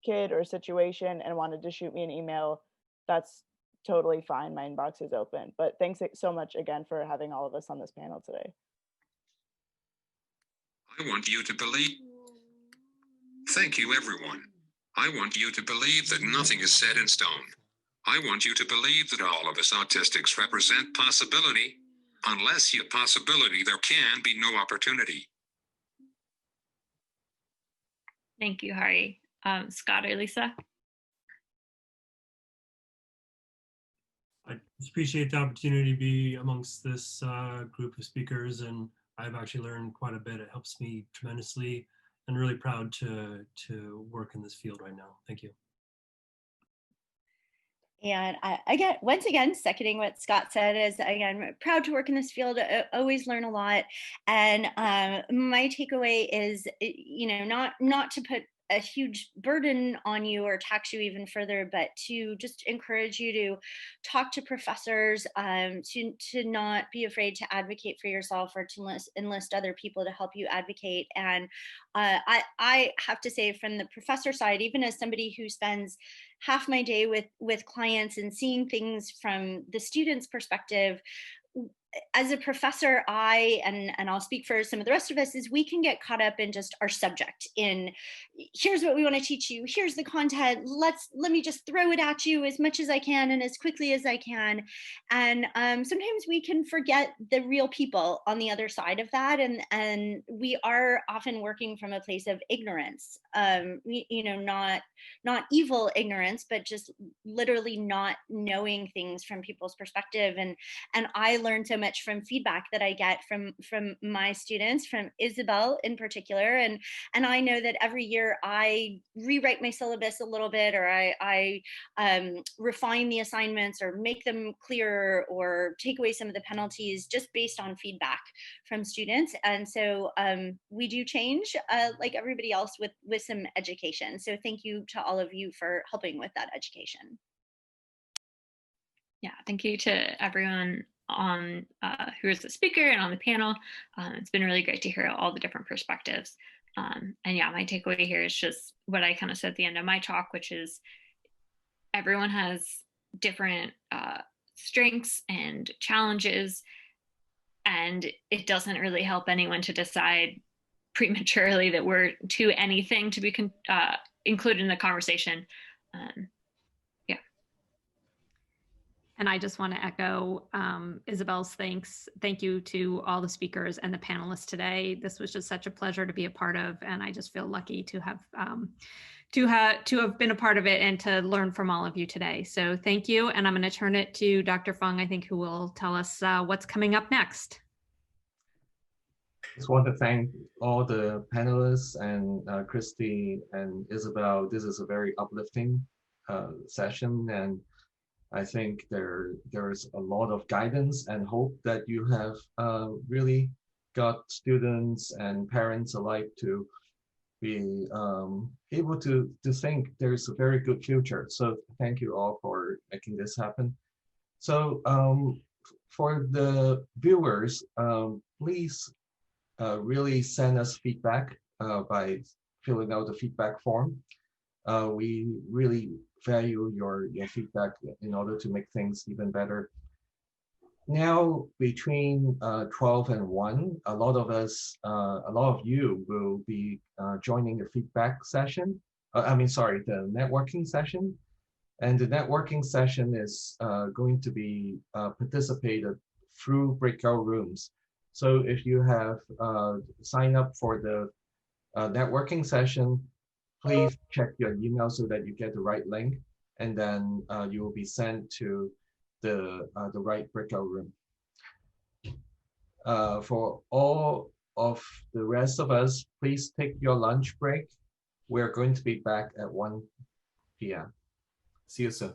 kid or situation and wanted to shoot me an email, that's totally fine. My inbox is open. But thanks so much again for having all of us on this panel today. I want you to believe. Thank you, everyone. I want you to believe that nothing is set in stone. I want you to believe that all of us autistics represent possibility. Unless you possibility, there can be no opportunity. Thank you, Hari. Scott or Lisa? I just appreciate the opportunity to be amongst this group of speakers, and I've actually learned quite a bit. It helps me tremendously, and really proud to work in this field right now. Thank you. And once again, seconding what Scott said, is again, proud to work in this field, always learn a lot. And my takeaway is, not to put a huge burden on you or tax you even further, but to just encourage you to talk to professors, to not be afraid to advocate for yourself or to enlist other people to help you advocate. And I have to say, from the professor side, even as somebody who spends half my day with clients and seeing things from the student's perspective, as a professor, and I'll speak for some of the rest of us, is we can get caught up in just our subject, in here's what we want to teach you, here's the content, let me just throw it at you as much as I can and as quickly as I can. And sometimes we can forget the real people on the other side of that, and we are often working from a place of ignorance, not evil ignorance, but just literally not knowing things from people's perspective. And I learned so much from feedback that I get from my students, from Isabelle in particular. And I know that every year I rewrite my syllabus a little bit, or I refine the assignments or make them clearer or take away some of the penalties just based on feedback from students. And so we do change like everybody else with some education. So thank you to all of you for helping with that education. Yeah, thank you to everyone on who is the speaker and on the panel. It's been really great to hear all the different perspectives. And yeah, my takeaway here is just what I kind of said at the end of my talk, which is everyone has different strengths and challenges, and it doesn't really help anyone to decide prematurely that we're too anything to be included in the conversation. And I just want to echo Isabelle's thanks. Thank you to all the speakers and the panelists today. This was just such a pleasure to be a part of, and I just feel lucky to have been a part of it and to learn from all of you today. So thank you, and I'm going to turn it to Dr. Fung, I think, who will tell us what's coming up next. Just want to thank all the panelists and Christy and Isabelle. This is a very uplifting session, and I think there's a lot of guidance and hope that you have really got students and parents alike to be able to think there's a very good future. So thank you all for making this happen. So for the viewers, please really send us feedback by filling out the feedback form. We really value your feedback in order to make things even better. Now, between 12 and 1, a lot of you will be joining the feedback session. The networking session. And the networking session is going to be participated through breakout rooms. So if you have signed up for the networking session, please check your email so that you get the right link, and then you will be sent to the right breakout room. For all of the rest of us, please take your lunch break. We're going to be back at 1 p.m. See you soon.